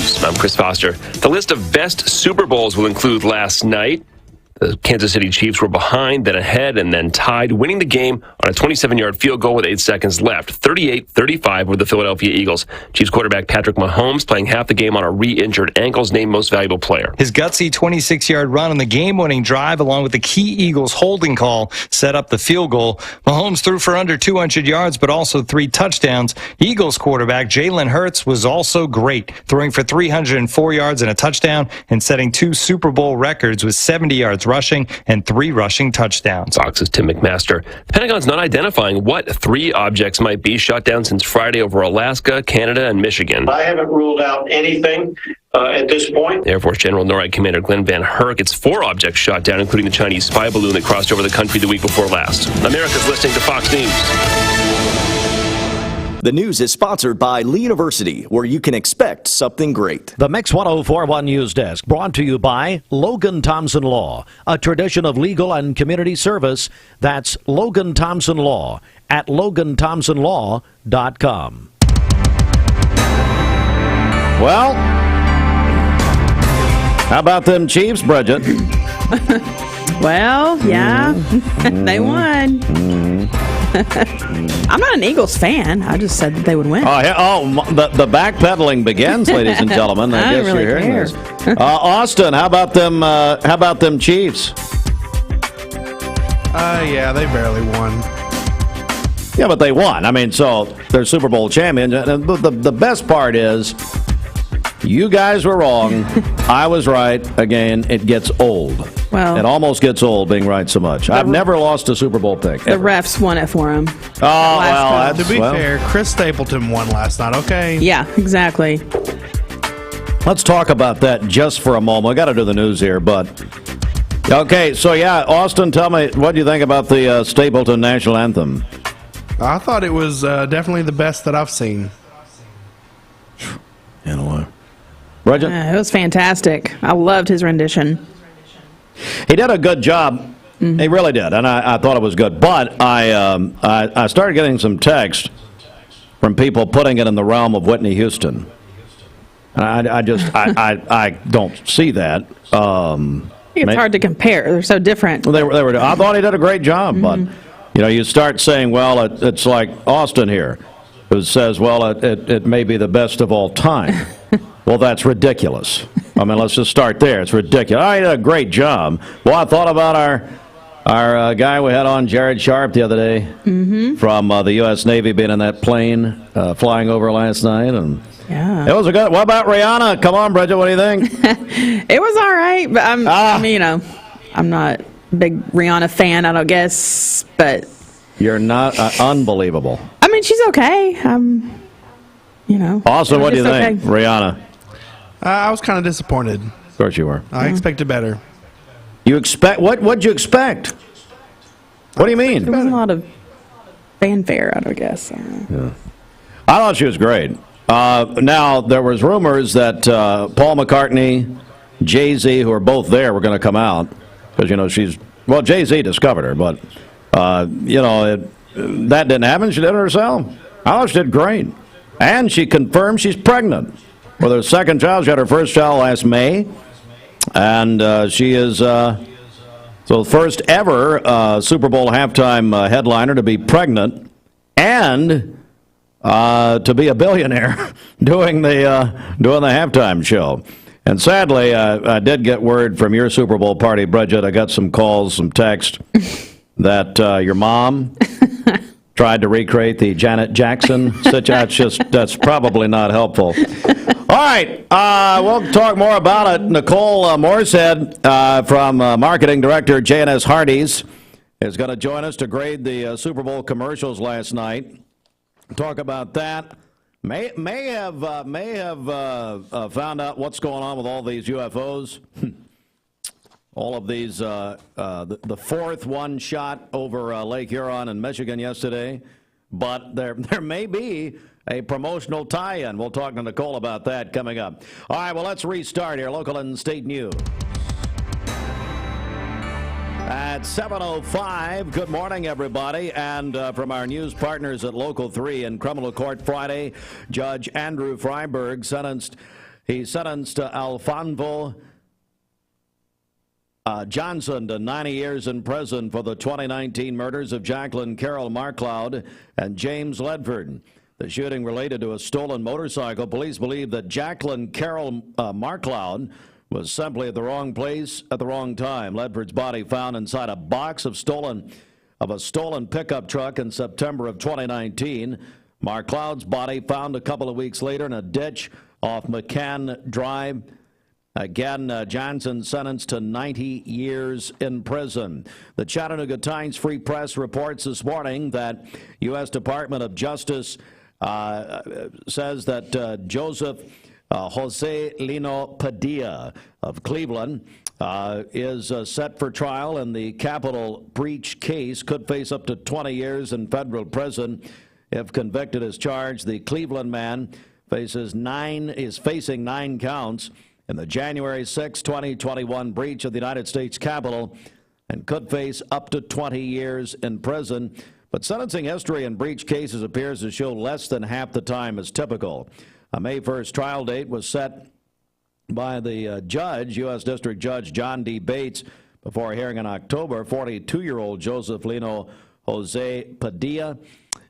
News. I'm Chris Foster. The list of best Super Bowls will include last night. The Kansas City Chiefs were behind, then ahead, and then tied, winning the game on a 27-yard field goal with 8 seconds left. 38-35 were the Philadelphia Eagles. Chiefs quarterback Patrick Mahomes, playing half the game on a re-injured ankle, is named most valuable player. His gutsy 26-yard run on the game-winning drive, along with the key Eagles holding call, set up the field goal. Mahomes threw for under 200 yards, but also 3 touchdowns. Eagles quarterback Jalen Hurts was also great, throwing for 304 yards and a touchdown, and setting 2 Super Bowl records with 70 yards rushing and 3 rushing touchdowns. Fox's Tim McMaster. The Pentagon's not identifying what 3 objects might be shot down since Friday over Alaska, Canada, and Michigan. I haven't ruled out anything at this point. Air Force General NORAD Commander Glenn Van Herk. It's 4 objects shot down, including the Chinese spy balloon that crossed over the country the week before last. America's listening to Fox News. The news is sponsored by Lee University, where you can expect something great. The Mix 104.1 News Desk, brought to you by Logan Thompson Law, a tradition of legal and community service. That's Logan Thompson Law at LoganThompsonLaw.com. Well, how about them Chiefs, Bridget? Well, yeah, they won. I'm not an Eagles fan. I just said that they would win. The backpedaling begins, ladies and gentlemen. I guess don't really you're hearing care. this. Austin, how about them? How about them Chiefs? Yeah, they barely won. Yeah, but they won. I mean, so they're Super Bowl champions. And the best part is, you guys were wrong. I was right. Again, it gets old. Well, it almost gets old being right so much. I've never lost a Super Bowl pick. The refs won it for him. Oh, well, to be fair, Chris Stapleton won last night, okay? Yeah, exactly. Let's talk about that just for a moment. I got to do the news here, but okay. So yeah, Austin, tell me, what do you think about the Stapleton National Anthem? I thought it was definitely the best that I've seen. You know what, Bridget? It was fantastic. I loved his rendition. He did a good job. Mm-hmm. He really did, and I thought it was good. But I started getting some text from people putting it in the realm of Whitney Houston. I don't see that. It's hard to compare. They're so different. They were. I thought he did a great job, but you start saying, well, it's like Austin here, who says, well, it may be the best of all time. Well, that's ridiculous. I mean, let's just start there. It's ridiculous. He did a great job. Well, I thought about our guy we had on, Jared Sharp, the other day from the U.S. Navy, being in that plane flying over last night, and yeah, it was a good. What about Rihanna? Come on, Bridget. What do you think? It was all right, but I'm not a big Rihanna fan. I don't guess, but you're not unbelievable. I mean, she's okay. Austin, what do you think, okay. Rihanna? I was kind of disappointed. Of course you were. I expected better. You expect what? What'd you expect? What do you mean? There wasn't a lot of fanfare, I don't guess. Yeah. I thought she was great. Now there was rumors that Paul McCartney, Jay-Z, who are both there, were going to come out because Jay-Z discovered her, but that didn't happen. She did it herself. I thought she did great, and she confirmed she's pregnant with her second child. She had her first child last May, and she is the first ever Super Bowl halftime headliner to be pregnant and to be a billionaire doing the halftime show. And sadly, I did get word from your Super Bowl party, Bridget. I got some calls, some text that your mom tried to recreate the Janet Jackson situation. That's probably not helpful. All right, we'll talk more about it. Nicole Moorshead from Marketing Director J&S Hardee's is going to join us to grade the Super Bowl commercials last night. Talk about that. May have found out what's going on with all these UFOs. All of these, the fourth one shot over Lake Huron in Michigan yesterday. But there may be a promotional tie-in. We'll talk to Nicole about that coming up. All right, well, let's restart here. Local and state news. At 7:05, good morning, everybody. And from our news partners at Local 3 in criminal court Friday, Judge Andrew Freiberg sentenced He sentenced Alfonso Johnson to 90 years in prison for the 2019 murders of Jacqueline Carroll Marcloud and James Ledford. The shooting related to a stolen motorcycle. Police believe that Jacqueline Carroll Marcloud was simply at the wrong place at the wrong time. Ledford's body found inside a box of a stolen pickup truck in September of 2019. Marcloud's body found a couple of weeks later in a ditch off McCann Drive. Again, Johnson sentenced to 90 years in prison. The Chattanooga Times Free Press reports this morning that U.S. Department of Justice says that Joseph Jose Lino Padilla of Cleveland is set for trial in the Capitol breach case, could face up to 20 years in federal prison if convicted as charged. The Cleveland man is facing 9 counts in the January 6, 2021 breach of the United States Capitol and could face up to 20 years in prison. But sentencing history in breach cases appears to show less than half the time as typical. A May 1st trial date was set by the judge, U.S. District Judge John D. Bates, before a hearing in October. 42-year-old Joseph Lino Jose Padilla,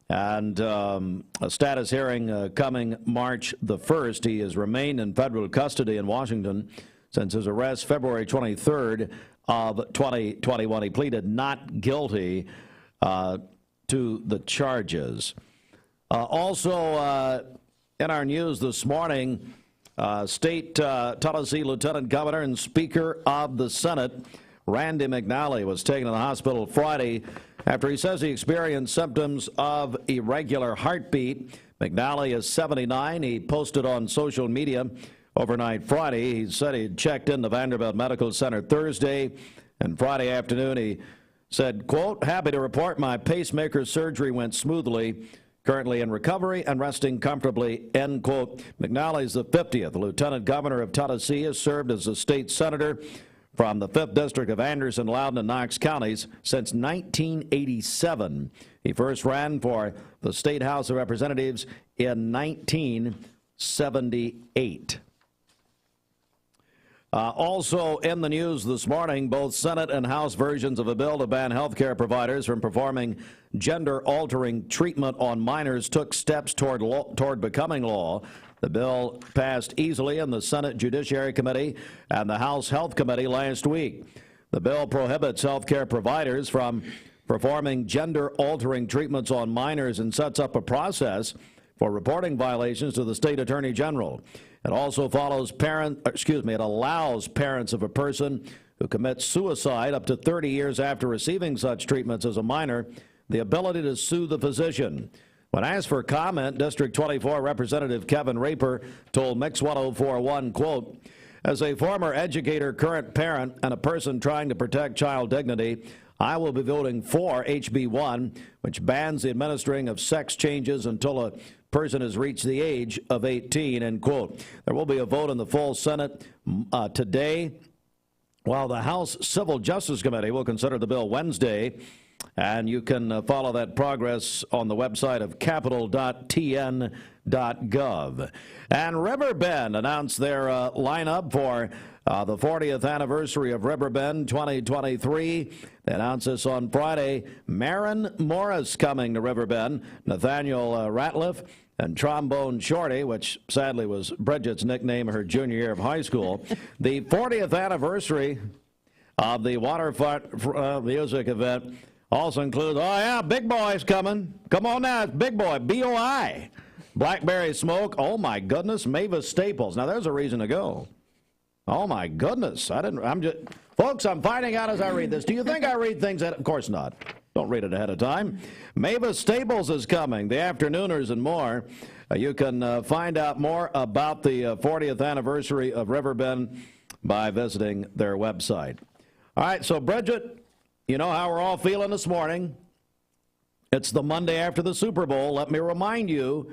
and a status hearing coming March the 1st. He has remained in federal custody in Washington since his arrest February 23rd of 2021. He pleaded not guilty to the charges. Also in our news this morning, State Tennessee Lieutenant Governor and Speaker of the Senate Randy McNally was taken to the hospital Friday after he says he experienced symptoms of irregular heartbeat. McNally is 79. He posted on social media overnight Friday. He said he checked into Vanderbilt Medical Center Thursday, and Friday afternoon he said, quote, "Happy to report my pacemaker surgery went smoothly. Currently in recovery and resting comfortably," end quote. McNally is the 50th Lieutenant Governor of Tennessee, has served as a state senator from the 5th District of Anderson, Loudoun, and Knox counties since 1987. He first ran for the State House of Representatives in 1978. Also in the news this morning, both Senate and House versions of a bill to ban health care providers from performing gender-altering treatment on minors took steps toward becoming law. The bill passed easily in the Senate Judiciary Committee and the House Health Committee last week. The bill prohibits health care providers from performing gender-altering treatments on minors and sets up a process for reporting violations to the state attorney general. It also allows parents of a person who commits suicide up to 30 years after receiving such treatments as a minor the ability to sue the physician. When asked for comment, District 24 Representative Kevin Raper told Mix 1041, quote, "As a former educator, current parent, and a person trying to protect child dignity, I will be voting for HB 1, which bans the administering of sex changes until a person has reached the age of 18, end quote. There will be a vote in the full Senate today, while the House Civil Justice Committee will consider the bill Wednesday. And you can follow that progress on the website of capitol.tn.gov. And Riverbend announced their lineup for the 40th anniversary of Riverbend 2023. They announced this on Friday. Maren Morris coming to Riverbend, Nathaniel Ratliff, and Trombone Shorty, which sadly was Bridget's nickname her junior year of high school. The 40th anniversary of the Waterfront music event also includes, Big Boy's coming. Come on now, it's Big Boy, B-O-I. Blackberry Smoke, oh my goodness, Mavis Staples. Now there's a reason to go. Oh my goodness, folks, I'm finding out as I read this. Do you think I read things of course not. Don't read it ahead of time. Mavis Staples is coming, the Afternooners and more. You can find out more about the 40th anniversary of Riverbend by visiting their website. All right, so Bridget, you know how we're all feeling this morning. It's the Monday after the Super Bowl. Let me remind you,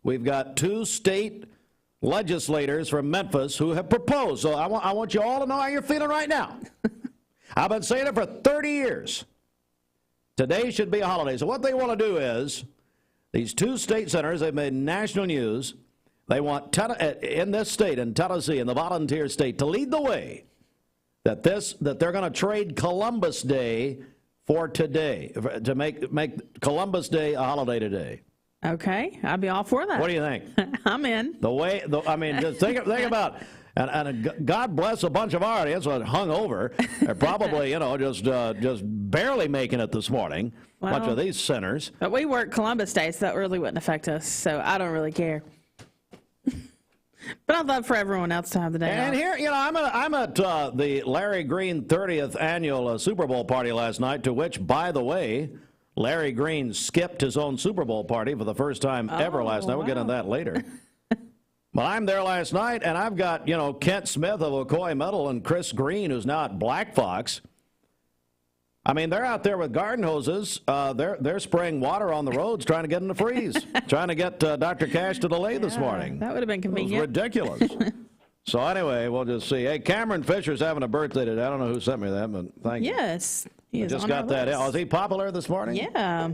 we've got 2 state legislators from Memphis who have proposed. So I want you all to know how you're feeling right now. I've been saying it for 30 years. Today should be a holiday. So what they want to do is, these 2 state senators, they've made national news. They want in this state, in Tennessee, in the volunteer state, to lead the way. That they're going to trade Columbus Day for today, to make Columbus Day a holiday today. Okay, I'd be all for that. What do you think? I'm in. Just think about it. And God bless a bunch of our audience who hung over. They're probably, just barely making it this morning. A bunch of these sinners. But we work Columbus Day, so that really wouldn't affect us. So I don't really care. But I'd love for everyone else to have the day And off. here, I'm at the Larry Green 30th annual Super Bowl party last night, to which, by the way, Larry Green skipped his own Super Bowl party for the first time ever last night. We'll get into that later. But I'm there last night, and I've got, Kent Smith of Ocoee Metal and Chris Green, who's now at Black Fox. I mean, they're out there with garden hoses. They're spraying water on the roads, trying to get them to freeze, trying to get Dr. Cash to the lake this morning. That would have been convenient. It was ridiculous. So anyway, we'll just see. Hey, Cameron Fisher's having a birthday today. I don't know who sent me that, but thank you. Yes. He is Just on got our that. list. Oh, is he popular this morning? Yeah.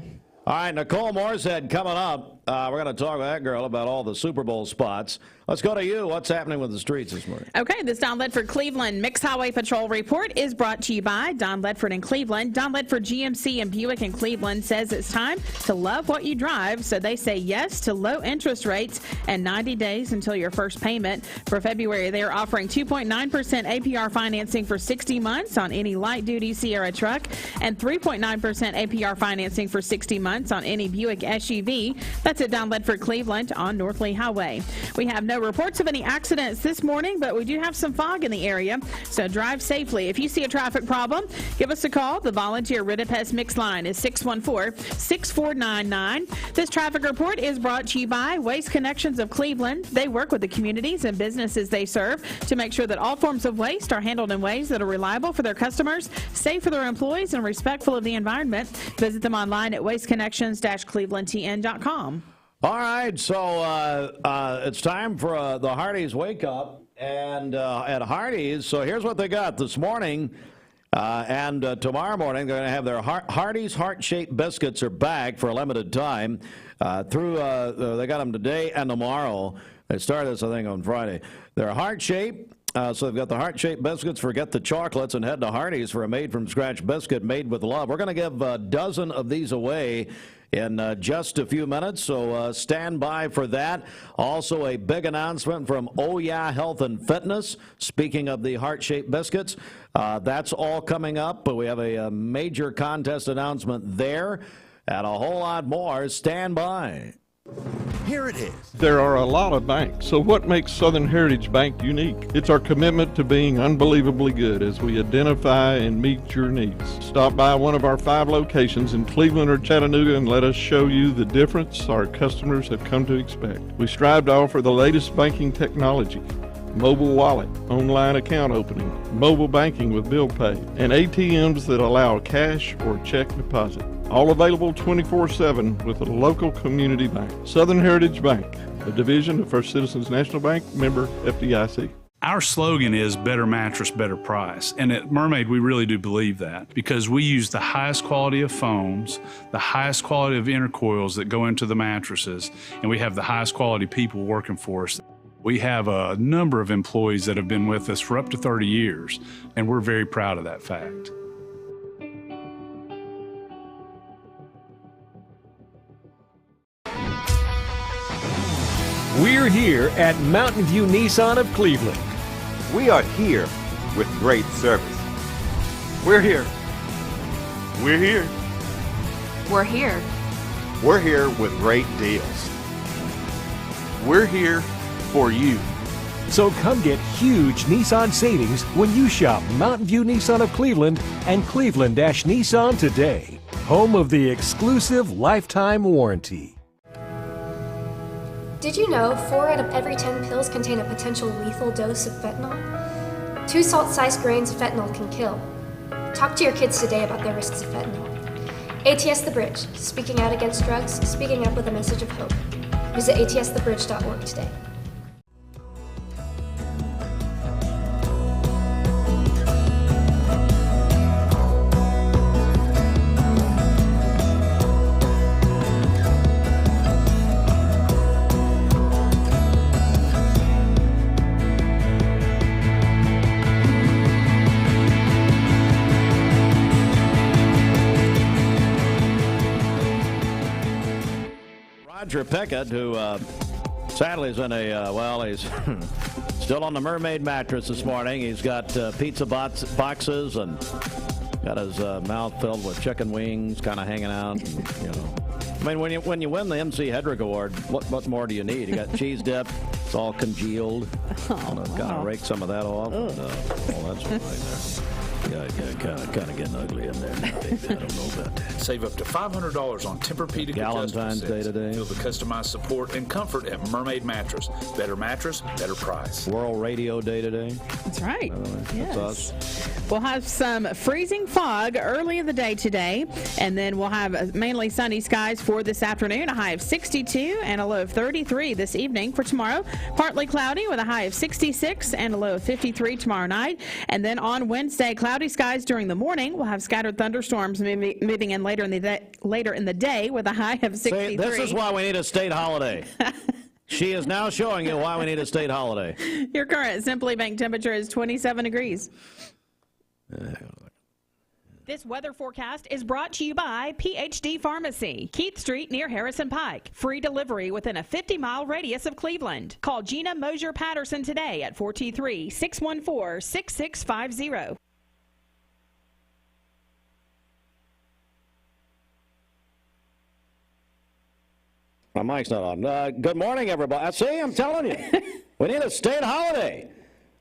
All right, Nicole Moorshead coming up. We're going to talk with that girl about all the Super Bowl spots. Let's go to you. What's happening with the streets this morning? Okay, this Don Ledford Cleveland Mixed Highway Patrol report is brought to you by Don Ledford in Cleveland. Don Ledford GMC and Buick in Cleveland says it's time to love what you drive, so they say yes to low interest rates and 90 days until your first payment. For February, they are offering 2.9% APR financing for 60 months on any light-duty Sierra truck and 3.9% APR financing for 60 months on any Buick SUV. That's at Don Ledford Cleveland on North Lee Highway. We have no reports of any accidents this morning, but we do have some fog in the area, so drive safely. If you see a traffic problem, give us a call. The volunteer Ridipest Mix line is 614-6499. This traffic report is brought to you by Waste Connections of Cleveland. They work with the communities and businesses they serve to make sure that all forms of waste are handled in ways that are reliable for their customers, safe for their employees, and respectful of the environment. Visit them online at wasteconnections-clevelandtn.com. All right, so it's time for the Hardee's Wake Up. And at Hardee's, so here's what they got this morning. And tomorrow morning, they're going to have their Hardee's Heart-Shaped Biscuits are back for a limited time. They got them today and tomorrow. They started this, I think, on Friday. They're heart-shaped. So they've got the heart-shaped biscuits. Forget the chocolates and head to Hardee's for a made-from-scratch biscuit made with love. We're going to give a dozen of these away in just a few minutes, so stand by for that. Also, a big announcement from Oh Yeah Health and Fitness. Speaking of the heart-shaped biscuits, that's all coming up, but we have a major contest announcement there and a whole lot more. Stand by. Here it is. There are a lot of banks, so what makes Southern Heritage Bank unique? It's our commitment to being unbelievably good as we identify and meet your needs. Stop by one of our 5 locations in Cleveland or Chattanooga and let us show you the difference our customers have come to expect. We strive to offer the latest banking technology, mobile wallet, online account opening, mobile banking with bill pay, and ATMs that allow cash or check deposit. All available 24/7 with a local community bank. Southern Heritage Bank, a division of First Citizens National Bank, member FDIC. Our slogan is better mattress, better price. And at Mermaid, we really do believe that because we use the highest quality of foams, the highest quality of intercoils that go into the mattresses, and we have the highest quality people working for us. We have a number of employees that have been with us for up to 30 years, and we're very proud of that fact. We're here at Mountain View Nissan of Cleveland. We are here with great service. We're here. We're here. We're here. We're here with great deals. We're here for you. So come get huge Nissan savings when you shop Mountain View Nissan of Cleveland and Cleveland-Nissan today. Home of the exclusive lifetime warranty. Did you know 4 out of every 10 pills contain a potential lethal dose of fentanyl? 2 salt-sized grains of fentanyl can kill. Talk to your kids today about the risks of fentanyl. ATS The Bridge, speaking out against drugs, speaking up with a message of hope. Visit atsthebridge.org today. Roger Pickett, who sadly is in he's still on the mermaid mattress this morning. He's got pizza boxes and got his mouth filled with chicken wings, kind of hanging out. And, I mean, when you win the MC Hedrick Award, what more do you need? You got cheese dip. It's all congealed. Kind of rake some of that off. That's right there. Yeah, kind of getting ugly in there. I don't know about that. Save up to $500 on Tempur-Pedic Valentine's Day today. Feel the customized support and comfort at Mermaid Mattress. Better mattress, better price. World Radio Day today. That's right. That's us. We'll have some freezing fog early in the day today, and then we'll have mainly sunny skies for this afternoon, a high of 62 and a low of 33 this evening. For tomorrow, partly cloudy with a high of 66 and a low of 53 tomorrow night. And then on Wednesday, cloudy skies during the morning. We'll have scattered thunderstorms moving in later in the day with a high of 63. See, this is why we need a state holiday. She is now showing you why we need a state holiday. Your current Simply Bank temperature is 27 degrees. This weather forecast is brought to you by PhD Pharmacy, Keith Street near Harrison Pike. Free delivery within a 50-mile radius of Cleveland. Call Gina Mosier Patterson today at 423-614-6650. My mic's not on. Good morning, everybody. See, I'm telling you, we need a state holiday.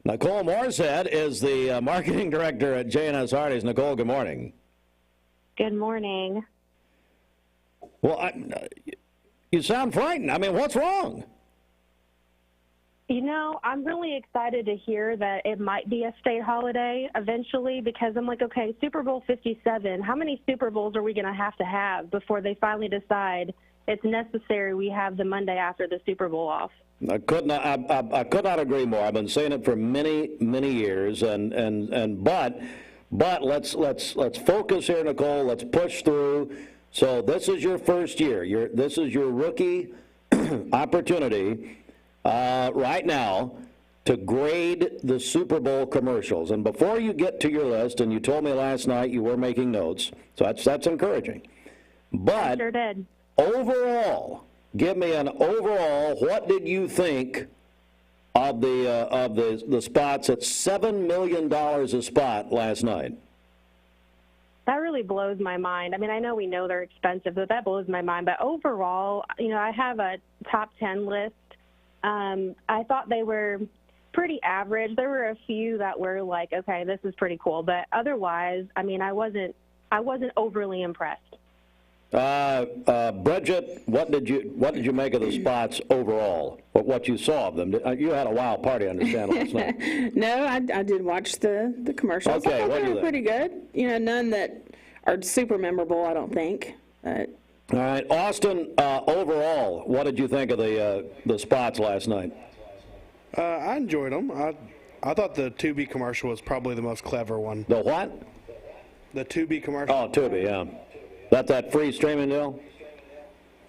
Nicole Moorshead is the marketing director at J&S Hardee's. Nicole, good morning. Good morning. Well, you sound frightened. I mean, what's wrong? You know, I'm really excited to hear that it might be a state holiday eventually, because I'm like, okay, Super Bowl 57, how many Super Bowls are we going to have before they finally decide it's necessary we have the Monday after the Super Bowl off? I could not agree more. I've been saying it for many years, but let's focus here, Nicole. Let's push through. So this is your first year. This is your rookie opportunity right now to grade the Super Bowl commercials. And before you get to your list, and you told me last night you were making notes, so that's encouraging. But I sure did. Overall, give me an overall. What did you think of the spots at $7 million a spot last night? That really blows my mind. I mean, I know we know they're expensive, but that blows my mind. But overall, you know, I have a top 10 list. I thought they were pretty average. There were a few that were like, okay, this is pretty cool. But otherwise, I mean, I wasn't overly impressed. Bridget, what did you make of the spots overall? What you saw of them? You had a wild party, I understand, last night. No, I did watch the commercials. Okay, I thought what they do you were think? pretty good. You know, none that are super memorable, I don't think. But all right, Austin. Overall, what did you think of the spots last night? I enjoyed them. I thought the Tubi commercial was probably the most clever one. The what? The Tubi commercial. Oh, Tubi, yeah. That free streaming deal?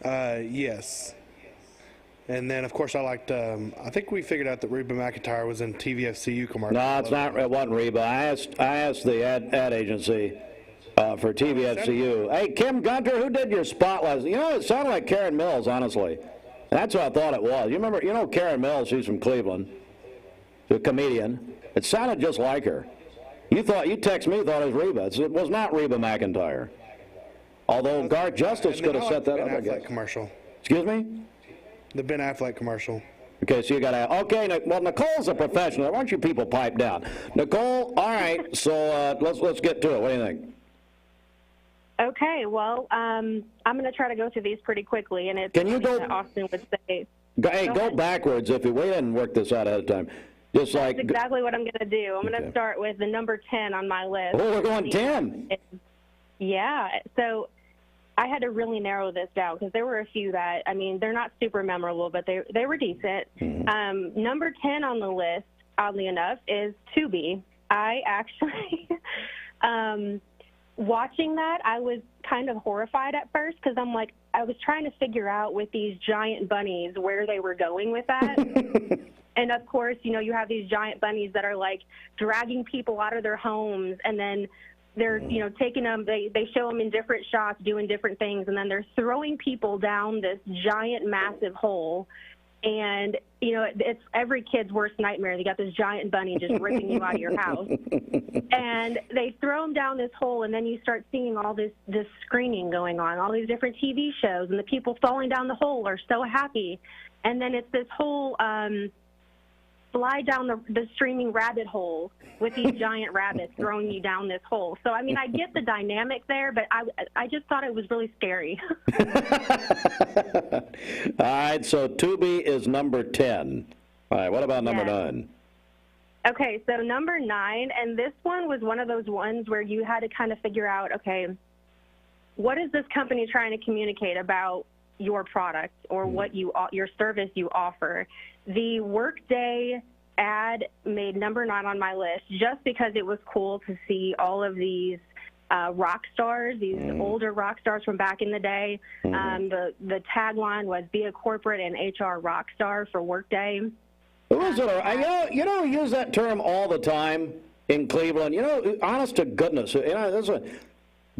Yes. And then, of course, I liked, I think we figured out that Reba McEntire was in TVFCU commercial. No, it's not. It wasn't Reba. I asked the ad agency for TVFCU. Hey, Kim Gunter, who did your spot last? You know, it sounded like Karen Mills, honestly. That's what I thought it was. You remember, Karen Mills, she's from Cleveland, the comedian. It sounded just like her. You text me, thought it was Reba. It was not Reba McEntire. Although Garth Justice could have set that up, I guess. Commercial. Excuse me? The Ben Affleck commercial. Okay, so you got to. Okay, well, Nicole's a professional. Why don't you people pipe down? Nicole, all right. So let's get to it. What do you think? Okay, well, I'm going to try to go through these pretty quickly, and it's Can you go? Austin would say. Go backwards if we didn't work this out ahead of time. Just That's exactly what I'm going to do. I'm going to start with the number 10 on my list. Oh, we're going 10. Yeah, so I had to really narrow this down because there were a few that, I mean, they're not super memorable, but they were decent. Number 10 on the list, oddly enough, is Tubi. I actually, watching that, I was kind of horrified at first because I'm like, I was trying to figure out with these giant bunnies where they were going with that. And, of course, you have these giant bunnies that are, like, dragging people out of their homes and then they're taking them. They show them in different shots, doing different things, and then they're throwing people down this giant, massive hole. And it's every kid's worst nightmare. They got this giant bunny just ripping you out of your house, and they throw them down this hole, and then you start seeing all this screening going on, all these different TV shows, and the people falling down the hole are so happy, and then it's this whole slide down the streaming rabbit hole with these giant rabbits throwing you down this hole. So, I mean, I get the dynamic there, but I just thought it was really scary. All right, so Tubi is number 10. All right, what about number 9? Okay, so number 9, and this one was one of those ones where you had to kind of figure out, okay, what is this company trying to communicate about your product or what your service you offer? The Workday ad made number 9 on my list just because it was cool to see all of these rock stars, these older rock stars from back in the day. The tagline was "Be a corporate and HR rock star" for Workday. Who is it? You know, use that term all the time in Cleveland. Honest to goodness,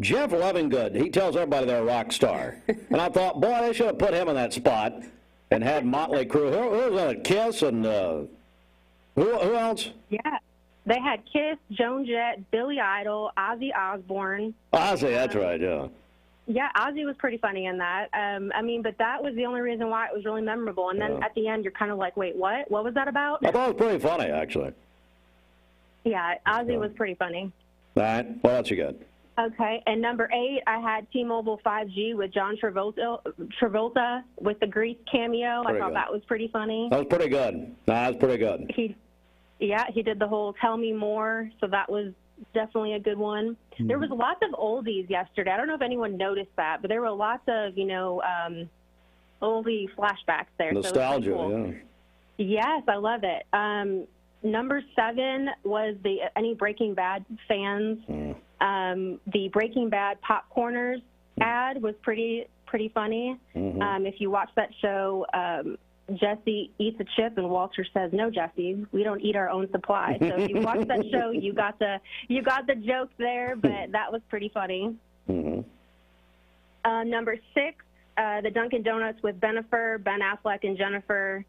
Jeff Lovingood, he tells everybody they're a rock star. And I thought, boy, they should have put him in that spot and had Motley Crue. Who was on it? Kiss and who else? Yeah, they had Kiss, Joan Jett, Billy Idol, Ozzy Osbourne. Ozzy, that's right, yeah. Yeah, Ozzy was pretty funny in that. But that was the only reason why it was really memorable. And then at the end, you're kind of like, wait, what? What was that about? I thought it was pretty funny, actually. Yeah, Ozzy was pretty funny. All right, what else you got? Okay, and number 8, I had T-Mobile 5G with John Travolta with the Grease cameo. I thought that was pretty funny. That was pretty good. That was pretty good. He did the whole "Tell Me More," so that was definitely a good one. There was lots of oldies yesterday. I don't know if anyone noticed that, but there were lots of oldie flashbacks there. Nostalgia, so cool. Yes, I love it. Number 7 was any Breaking Bad fans. The Breaking Bad popcorners ad was pretty funny. If you watch that show, Jesse eats a chip and Walter says, "No, Jesse, we don't eat our own supply." So if you watch that show, you got the joke there, but that was pretty funny. Number 6, the Dunkin' Donuts with Bennifer, Ben Affleck, and Jennifer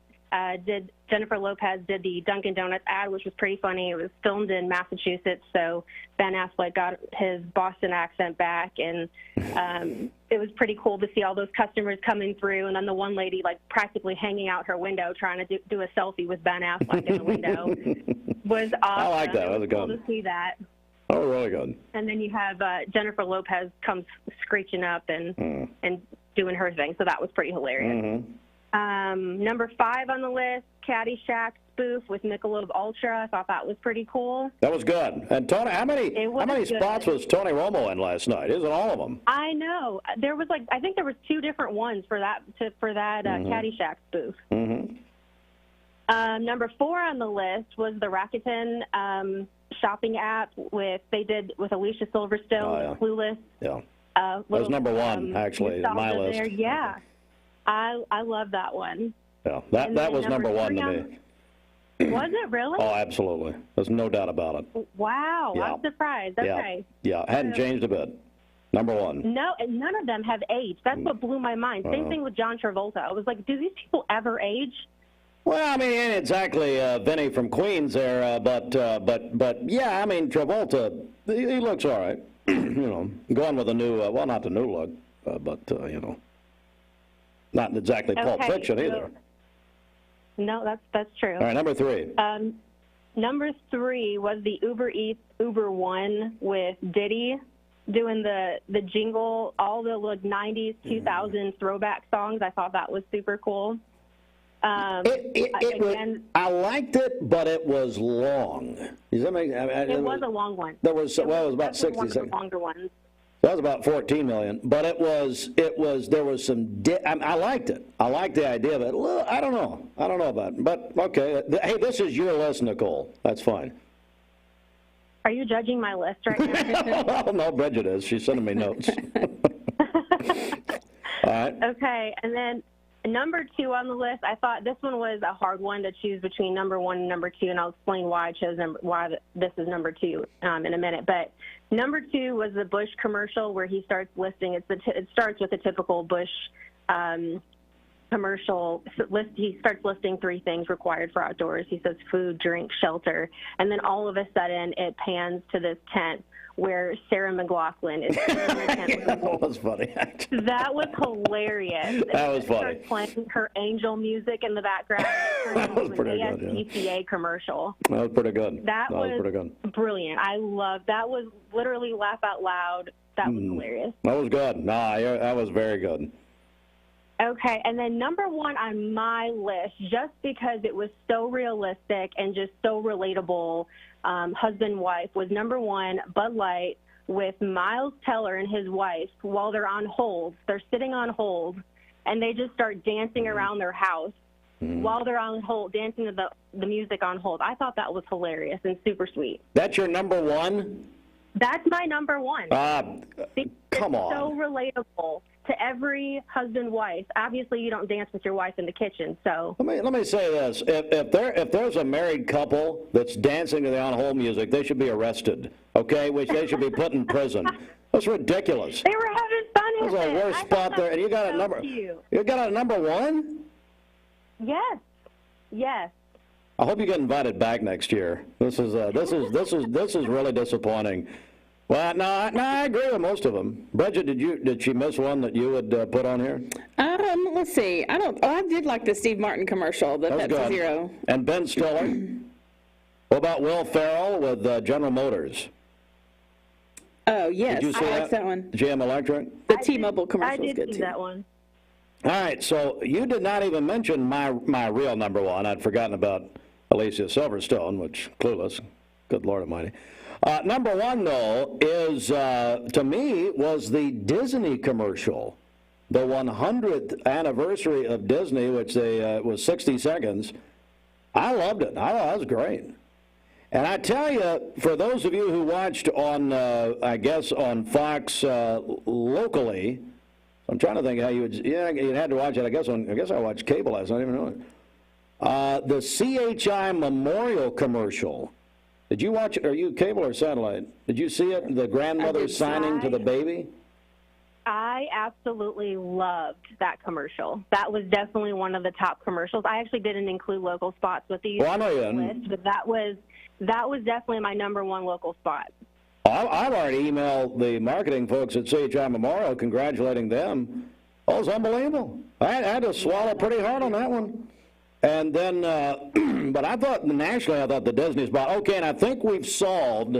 Lopez did the Dunkin' Donuts ad, which was pretty funny. It was filmed in Massachusetts, so Ben Affleck got his Boston accent back, and it was pretty cool to see all those customers coming through, and then the one lady practically hanging out her window trying to do a selfie with Ben Affleck in the window was awesome. I like that. It was cool good. to see that. Oh, really good. And then you have Jennifer Lopez comes screeching up and doing her thing, so that was pretty hilarious. Number 5 on the list, Caddyshack spoof with Michelob Ultra. I thought that was pretty cool. That was good. And Tony, how many spots was Tony Romo in last night? Isn't all of them? I know. There was I think there was 2 different ones for that Caddyshack spoof. Number 4 on the list was the Rakuten shopping app with Alicia Silverstone, Clueless. Yeah. That was number 1 actually on my list. There. Yeah. I love that one. Yeah, that was number 1 to me. Was it really? Oh, absolutely. There's no doubt about it. Wow, Yeah. I'm surprised. Okay. Yeah, hadn't changed a bit. Number 1. No, and none of them have aged. That's what blew my mind. Same thing with John Travolta. I was like, do these people ever age? Well, I mean, he ain't exactly Vinny from Queens there, but yeah, I mean, Travolta, he looks all right. Going with a new, not the new look, but not exactly Pulp Fiction either. No, that's true. All right, number 3. Number 3 was the Uber Eats Uber One with Diddy doing the jingle, all the 90s, 2000s throwback songs. I thought that was super cool. I liked it, but it was long. Does that make? It was a long one. It was about 60 seconds. One of the longer ones. That was about 14 million, but there was some. I liked it. I liked the idea of it. Well, I don't know about it, but okay. Hey, this is your list, Nicole. That's fine. Are you judging my list right now? Well, no prejudice. She's sending me notes. All right. Okay, and then Number 2 on the list, I thought this one was a hard one to choose between number 1 and number 2, and I'll explain why I chose this is number 2 in a minute. But number 2 was the Bush commercial where he starts listing. It starts with a typical Bush commercial list. He starts listing 3 things required for outdoors. He says food, drink, shelter, and then all of a sudden it pans to this tent where Sarah McLachlan is sitting in the tent. That was funny. That was hilarious. That was funny. She starts playing her angel music in the background. That was pretty good. CSCC commercial. That was pretty good. That was pretty good. Brilliant. I loved that. Was literally laugh out loud. That was hilarious. That was good. That was very good. Okay, and then number 1 on my list, just because it was so realistic and just so relatable, husband-wife, was number 1, Bud Light, with Miles Teller and his wife while they're on hold. They're sitting on hold, and they just start dancing around their house while they're on hold, dancing to the music on hold. I thought that was hilarious and super sweet. That's your number 1? That's my number 1. Come on. It's so relatable to every husband-wife. Obviously, you don't dance with your wife in the kitchen, so. Let me say this: if there's a married couple that's dancing to the on-hold music, they should be arrested. Okay, they should be put in prison. That's ridiculous. They were having fun with it. That's the worst spot there, and you got a number. You got a number 1? Yes. Yes. I hope you get invited back next year. This is really disappointing. Well, no, I agree with most of them. Bridget, did she miss one that you would put on here? Let's see. I did like the Steve Martin commercial, the Pepsi Zero. And Ben Stiller. What about Will Ferrell with General Motors? Oh yes, Did you see I like that one. GM Electric. The T-Mobile commercial is good too. I did see that one. All right, so you did not even mention my real number 1. I'd forgotten about Alicia Silverstone, which clueless. Good Lord Almighty. Number 1, though, is, to me, was the Disney commercial. The 100th anniversary of Disney, which was 60 seconds. I loved it. I thought it was great. And I tell you, for those of you who watched on, I guess, on Fox locally, I'm trying to think how you would, you had to watch it, I guess I watched cable last night, I didn't even know it. The CHI Memorial commercial. Did you watch it? Are you cable or satellite? Did you see it? The grandmother signing to the baby? I absolutely loved that commercial. That was definitely one of the top commercials. I actually didn't include local spots with the list, but that was definitely my number 1 local spot. I've already emailed the marketing folks at CHI Memorial congratulating them. Oh, it was unbelievable. I had to swallow pretty hard on that one. And then, but I thought nationally, I thought the Disney spot. Okay, and I think we've solved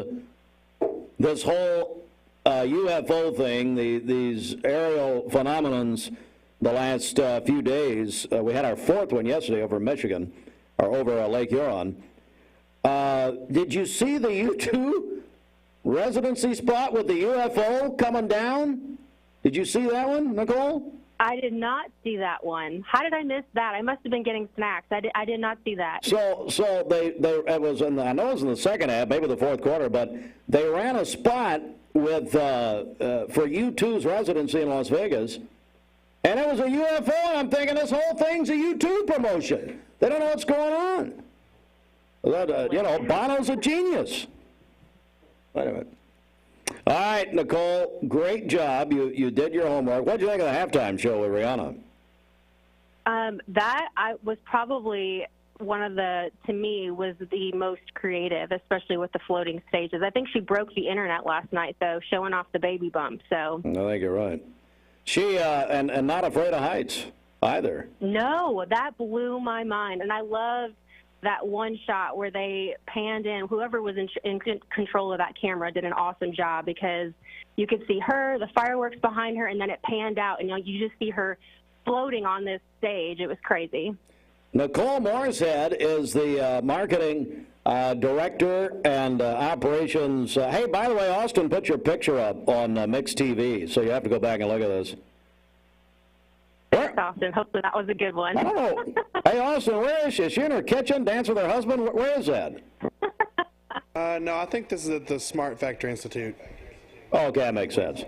this whole UFO thing, these aerial phenomenons the last few days. We had our 4th one yesterday over Michigan, or over Lake Huron. Did you see the U2 residency spot with the UFO coming down? Did you see that one, Nicole? I did not see that one. How did I miss that? I must have been getting snacks. I did not see that. So it was in I know it was in the second half, maybe the 4th quarter, but they ran a spot with for U2's residency in Las Vegas, and it was a UFO. And I'm thinking this whole thing's a U2 promotion. They don't know what's going on. That Bono's a genius. Wait a minute. All right, Nicole, great job. You did your homework. What did you think of the halftime show with Rihanna? That was probably to me, was the most creative, especially with the floating stages. I think she broke the internet last night, though, showing off the baby bump. So I think you're right. She and not afraid of heights either. No, that blew my mind, and I loved that one shot where they panned in. Whoever was in control of that camera did an awesome job, because you could see her, the fireworks behind her, and then it panned out, and you just see her floating on this stage. It was crazy. Nicole Moorshead is the marketing director and operations. Hey, by the way, Austin, put your picture up on Mix TV, so you have to go back and look at this. Thanks, Austin. Hopefully that was a good one. I don't know. Hey, Austin, where is she? Is she in her kitchen dancing with her husband? Where is that? No, I think this is at the Smart Factory Institute. Oh, okay, that makes sense.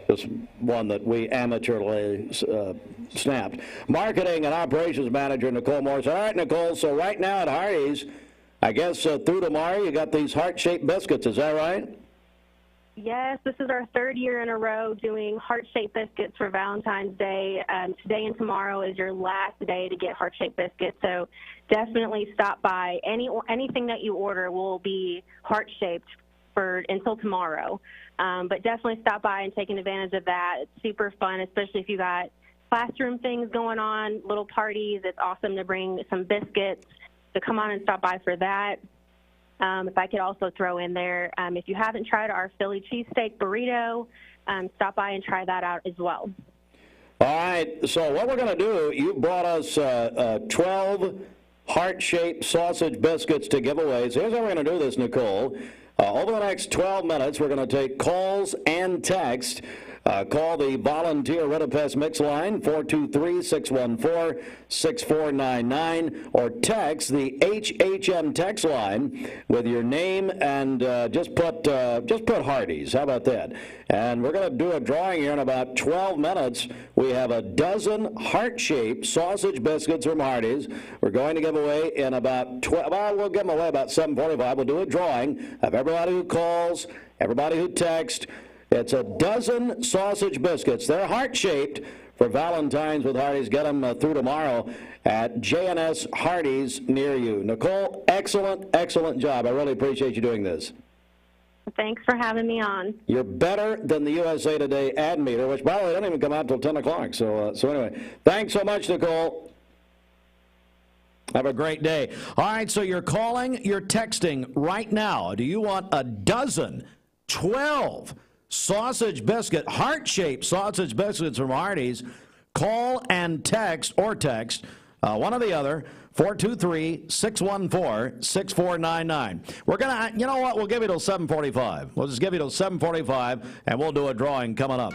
Just one that we amateurly snapped. Marketing and Operations Manager Nicole Moorshead. All right, Nicole, so right now at Hardee's, I guess through tomorrow you got these heart-shaped biscuits. Is that right? Yes, this is our third year in a row doing heart-shaped biscuits for Valentine's Day. Today and tomorrow is your last day to get heart-shaped biscuits, so definitely stop by. Anything that you order will be heart-shaped until tomorrow. But definitely stop by and take advantage of that. It's super fun, especially if you got classroom things going on, little parties. It's awesome to bring some biscuits, so come on and stop by for that. If I could also throw in there, if you haven't tried our Philly cheesesteak burrito, stop by and try that out as well. All right, so what we're going to do, you brought us 12 heart-shaped sausage biscuits to give away. So here's how we're going to do this, Nicole. Over the next 12 minutes, we're going to take calls and text. Call the Volunteer Rid-A-Pest Mix line, 423-614-6499, or text the HHM text line with your name and just put Hardee's. How about that? And we're going to do a drawing here in about 12 minutes. We have a dozen heart-shaped sausage biscuits from Hardee's. We're going to give away in about 12. Well, we'll give them away about 7:45. We'll do a drawing of everybody who calls, everybody who texts. It's a dozen sausage biscuits. They're heart-shaped for Valentine's with Hardee's. Get them through tomorrow at J&S Hardee's near you. Nicole, excellent job. I really appreciate you doing this. Thanks for having me on. You're better than the USA Today ad meter, which, by the way, doesn't even come out until 10 o'clock. So anyway, thanks so much, Nicole. Have a great day. All right, so you're calling, you're texting right now. Do you want a dozen, 12 sausage biscuit, heart-shaped sausage biscuits from Hardee's? Call and text, one or the other, 423-614-6499. We're going to, you know what, we'll give you till 7:45. We'll just give you till 7:45, and we'll do a drawing coming up.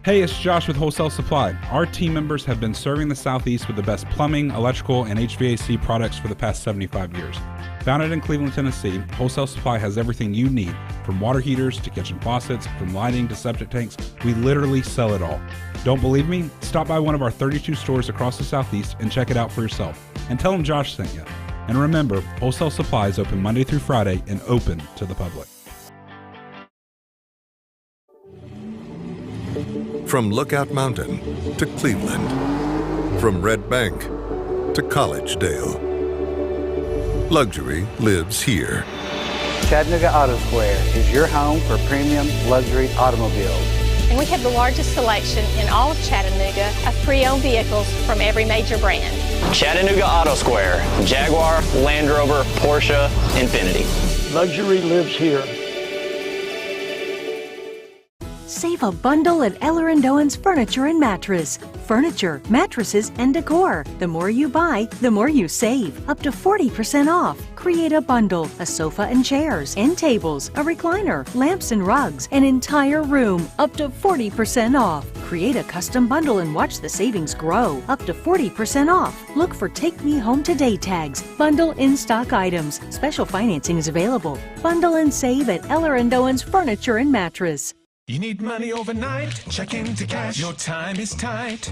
Hey, it's Josh with Wholesale Supply. Our team members have been serving the Southeast with the best plumbing, electrical, and HVAC products for the past 75 years. Founded in Cleveland, Tennessee, Wholesale Supply has everything you need, from water heaters to kitchen faucets, from lighting to septic tanks. We literally sell it all. Don't believe me? Stop by one of our 32 stores across the Southeast and check it out for yourself. And tell them Josh sent you. And remember, Wholesale Supply is open Monday through Friday and open to the public. From Lookout Mountain to Cleveland, from Red Bank to Collegedale, luxury lives here. Chattanooga Auto Square is your home for premium luxury automobiles. And we have the largest selection in all of Chattanooga of pre-owned vehicles from every major brand. Chattanooga Auto Square, Jaguar, Land Rover, Porsche, Infiniti. Luxury lives here. Save a bundle at Eller & Owen's Furniture and Mattress. Furniture, mattresses, and decor. The more you buy, the more you save. Up to 40% off. Create a bundle, a sofa and chairs, end tables, a recliner, lamps and rugs, an entire room. Up to 40% off. Create a custom bundle and watch the savings grow. Up to 40% off. Look for Take Me Home Today tags. Bundle in-stock items. Special financing is available. Bundle and save at Eller & Owen's Furniture and Mattress. You need money overnight? Check into cash. Your time is tight.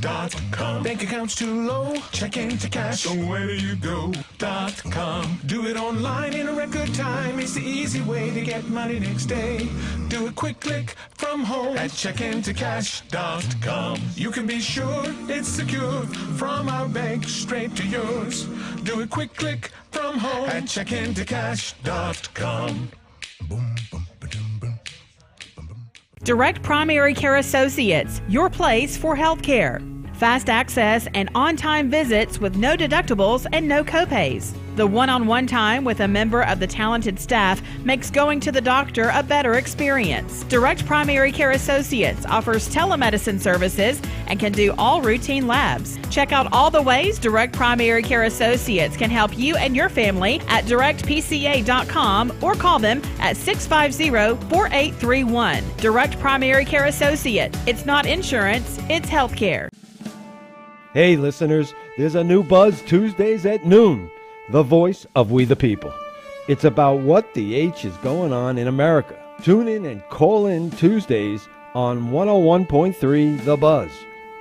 .com. Bank account's too low? Check into cash. So where do you go? .com. Do it online in a record time. It's the easy way to get money next day. Do a quick click from home at checkintocash.com. You can be sure it's secure from our bank straight to yours. Do a quick click from home at checkintocash.com. Boom, boom. Direct Primary Care Associates, your place for health care. Fast access and on-time visits with no deductibles and no copays. The one-on-one time with a member of the talented staff makes going to the doctor a better experience. Direct Primary Care Associates offers telemedicine services and can do all routine labs. Check out all the ways Direct Primary Care Associates can help you and your family at directpca.com or call them at 650-4831. Direct Primary Care Associates. It's not insurance, it's health care. Hey, listeners, there's a new buzz Tuesdays at noon. The voice of We the People. It's about what the H is going on in America. Tune in and call in Tuesdays on 101.3 The Buzz.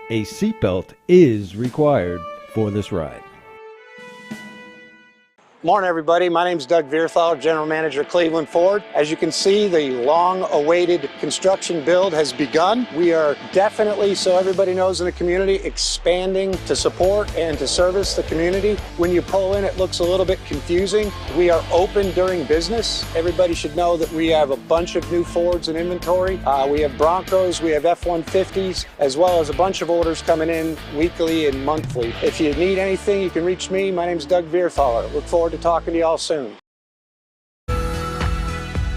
A seatbelt is required for this ride. Morning, everybody. My name is Doug Vierthal, General Manager, Cleveland Ford. As you can see, the long-awaited construction build has begun. We are definitely, so everybody knows in the community, expanding to support and to service the community. When you pull in, it looks a little bit confusing. We are open during business. Everybody should know that we have a bunch of new Fords in inventory. We have Broncos, we have F-150s, as well as a bunch of orders coming in weekly and monthly. If you need anything, you can reach me. My name is Doug Vierthaler. Look forward to talking to y'all soon.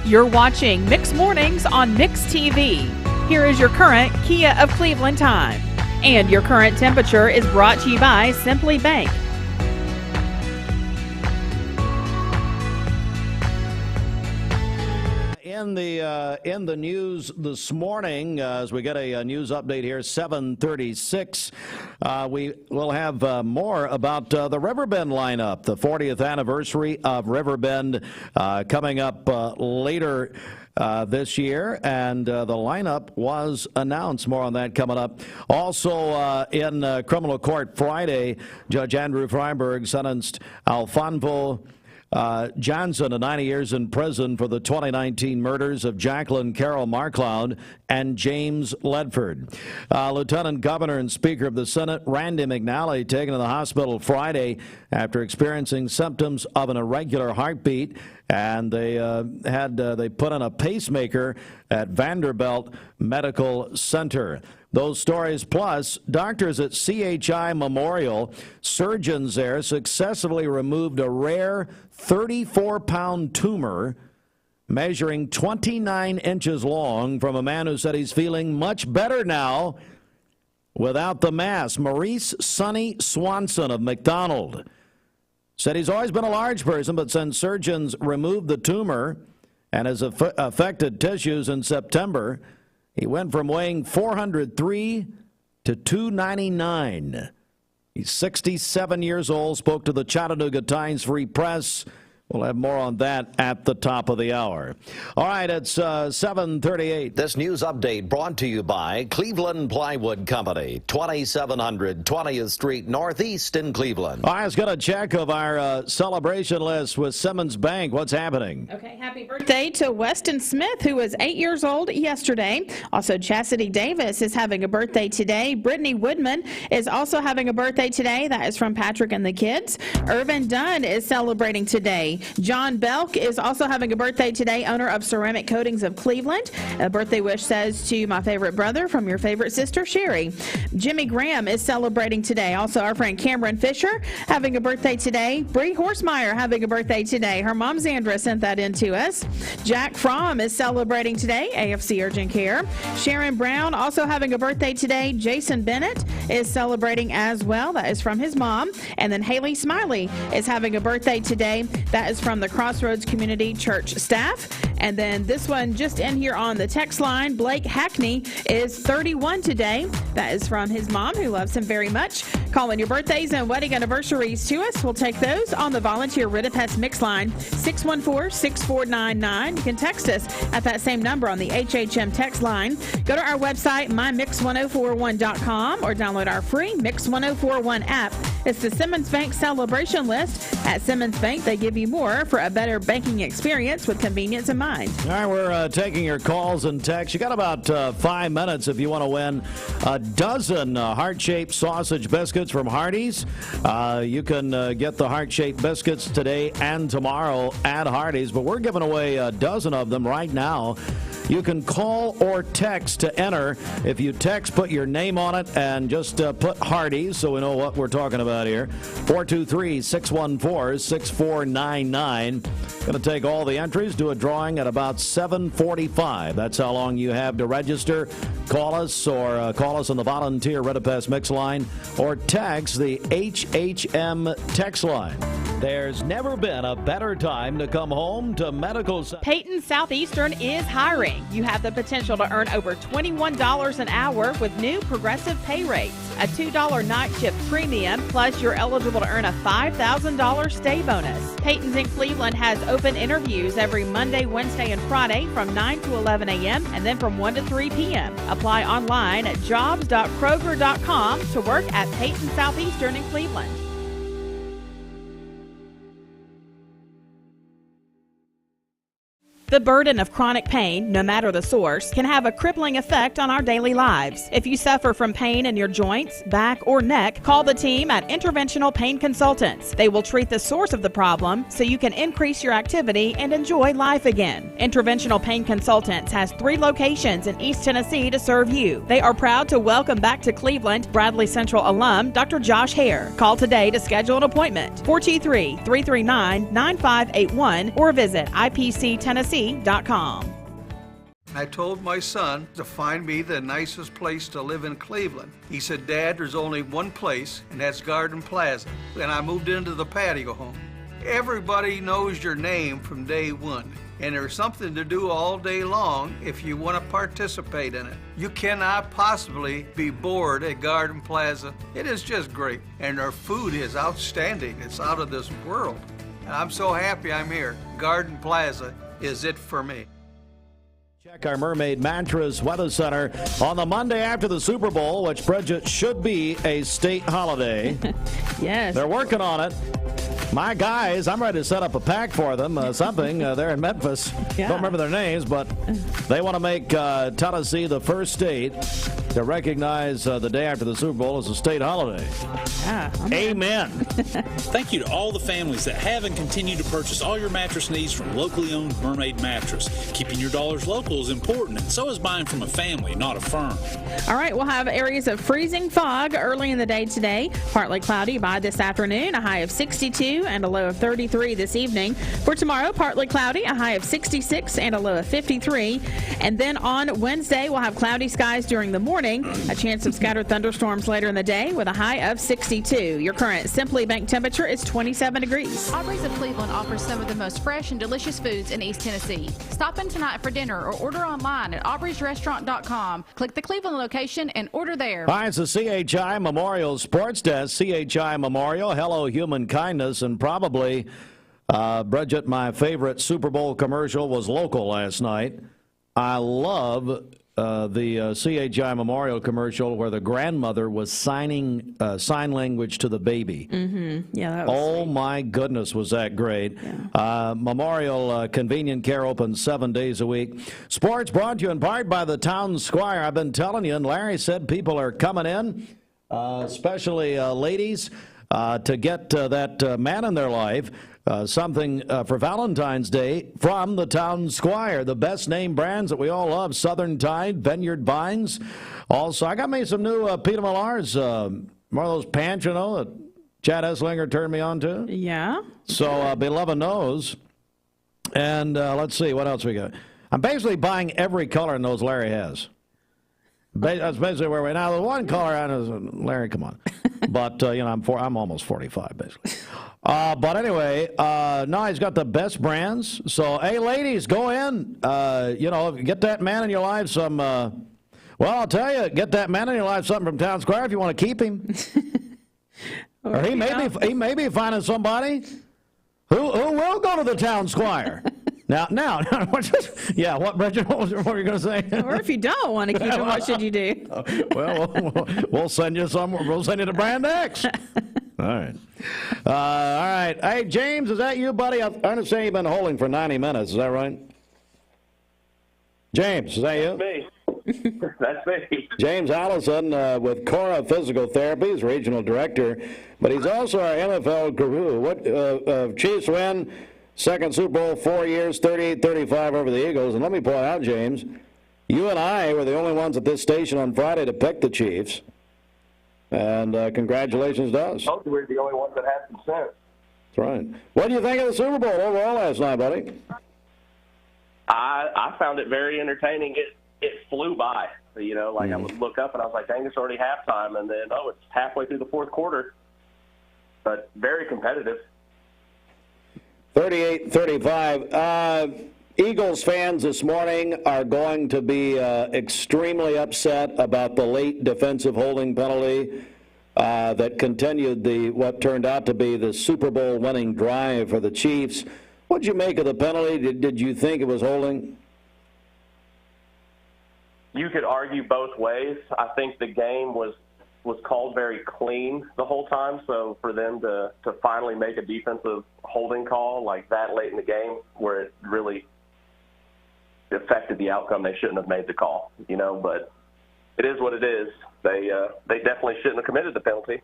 You're watching Mix Mornings on Mix TV. Here is your current Kia of Cleveland time. And your current temperature is brought to you by Simply Bank. In the news this morning, as we get a news update here, 7:36, we will have more about the Riverbend lineup, the 40th anniversary of Riverbend coming up later this year, and the lineup was announced. More on that coming up. Also in criminal court Friday, Judge Andrew Freiberg sentenced Alfonso Johnson to 90 years in prison for the 2019 murders of Jacqueline Carroll Marcloud and James Ledford. Lieutenant Governor and Speaker of the Senate Randy McNally taken to the hospital Friday after experiencing symptoms of an irregular heartbeat, and they put in a pacemaker at Vanderbilt Medical Center. Those stories, plus doctors at CHI Memorial, surgeons there successfully removed a rare 34-pound tumor measuring 29 inches long from a man who said he's feeling much better now without the mass. Maurice Sonny Swanson of McDonald said he's always been a large person, but since surgeons removed the tumor and his affected tissues in September, he went from weighing 403 to 299. He's 67 years old, spoke to the Chattanooga Times Free Press. We'll have more on that at the top of the hour. All right, it's 7:38. This news update brought to you by Cleveland Plywood Company, 2700 20th Street Northeast in Cleveland. All right, let's get a check of our celebration list with Simmons Bank. What's happening? Okay, happy birthday to Weston Smith, who was 8 years old yesterday. Also, Chastity Davis is having a birthday today. Brittany Woodman is also having a birthday today. That is from Patrick and the kids. Irvin Dunn is celebrating today. John Belk is also having a birthday today, owner of Ceramic Coatings of Cleveland. A birthday wish says, to my favorite brother from your favorite sister, Sherry. Jimmy Graham is celebrating today. Also, our friend Cameron Fisher having a birthday today. Bree Horsemeyer having a birthday today. Her mom, Zandra, sent that in to us. Jack Fromm is celebrating today, AFC Urgent Care. Sharon Brown also having a birthday today. Jason Bennett is celebrating as well. That is from his mom. And then Haley Smiley is having a birthday today. That is from the Crossroads Community Church staff. And then this one just in here on the text line, Blake Hackney is 31 today. That is from his mom, who loves him very much. Calling your birthdays and wedding anniversaries to us. We'll take those on the volunteer Ridipest Mix line, 614-6499. You can text us at that same number on the HHM text line. Go to our website, mymix1041.com, or download our free Mix 1041 app. It's the Simmons Bank celebration list. At Simmons Bank, they give you more for a better banking experience with convenience in mind. All right, we're taking your calls and texts. You got about 5 minutes if you want to win a dozen heart-shaped sausage biscuits from Hardee's. You can get the heart-shaped biscuits today and tomorrow at Hardee's, but we're giving away a dozen of them right now. You can call or text to enter. If you text, put your name on it and just put Hardee so we know what we're talking about here. 423-614-6499. Going to take all the entries, do a drawing at about 7:45. That's how long you have to register. Call us or call us on the volunteer Ridipest Mix line or text the HHM text line. There's never been a better time to come home to Medical Center. Peyton Southeastern is hiring. You have the potential to earn over $21 an hour with new progressive pay rates. A $2 night shift premium, plus you're eligible to earn a $5,000 stay bonus. Peyton's in Cleveland has open interviews every Monday, Wednesday, and Friday from 9 to 11 a.m. and then from 1 to 3 p.m. Apply online at jobs.kroger.com to work at Peyton Southeastern in Cleveland. The burden of chronic pain, no matter the source, can have a crippling effect on our daily lives. If you suffer from pain in your joints, back, or neck, call the team at Interventional Pain Consultants. They will treat the source of the problem so you can increase your activity and enjoy life again. Interventional Pain Consultants has 3 locations in East Tennessee to serve you. They are proud to welcome back to Cleveland Bradley Central alum Dr. Josh Hare. Call today to schedule an appointment. 423-339-9581 or visit IPCTennessee.com. I told my son to find me the nicest place to live in Cleveland. He said, Dad, there's only one place, and that's Garden Plaza. And I moved into the patio home. Everybody knows your name from day one, and there's something to do all day long if you want to participate in it. You cannot possibly be bored at Garden Plaza. It is just great, and their food is outstanding. It's out of this world. And I'm so happy I'm here. Garden Plaza is it for me. Check our Mermaid Mattress Weather Center on the Monday after the Super Bowl, which, Bridget, should be a state holiday. Yes. They're working on it. My guys, I'm ready to set up a pack for them, they're in Memphis. Yeah. Don't remember their names, but they want to make Tennessee the first state to recognize the day after the Super Bowl as a state holiday. Yeah, amen. Thank you to all the families that have and continue to purchase all your mattress needs from locally owned Mermaid Mattress. Keeping your dollars local is important, and so is buying from a family, not a firm. All right, we'll have areas of freezing fog early in the day today. Partly cloudy by this afternoon, a high of 62 and a low of 33 this evening. For tomorrow, partly cloudy, a high of 66 and a low of 53. And then on Wednesday, we'll have cloudy skies during the morning, a chance of scattered thunderstorms later in the day with a high of 62. Your current Simply Bank temperature is 27 degrees. Aubrey's of Cleveland offers some of the most fresh and delicious foods in East Tennessee. Stop in tonight for dinner or order online at aubreysrestaurant.com. Click the Cleveland location and order there. Hi, it's the CHI Memorial Sports Desk. CHI Memorial, hello human kindness, and probably, Bridget, my favorite Super Bowl commercial was local last night. I love the CHI Memorial commercial where the grandmother was signing sign language to the baby. Mm-hmm. Yeah, that was Oh, sweet. my goodness, was that great. Yeah. Memorial Convenient Care open 7 days a week. Sports brought to you in part by the Town Squire. I've been telling you, and Larry said people are coming in, especially ladies, to get that man in their life. Something for Valentine's Day from the Town Squire. The best name brands that we all love: Southern Tide, Vineyard Vines. Also, I got me some new Peter Millar's, more of those pants, you know, that Chad Esslinger turned me on to. Yeah. So be loving those. And let's see, what else we got? I'm basically buying every color in those Larry has. That's basically where we're now. The one color I know is Larry. Come on, but you know I'm almost 45 basically. But anyway, no, he's got the best brands. So hey, ladies, go in. You know, get that man in your life some. Well, I'll tell you, get that man in your life something from Town Square if you want to keep him. Or he may be finding somebody who will go to the Town Squire. Now, yeah, what, Bridget, what were you going to say? Or if you don't want to keep him, what should you do? Well, we'll send you somewhere. We'll send you to Brand X. All right. All right. Hey, James, is that you, buddy? I understand you've been holding for 90 minutes. Is that right? James, is that you? That's me. That's me. James Allison with Cora Physical Therapy. He's regional director, but he's also our NFL guru. What Chiefs win second Super Bowl, 4 years, 38-35 over the Eagles. And let me point out, James, you and I were the only ones at this station on Friday to pick the Chiefs. And congratulations to us. We're the only ones that had some sense. That's right. What do you think of the Super Bowl overall last night, buddy? I found it very entertaining. It flew by. You know, like I would look up and I was like, dang, it's already halftime. And then, it's halfway through the fourth quarter. But very competitive. 38-35. Eagles fans this morning are going to be extremely upset about the late defensive holding penalty that continued what turned out to be the Super Bowl winning drive for the Chiefs. What did you make of the penalty? Did you think it was holding? You could argue both ways. I think the game was called very clean the whole time, so for them to finally make a defensive holding call like that late in the game where it really affected the outcome, they shouldn't have made the call, but it is what it is. They definitely shouldn't have committed the penalty.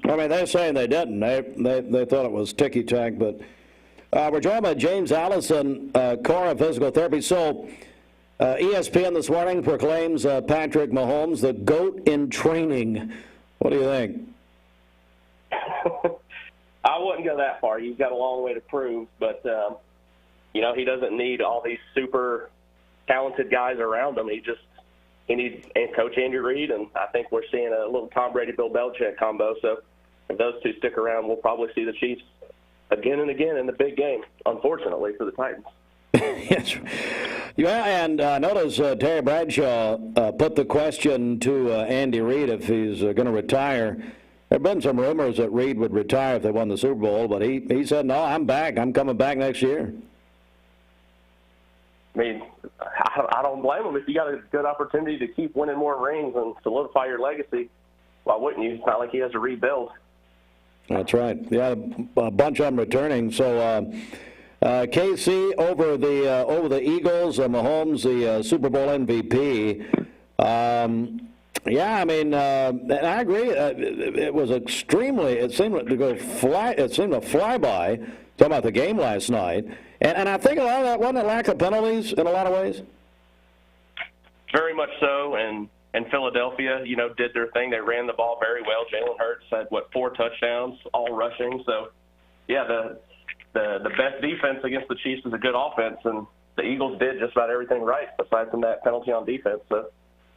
I mean, they're saying they didn't. They thought it was ticky-tack, but we're joined by James Allison, Cora Physical Therapy. So ESPN this morning proclaims Patrick Mahomes the GOAT in training. What do you think? I wouldn't go that far. He's got a long way to prove, but he doesn't need all these super talented guys around him. He needs Coach Andy Reid, and I think we're seeing a little Tom Brady, Bill Belichick combo. So if those two stick around, we'll probably see the Chiefs again and again in the big game, unfortunately, for the Titans. Yes. Yeah, and notice Terry Bradshaw put the question to Andy Reid if he's going to retire. There have been some rumors that Reid would retire if they won the Super Bowl, but he said, no, I'm back. I'm coming back next year. I mean, I don't blame him. If you got a good opportunity to keep winning more rings and solidify your legacy, why wouldn't you? It's not like he has to rebuild. That's right. Yeah, a bunch of them returning. So KC over the Eagles, Mahomes, the Super Bowl MVP. Yeah, I mean, and I agree. It was extremely. It seemed to fly by. Talking about the game last night, and I think a lot of that wasn't a lack of penalties in a lot of ways. Very much so, and Philadelphia, did their thing. They ran the ball very well. Jalen Hurts had 4 touchdowns, all rushing. So, yeah, the best defense against the Chiefs is a good offense, and the Eagles did just about everything right aside from that penalty on defense. So,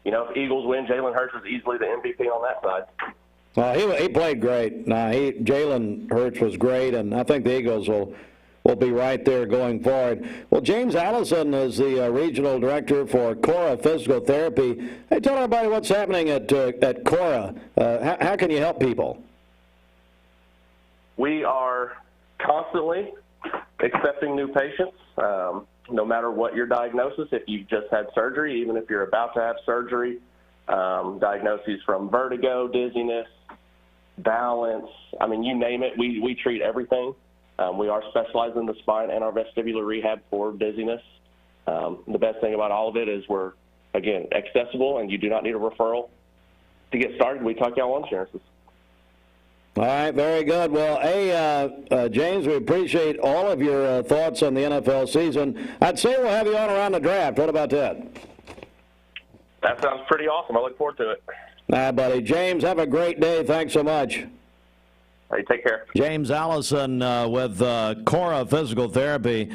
if Eagles win, Jalen Hurts is easily the MVP on that side. Well, he played great. Jalen Hurts was great, and I think the Eagles will be right there going forward. Well, James Allison is the regional director for Cora Physical Therapy. Hey, tell everybody what's happening at Cora. How can you help people? We are constantly accepting new patients, no matter what your diagnosis. If you've just had surgery, even if you're about to have surgery, diagnoses from vertigo, dizziness, balance, I mean, you name it, we treat everything. We are specialized in the spine and our vestibular rehab for dizziness. The best thing about all of it is we're, again, accessible, and you do not need a referral to get started. We talk y'all insurances. All right, very good. Well, hey, James, we appreciate all of your thoughts on the NFL season. I'd say we'll have you on around the draft. What about that? That sounds pretty awesome. I look forward to it. All right, buddy. James, have a great day. Thanks so much. All right, take care. James Allison with Cora Physical Therapy.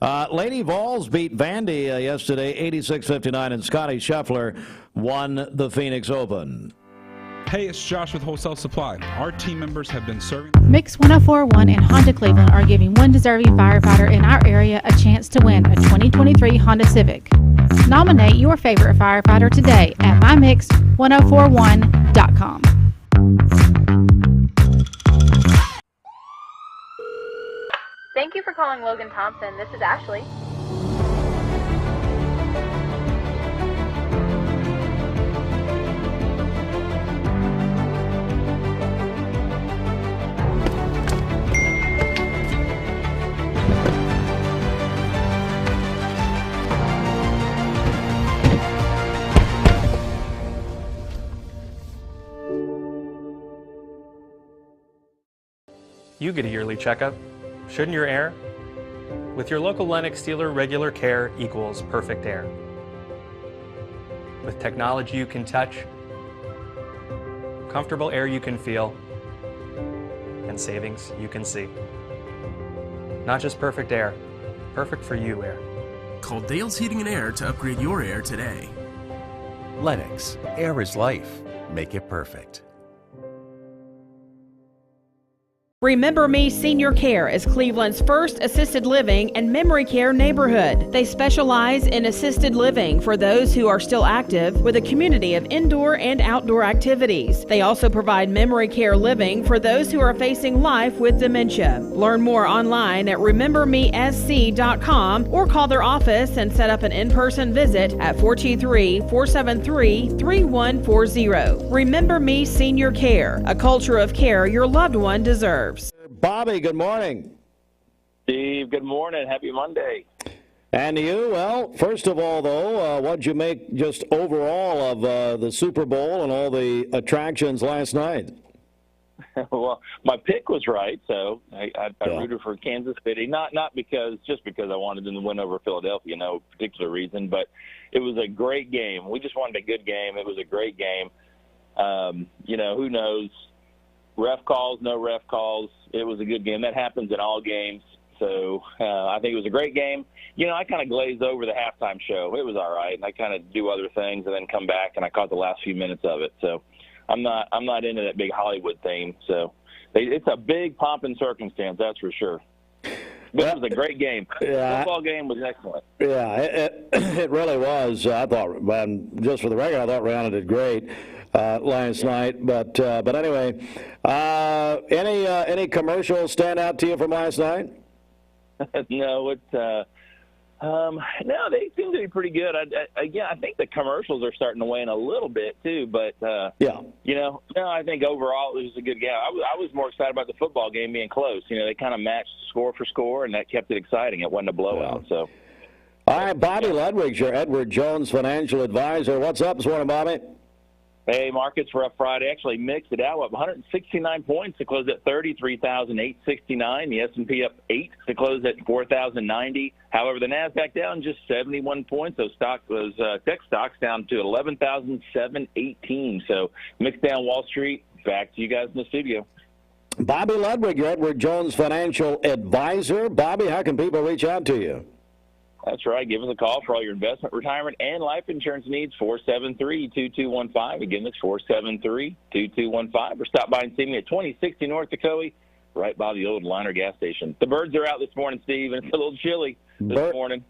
Lady Vols beat Vandy yesterday, 86-59, and Scotty Scheffler won the Phoenix Open. Hey, it's Josh with Wholesale Supply. Our team members have been serving. Mix 104.1 and Honda Cleveland are giving one deserving firefighter in our area a chance to win a 2023 Honda Civic. Nominate your favorite firefighter today at mymix1041.com. Thank you for calling Logan Thompson. This is Ashley. You get a yearly checkup. Shouldn't your air? With your local Lennox dealer, regular care equals perfect air. With technology you can touch, comfortable air you can feel, and savings you can see. Not just perfect air, perfect for you air. Call Dale's Heating and Air to upgrade your air today. Lennox, air is life. Make it perfect. Remember Me Senior Care is Cleveland's first assisted living and memory care neighborhood. They specialize in assisted living for those who are still active with a community of indoor and outdoor activities. They also provide memory care living for those who are facing life with dementia. Learn more online at remembermesc.com or call their office and set up an in-person visit at 423-473-3140. Remember Me Senior Care, a culture of care your loved one deserves. Bobby, good morning. Steve, good morning. Happy Monday. And you? Well, first of all, though, what'd you make just overall of the Super Bowl and all the attractions last night? Well, my pick was right, so I rooted for Kansas City. Not just because I wanted them to win over Philadelphia, no particular reason, but it was a great game. We just wanted a good game. It was a great game. Who knows? Ref calls, no ref calls. It was a good game. That happens in all games. So I think it was a great game. I kind of glazed over the halftime show. It was all right. And I kind of do other things and then come back, and I caught the last few minutes of it. So I'm not into that big Hollywood thing. So it's a big pomp and circumstance, that's for sure. But it was a great game. The football game was excellent. Yeah, it really was. I thought, just for the record, I thought Rihanna did great last night. But anyway, any commercials stand out to you from last night? No, no, they seem to be pretty good. I think the commercials are starting to wane a little bit too. But I think overall it was a good game. I was more excited about the football game being close. They kind of matched score for score, and that kept it exciting. It wasn't a blowout. Yeah. So, all right, Bobby Ludwig's your Edward Jones financial advisor. What's up this morning, Bobby? Hey, markets were up Friday. Actually mixed it out, up 169 points to close at 33,869. The S&P up 8 to close at 4,090. However, the Nasdaq down just 71 points. Those tech stocks down to 11,718. So mixed down Wall Street. Back to you guys in the studio. Bobby Ludwig, your Edward Jones financial advisor. Bobby, how can people reach out to you? That's right. Give us a call for all your investment, retirement, and life insurance needs, 473-2215. Again, that's 473-2215. Or stop by and see me at 2060 North Dakota, right by the old Liner gas station. The birds are out this morning, Steve, and it's a little chilly this morning.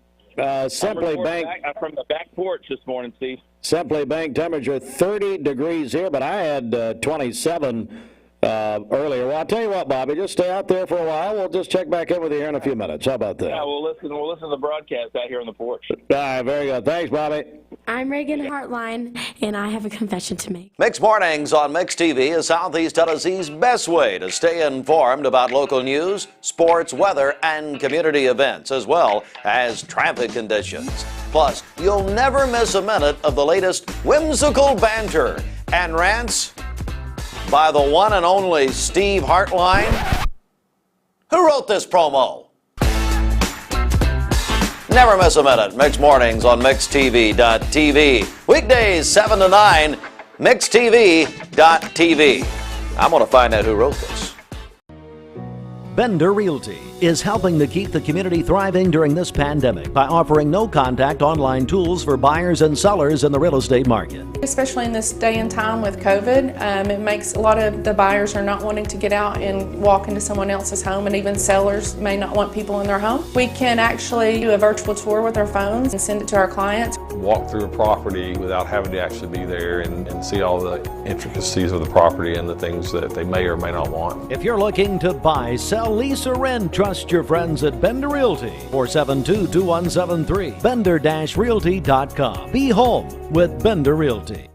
Simply Bank. I'm from the back porch this morning, Steve. Simply Bank temperature 30 degrees here, but I had 27 earlier. Well, I'll tell you what, Bobby, just stay out there for a while. We'll just check back in with you here in a few minutes. How about that? Yeah, we'll listen to the broadcast out here on the porch. All right, very good. Thanks, Bobby. I'm Reagan Hartline, and I have a confession to make. Mixed Mornings on Mix TV is Southeast Tennessee's best way to stay informed about local news, sports, weather, and community events, as well as traffic conditions. Plus, you'll never miss a minute of the latest whimsical banter and rants by the one and only Steve Hartline. Who wrote this promo? Never miss a minute. Mixed Mornings on MixTV.tv. Weekdays 7 to 9, MixTV.tv. I'm going to find out who wrote this. Bender Realty is helping to keep the community thriving during this pandemic by offering no-contact online tools for buyers and sellers in the real estate market. Especially in this day and time with COVID, it makes a lot of the buyers are not wanting to get out and walk into someone else's home, and even sellers may not want people in their home. We can actually do a virtual tour with our phones and send it to our clients. Walk through a property without having to actually be there and see all the intricacies of the property and the things that they may or may not want. If you're looking to buy, sell, lease, or rent, trust your friends at Bender Realty. 472-2173. Bender-Realty.com. Be home with Bender Realty.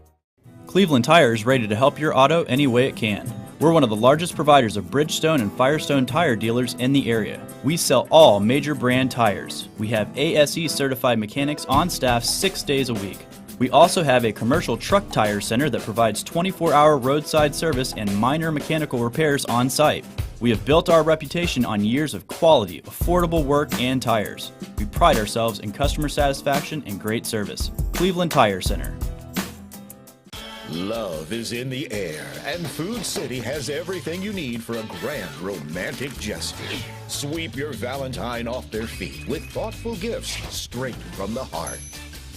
Cleveland Tire is ready to help your auto any way it can. We're one of the largest providers of Bridgestone and Firestone tire dealers in the area. We sell all major brand tires. We have ASE certified mechanics on staff 6 days a week. We also have a commercial truck tire center that provides 24-hour roadside service and minor mechanical repairs on site. We have built our reputation on years of quality, affordable work and tires. We pride ourselves in customer satisfaction and great service. Cleveland Tire Center. Love is in the air, and Food City has everything you need for a grand romantic gesture. Sweep your Valentine off their feet with thoughtful gifts straight from the heart.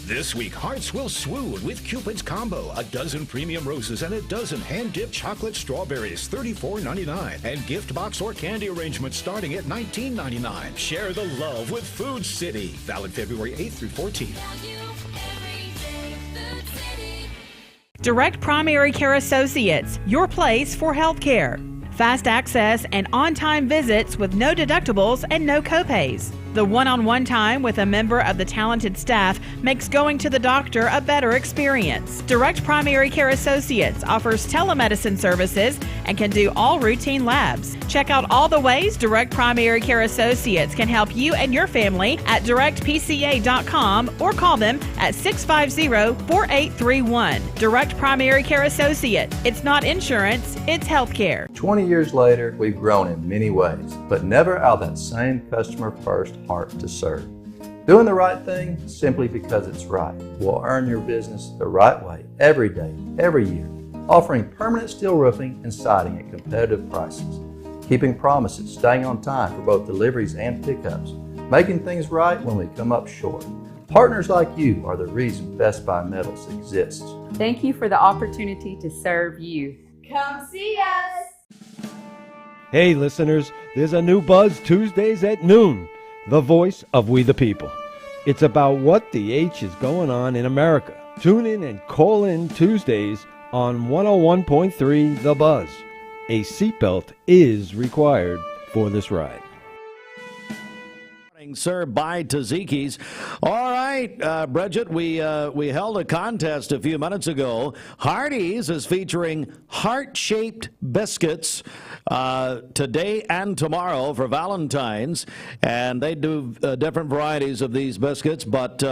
This week, hearts will swoon with Cupid's Combo. A dozen premium roses and a dozen hand-dipped chocolate strawberries, $34.99. And gift box or candy arrangements starting at $19.99. Share the love with Food City. Valid February 8th through 14th. Direct Primary Care Associates, your place for health care. Fast access and on-time visits with no deductibles and no copays. The one-on-one time with a member of the talented staff makes going to the doctor a better experience. Direct Primary Care Associates offers telemedicine services and can do all routine labs. Check out all the ways Direct Primary Care Associates can help you and your family at directpca.com or call them at 650-4831. Direct Primary Care Associate. It's not insurance, it's health care. 20 years later, we've grown in many ways, but never out of that same customer-first heart to serve. Doing the right thing simply because it's right will earn your business the right way every day, every year. Offering permanent steel roofing and siding at competitive prices. Keeping promises, staying on time for both deliveries and pickups. Making things right when we come up short. Partners like you are the reason Best Buy Metals exists. Thank you for the opportunity to serve you. Come see us! Hey listeners, there's a new buzz Tuesdays at noon. The voice of We the People. It's about what the H is going on in America. Tune in and call in Tuesdays on 101.3 The Buzz. A seatbelt is required for this ride. Served by Tzatziki's. All right, Bridget, we held a contest a few minutes ago. Hardee's is featuring heart-shaped biscuits today and tomorrow for Valentine's, and they do different varieties of these biscuits, but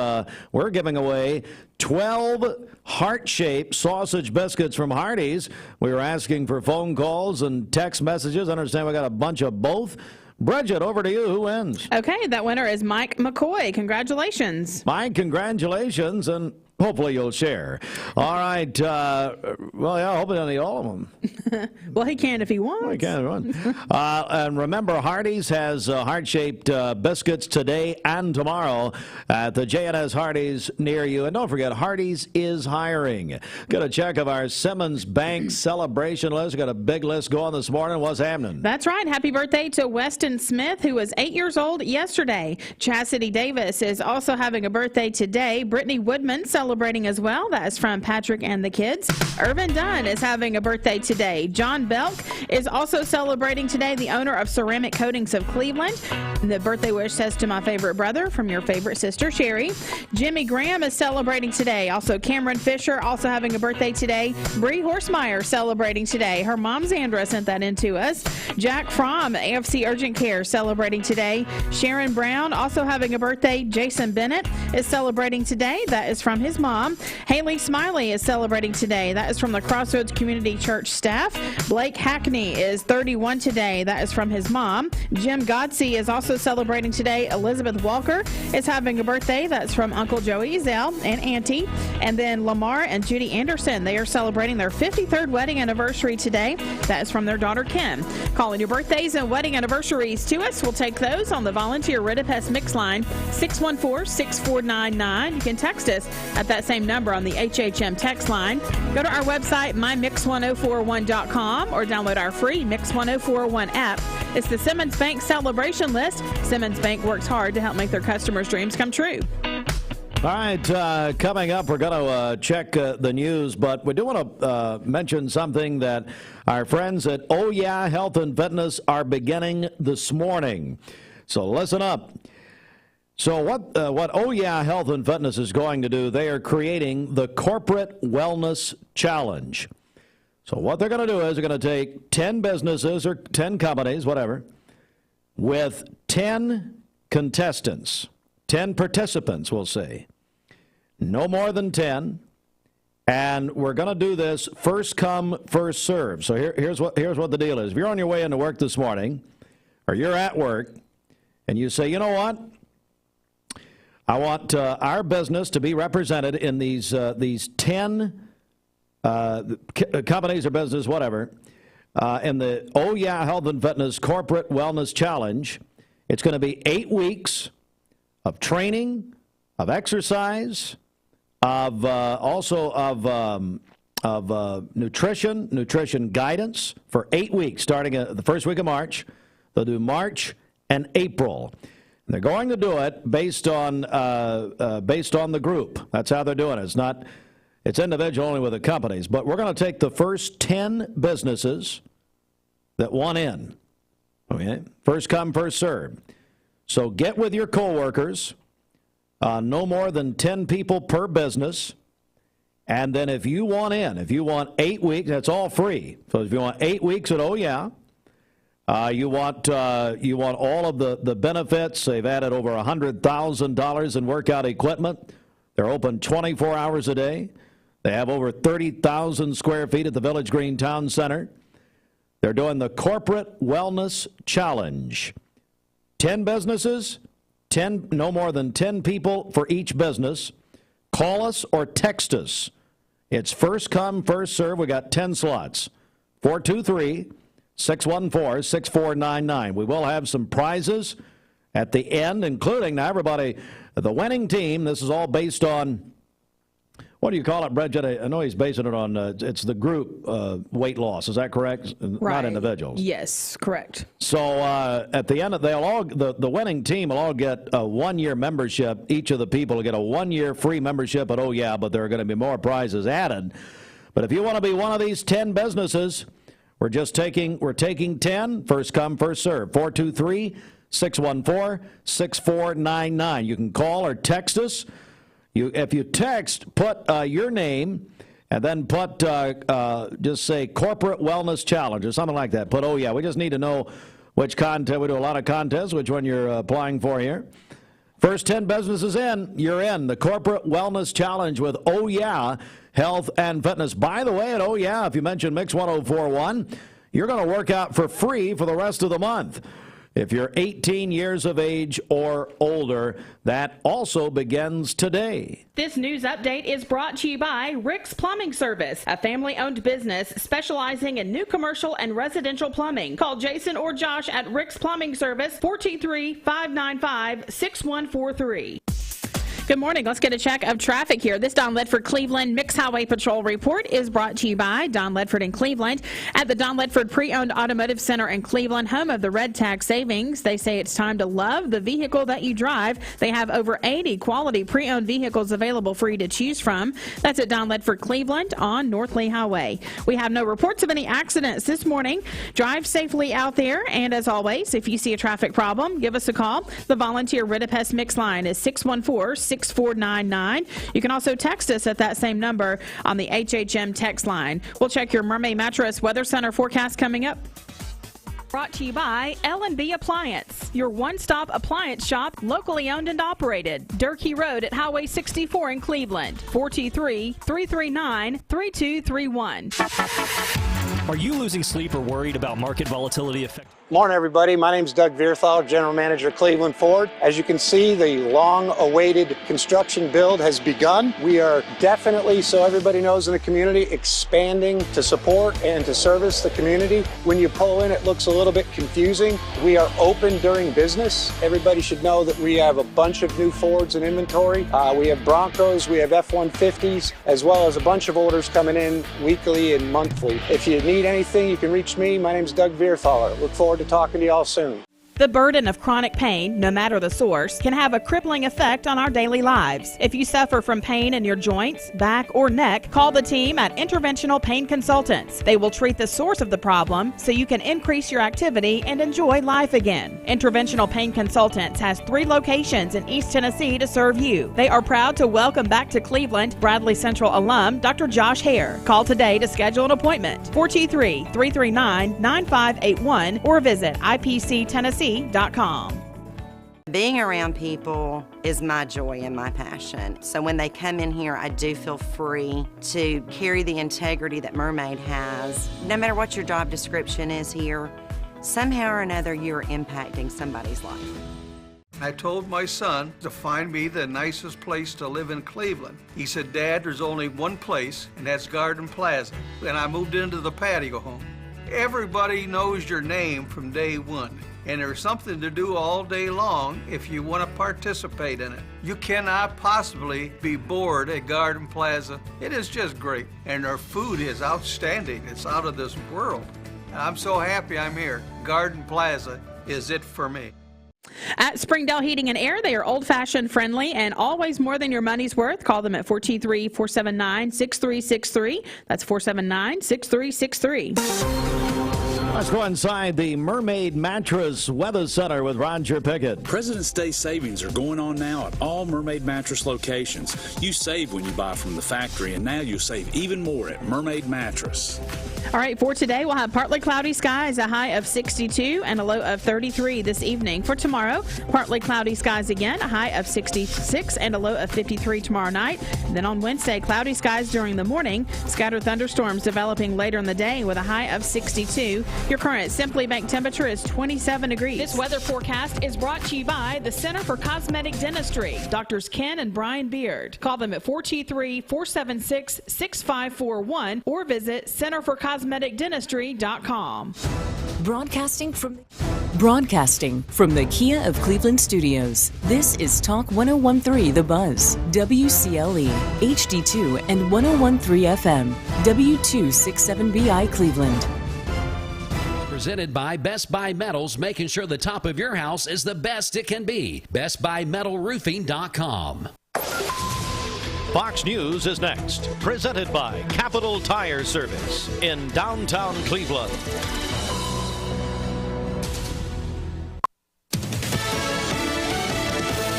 we're giving away 12 heart-shaped sausage biscuits from Hardee's. We were asking for phone calls and text messages. I understand we got a bunch of both. Bridget, over to you. Who wins? Okay, that winner is Mike McCoy. Congratulations. Mike, congratulations, and hopefully you'll share. All right. Well, yeah, hopefully I'll need all of them. Well, he can if he wants. Well, he can if he wants. And remember, Hardee's has heart-shaped biscuits today and tomorrow at the J&S Hardee's near you. And don't forget, Hardee's is hiring. Got a check of our Simmons Bank celebration list. Got a big list going this morning. What's happening? That's right. Happy birthday to Weston Smith, who was 8 years old yesterday. Chastity Davis is also having a birthday today. Brittany Woodman celebrating as well. That is from Patrick and the kids. Irvin Dunn is having a birthday today. John Belk is also celebrating today, the owner of Ceramic Coatings of Cleveland. And the birthday wish says, to my favorite brother from your favorite sister, Sherry. Jimmy Graham is celebrating today. Also, Cameron Fisher also having a birthday today. Bree Horsemeyer celebrating today. Her mom, Sandra, sent that in to us. Jack Fromm, AFC Urgent Care, celebrating today. Sharon Brown also having a birthday. Jason Bennett is celebrating today. That is from his mom. Haley Smiley is celebrating today. That is from the Crossroads Community Church staff. Blake Hackney is 31 today. That is from his mom. Jim Godsey is also celebrating today. Elizabeth Walker is having a birthday. That's from Uncle Joey Zell and Auntie. And then Lamar and Judy Anderson, they are celebrating their 53rd wedding anniversary today. That is from their daughter Kim. Calling your birthdays and wedding anniversaries to us. We'll take those on the Volunteer Ridipest Mix line, 614-6499. You can text us at that same number on the HHM text line. Go to our website, mymix1041.com, or download our free Mix 1041 app. It's the Simmons Bank celebration list. Simmons Bank works hard to help make their customers' dreams come true. All right, coming up, we're going to check the news, but we do want to mention something that our friends at Oh Yeah Health and Fitness are beginning this morning. So listen up. So what Oh Yeah Health and Fitness is going to do, they are creating the Corporate Wellness Challenge. So what they're going to do is they're going to take 10 businesses or 10 companies, whatever, with 10 contestants, 10 participants, we'll say. No more than 10. And we're going to do this first come, first serve. So here's what the deal is. If you're on your way into work this morning, or you're at work, and you say, you know what? I want our business to be represented in these 10 companies or business, whatever, in the Oh Yeah Health and Fitness Corporate Wellness Challenge. It's going to be 8 weeks of training, of exercise, of nutrition guidance for 8 weeks, starting the first week of March. They'll do March and April. And they're going to do it based on the group. That's how they're doing it. It's individual only with the companies. But we're going to take the first 10 businesses that want in. Okay, first come, first serve. So get with your coworkers. No more than 10 people per business. And then if you want in, if you want 8 weeks, that's all free. So if you want 8 weeks at you want all of the benefits. They've added over $100,000 in workout equipment. They're open 24 hours a day. They have over 30,000 square feet at the Village Green Town Center. They're doing the Corporate Wellness Challenge. 10 businesses, no more than 10 people for each business. Call us or text us. It's first come, first serve. We got 10 slots. 423-614-6499. We will have some prizes at the end, including now everybody, the winning team. This is all based on, what do you call it, Brett? I know he's basing it on, it's the group weight loss. Is that correct? Right. Not individuals. Yes, correct. So at the end, the winning team will all get a 1-year membership. Each of the people will get a 1-year free membership at but there are going to be more prizes added. But if you want to be one of these 10 businesses, we're taking 10. First come, first serve. 423-614-6499. You can call or text us. If you text, put your name and then put, just say Corporate Wellness Challenge or something like that. Put, we just need to know which contest. We do a lot of contests, which one you're applying for here. First 10 businesses in, you're in. The Corporate Wellness Challenge with Health and Fitness. By the way, at if you mention Mix 1041, you're going to work out for free for the rest of the month. If you're 18 years of age or older, that also begins today. This news update is brought to you by Rick's Plumbing Service, a family-owned business specializing in new commercial and residential plumbing. Call Jason or Josh at Rick's Plumbing Service, 423-595-6143. Good morning. Let's get a check of traffic here. This Don Ledford Cleveland Mixed Highway Patrol report is brought to you by Don Ledford in Cleveland. At the Don Ledford Pre-Owned Automotive Center in Cleveland, home of the Red Tag Savings, they say it's time to love the vehicle that you drive. They have over 80 quality pre-owned vehicles available for you to choose from. That's at Don Ledford Cleveland on North Lee Highway. We have no reports of any accidents this morning. Drive safely out there, and as always, if you see a traffic problem, give us a call. The volunteer Rid-A-Pest Mix line is 614-6499. You can also text us at that same number on the HHM text line. We'll check your Mermaid Mattress Weather Center forecast coming up. Brought to you by L&B Appliance, your one-stop appliance shop, locally owned and operated. Durkee Road at Highway 64 in Cleveland, 423-339-3231. Are you losing sleep or worried about market volatility affecting? Morning, everybody. My name is Doug Vierthal, General Manager, Cleveland Ford. As you can see, the long-awaited construction build has begun. We are definitely, so everybody knows in the community, expanding to support and to service the community. When you pull in, it looks a little bit confusing. We are open during business. Everybody should know that we have a bunch of new Fords in inventory. We have Broncos, we have F-150s, as well as a bunch of orders coming in weekly and monthly. If you need anything, you can reach me. My name is Doug Vierthaler. Look forward to talking to y'all soon. The burden of chronic pain, no matter the source, can have a crippling effect on our daily lives. If you suffer from pain in your joints, back, or neck, call the team at Interventional Pain Consultants. They will treat the source of the problem so you can increase your activity and enjoy life again. Interventional Pain Consultants has 3 locations in East Tennessee to serve you. They are proud to welcome back to Cleveland Bradley Central alum Dr. Josh Hare. Call today to schedule an appointment. 423-339-9581 or visit IPCTennessee.com. Being around people is my joy and my passion. So when they come in here, I do feel free to carry the integrity that Mermaid has. No matter what your job description is here, somehow or another you're impacting somebody's life. I told my son to find me the nicest place to live in Cleveland. He said, Dad, there's only one place, and that's Garden Plaza. And I moved into the patio home. Everybody knows your name from day one, and there's something to do all day long if you want to participate in it. You cannot possibly be bored at Garden Plaza. It is just great, and their food is outstanding. It's out of this world. I'm so happy I'm here. Garden Plaza is it for me. At Springdale Heating and Air, they are old-fashioned, friendly, and always more than your money's worth. Call them at 423-479-6363. That's 479-6363. Let's go inside the Mermaid Mattress Weather Center with Roger Pickett. President's Day savings are going on now at all Mermaid Mattress locations. You save when you buy from the factory, and now you'll save even more at Mermaid Mattress. All right, for today, we'll have partly cloudy skies, a high of 62 and a low of 33 this evening. For tomorrow, partly cloudy skies again, a high of 66 and a low of 53 tomorrow night. Then on Wednesday, cloudy skies during the morning, scattered thunderstorms developing later in the day with a high of 62. Your current Simply Baked temperature is 27 degrees. This weather forecast is brought to you by the Center for Cosmetic Dentistry, Doctors Ken and Brian Beard. Call them at 423-476-6541 or visit centerforcosmeticdentistry.com. Broadcasting from the Kia of Cleveland studios. This is Talk 1013 The Buzz, WCLE, HD2 and 1013 FM, W267BI Cleveland. Presented by Best Buy Metals, making sure the top of your house is the best it can be. BestBuyMetalRoofing.com. Fox News is next. Presented by Capital Tire Service in downtown Cleveland.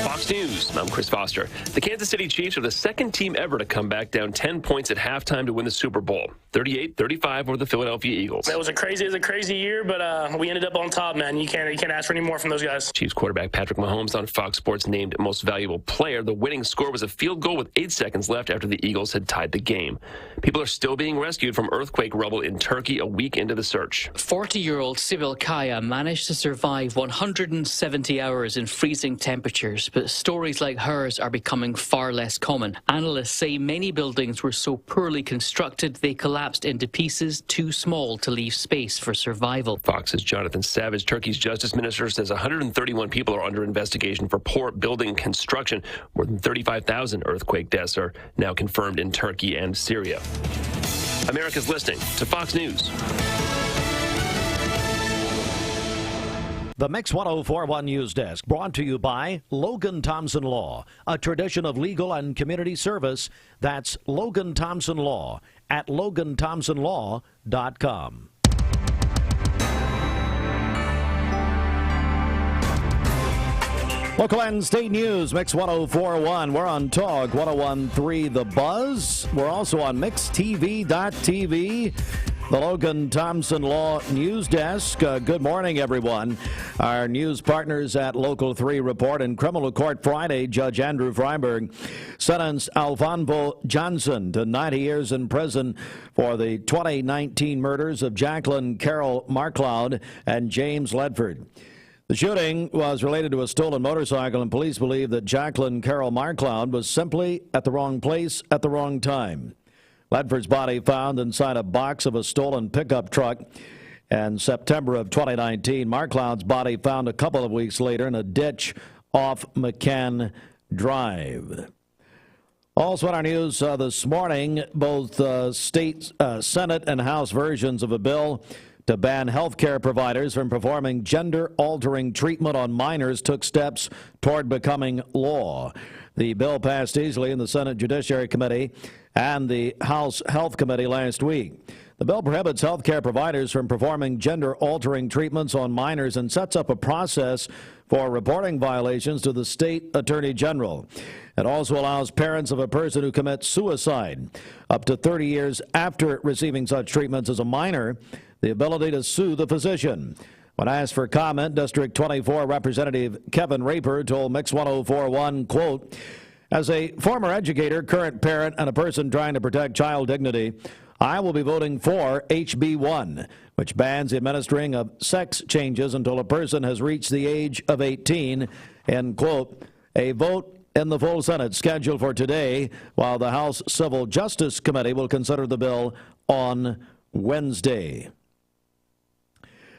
Fox News, I'm Chris Foster. The Kansas City Chiefs are the second team ever to come back down 10 points at halftime to win the Super Bowl. 38-35 over the Philadelphia Eagles. It was a crazy year, but we ended up on top, man. You can't ask for any more from those guys. Chiefs quarterback Patrick Mahomes on Fox Sports named Most Valuable Player. The winning score was a field goal with 8 seconds left after the Eagles had tied the game. People are still being rescued from earthquake rubble in Turkey a week into the search. 40-year-old Sibyl Kaya managed to survive 170 hours in freezing temperatures, but stories like hers are becoming far less common. Analysts say many buildings were so poorly constructed they collapsed into pieces too small to leave space for survival. Fox's Jonathan Savage, Turkey's justice minister, says 131 people are under investigation for poor building construction. More than 35,000 earthquake deaths are now confirmed in Turkey and Syria. America's listening to Fox News. The Mix 1041 News Desk, brought to you by Logan Thompson Law, a tradition of legal and community service. That's Logan Thompson Law at LoganThompsonLaw.com. Local and state news, Mix 1041. We're on Talk 1013 The Buzz. We're also on MixTV.tv. The Logan Thompson Law News Desk. Good morning, everyone. Our news partners at Local 3 report in criminal court Friday, Judge Andrew Freiberg sentenced Alfonso Johnson to 90 years in prison for the 2019 murders of Jacqueline Carol Marcloud and James Ledford. The shooting was related to a stolen motorcycle, and police believe that Jacqueline Carol Marcloud was simply at the wrong place at the wrong time. Ledford's body found inside a box of a stolen pickup truck in September of 2019. Marcloud's body found a couple of weeks later in a ditch off McCann Drive. Also in our news this morning, both state Senate and House versions of a bill to ban health care providers from performing gender-altering treatment on minors took steps toward becoming law. The bill passed easily in the Senate Judiciary Committee and the House Health Committee last week. The bill prohibits health care providers from performing gender-altering treatments on minors and sets up a process for reporting violations to the state attorney general. It also allows parents of a person who commits suicide up to 30 years after receiving such treatments as a minor the ability to sue the physician. When asked for comment, District 24 Representative Kevin Raper told Mix 1041, quote, "As a former educator, current parent, and a person trying to protect child dignity, I will be voting for HB 1, which bans the administering of sex changes until a person has reached the age of 18, end quote. A vote in the full Senate scheduled for today, while the House Civil Justice Committee will consider the bill on Wednesday.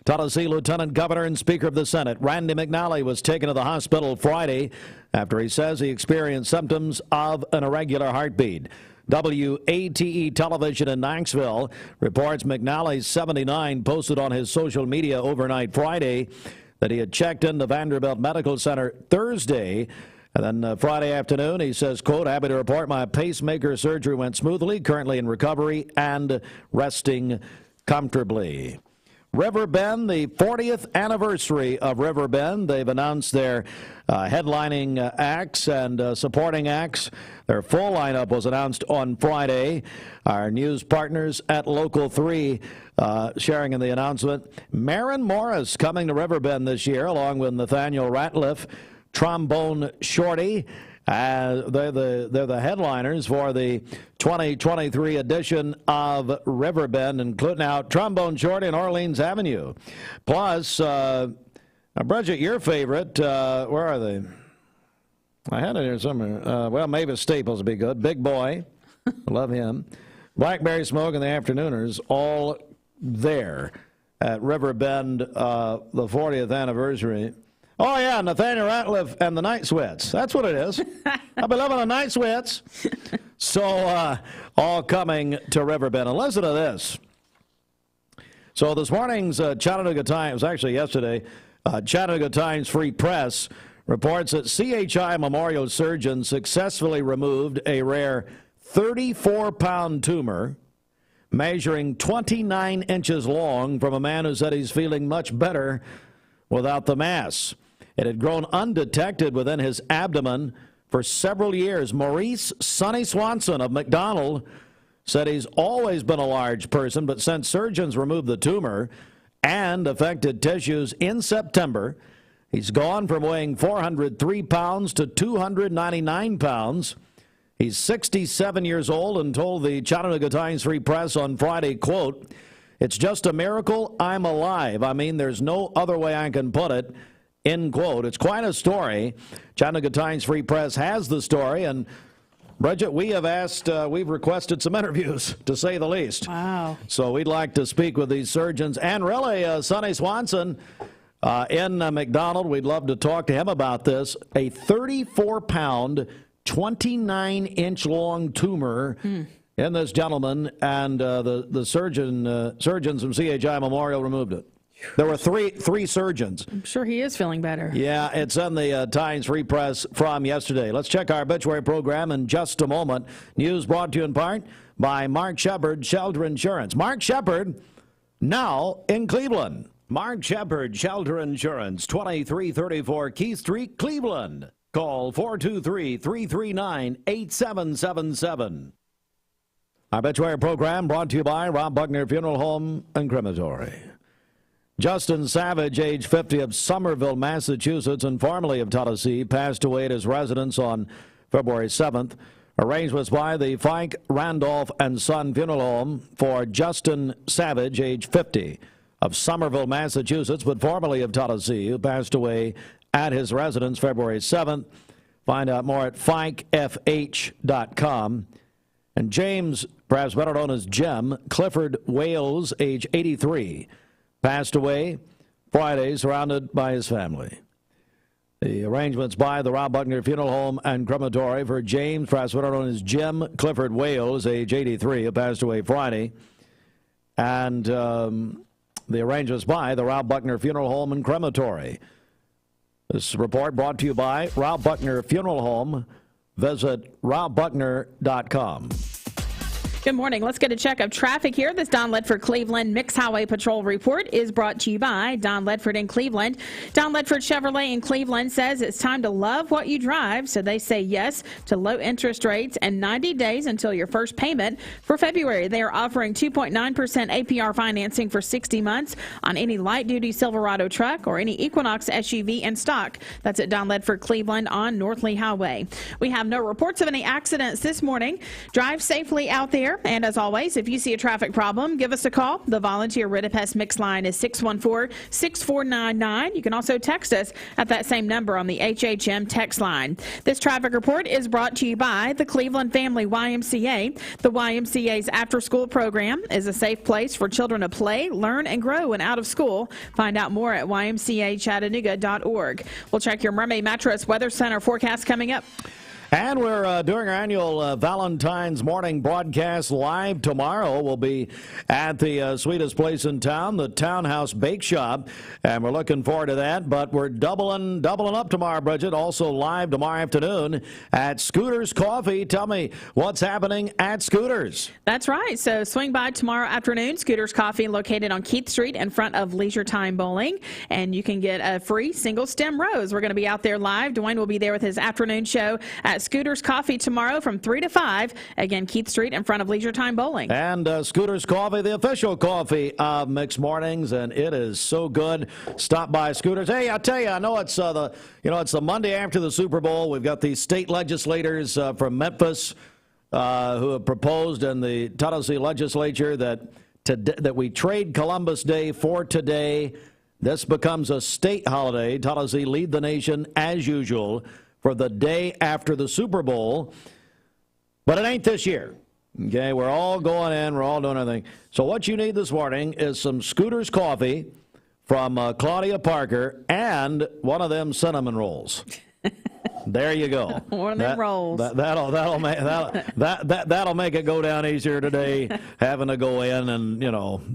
Tennessee Lieutenant Governor and Speaker of the Senate Randy McNally was taken to the hospital Friday after he says he experienced symptoms of an irregular heartbeat. WATE television in Knoxville reports McNally, 79, posted on his social media overnight Friday that he had checked into Vanderbilt Medical Center Thursday. And then Friday afternoon, he says, quote, happy to report my pacemaker surgery went smoothly, currently in recovery and resting comfortably. Riverbend, the 40th anniversary of Riverbend. They've announced their headlining acts and supporting acts. Their full lineup was announced on Friday. Our news partners at Local 3 sharing in the announcement. Maren Morris coming to Riverbend this year, along with Nathaniel Ratliff, Trombone Shorty. They're the headliners for the 2023 edition of Riverbend, including now Trombone Shorty and Orleans Avenue. Plus, Bridget, your favorite, where are they? I had it here somewhere. Well, Mavis Staples would be good. Big Boy, love him. Blackberry Smoke and the Afternooners, all there at Riverbend, the 40th anniversary. Oh, yeah, Nathaniel Ratliff and the Night Sweats. That's what it is. I've been loving the Night Sweats. So, all coming to Riverbend. And listen to this. So, this morning's Chattanooga Times, actually yesterday, Chattanooga Times Free Press reports that CHI Memorial surgeon successfully removed a rare 34-pound tumor measuring 29 inches long from a man who said he's feeling much better without the mass. It had grown undetected within his abdomen for several years. Maurice Sonny Swanson of McDonald said he's always been a large person, but since surgeons removed the tumor and affected tissues in September, he's gone from weighing 403 pounds to 299 pounds. He's 67 years old and told the Chattanooga Times Free Press on Friday, quote, "It's just a miracle I'm alive. I mean, there's no other way I can put it," end quote. It's quite a story. Chattanooga Times Free Press has the story, and Bridget, we've requested some interviews, to say the least. Wow. So we'd like to speak with these surgeons, and really, Sonny Swanson in McDonald, we'd love to talk to him about this. A 34-pound, 29-inch long tumor in this gentleman, and the surgeons from CHI Memorial removed it. There were three surgeons. I'm sure he is feeling better. Yeah, it's in the Times Free Press from yesterday. Let's check our obituary program in just a moment. News brought to you in part by Mark Shepard, Shelter Insurance. Mark Shepard, now in Cleveland. Mark Shepard, Shelter Insurance, 2334 Keith Street, Cleveland. Call 423-339-8777. Our obituary program brought to you by Rob Buckner Funeral Home and Crematory. Justin Savage, age 50, of Somerville, Massachusetts, and formerly of Tennessee, passed away at his residence on February 7th. Arrangements by the Fike, Randolph, and Son Funeral Home for Justin Savage, age 50, of Somerville, Massachusetts, but formerly of Tennessee, who passed away at his residence February 7th. Find out more at fikefh.com. And James, perhaps better known as Jem, Clifford Wales, age 83, passed away Friday, surrounded by his family. The arrangements by the Rob Buckner Funeral Home and Crematory for James, perhaps better known as Jem Clifford Wales, age 83, who passed away Friday. And the arrangements by the Rob Buckner Funeral Home and Crematory. This report brought to you by Rob Buckner Funeral Home. Visit robbuckner.com. Good morning. Let's get a check of traffic here. This Don Ledford Cleveland Mixed Highway Patrol report is brought to you by Don Ledford in Cleveland. Don Ledford Chevrolet in Cleveland says it's time to love what you drive, so they say yes to low interest rates and 90 days until your first payment. For February, they are offering 2.9% APR financing for 60 months on any light-duty Silverado truck or any Equinox SUV in stock. That's at Don Ledford Cleveland on North Lee Highway. We have no reports of any accidents this morning. Drive safely out there. there. And as always, if you see a traffic problem, give us a call. The volunteer Rid-A-Pest Mix line is 614-6499. You can also text us at that same number on the HHM text line. This traffic report is brought to you by the Cleveland Family YMCA. The YMCA's after-school program is a safe place for children to play, learn, and grow when out of school. Find out more at ymcachattanooga.org. We'll check your Mermaid Mattress Weather Center forecast coming up. And we're doing our annual Valentine's morning broadcast live tomorrow. We'll be at the sweetest place in town, the Townhouse Bake Shop, and we're looking forward to that. But we're doubling up tomorrow, Bridget. Also live tomorrow afternoon at Scooter's Coffee. Tell me what's happening at Scooter's. That's right. So swing by tomorrow afternoon. Scooter's Coffee, located on Keith Street in front of Leisure Time Bowling, and you can get a free single stem rose. We're going to be out there live. Dwayne will be there with his afternoon show at Scooter's Coffee tomorrow from 3 to 5. Again, Keith Street in front of Leisure Time Bowling. And Scooter's Coffee, the official coffee of Mixed Mornings, and it is so good. Stop by Scooter's. Hey, I tell you, I know it's the Monday after the Super Bowl. We've got these state legislators from Memphis who have proposed in the Tennessee legislature that we trade Columbus Day for today. This becomes a state holiday. Tennessee lead the nation as usual for the day after the Super Bowl, but it ain't this year. Okay, we're all going in, we're all doing our thing. So what you need this morning is some Scooter's Coffee from Claudia Parker and one of them cinnamon rolls. There you go. One of them rolls. That'll make it go down easier today, having to go in and,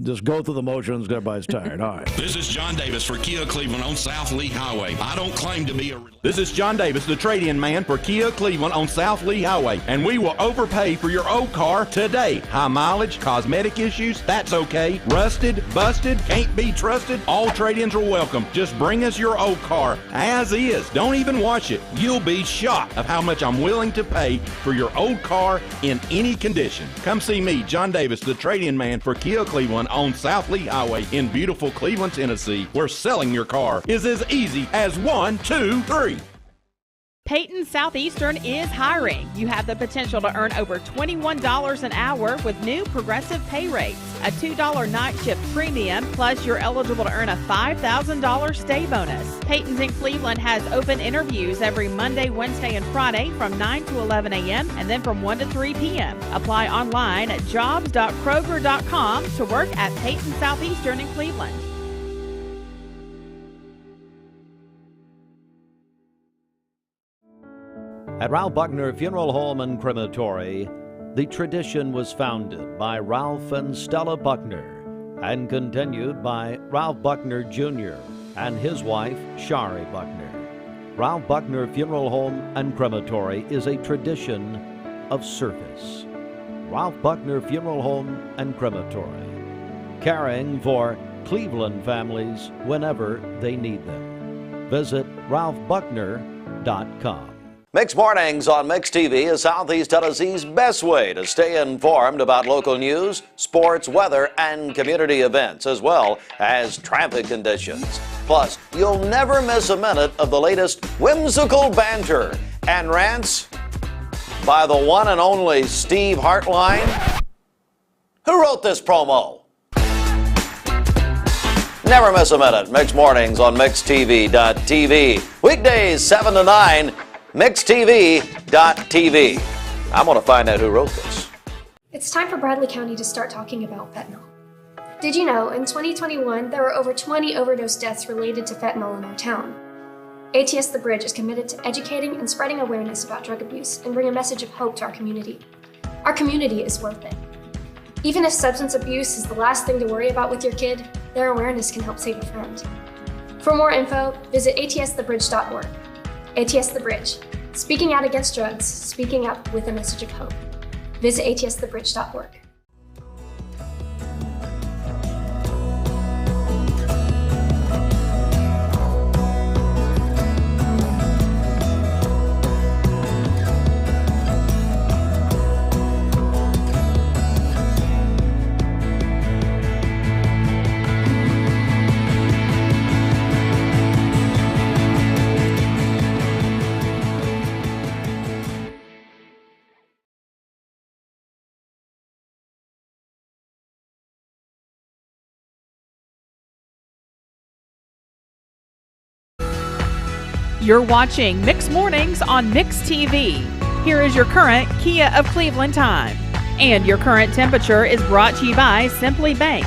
just go through the motions. Everybody's tired. All right. This is John Davis for Kia Cleveland on South Lee Highway. I don't claim to be a... This is John Davis, the trade-in man for Kia Cleveland on South Lee Highway, and we will overpay for your old car today. High mileage, cosmetic issues, that's okay. Rusted, busted, can't be trusted, all trade-ins are welcome. Just bring us your old car as is. Don't even wash it. You'll be shocked of how much I'm willing to pay for your old car in any condition. Come see me, John Davis, the trade-in man for Kia Cleveland on South Lee Highway in beautiful Cleveland, Tennessee, where selling your car is as easy as 1, 2, 3. Peyton Southeastern is hiring. You have the potential to earn over $21 an hour with new progressive pay rates, a $2 night shift premium, plus you're eligible to earn a $5,000 stay bonus. Peyton's in Cleveland has open interviews every Monday, Wednesday, and Friday from 9 to 11 a.m. and then from 1 to 3 p.m. Apply online at jobs.kroger.com to work at Peyton Southeastern in Cleveland. At Ralph Buckner Funeral Home and Crematory, the tradition was founded by Ralph and Stella Buckner and continued by Ralph Buckner Jr. and his wife, Shari Buckner. Ralph Buckner Funeral Home and Crematory is a tradition of service. Ralph Buckner Funeral Home and Crematory, caring for Cleveland families whenever they need them. Visit ralphbuckner.com. Mixed Mornings on Mix TV is Southeast Tennessee's best way to stay informed about local news, sports, weather, and community events, as well as traffic conditions. Plus, you'll never miss a minute of the latest whimsical banter and rants by the one and only Steve Hartline. Who wrote this promo? Never miss a minute. Mixed Mornings on MixTV.tv. Weekdays 7 to 9. MixTV.tv. I'm going to find out who wrote this. It's time for Bradley County to start talking about fentanyl. Did you know in 2021 there were over 20 overdose deaths related to fentanyl in our town? ATS The Bridge is committed to educating and spreading awareness about drug abuse and bring a message of hope to our community. Our community is worth it. Even if substance abuse is the last thing to worry about with your kid, their awareness can help save a friend. For more info, visit atsthebridge.org. ATS The Bridge, speaking out against drugs, speaking up with a message of hope. Visit atsthebridge.org. You're watching Mix Mornings on Mix TV. Here is your current Kia of Cleveland time. And your current temperature is brought to you by Simply Bank.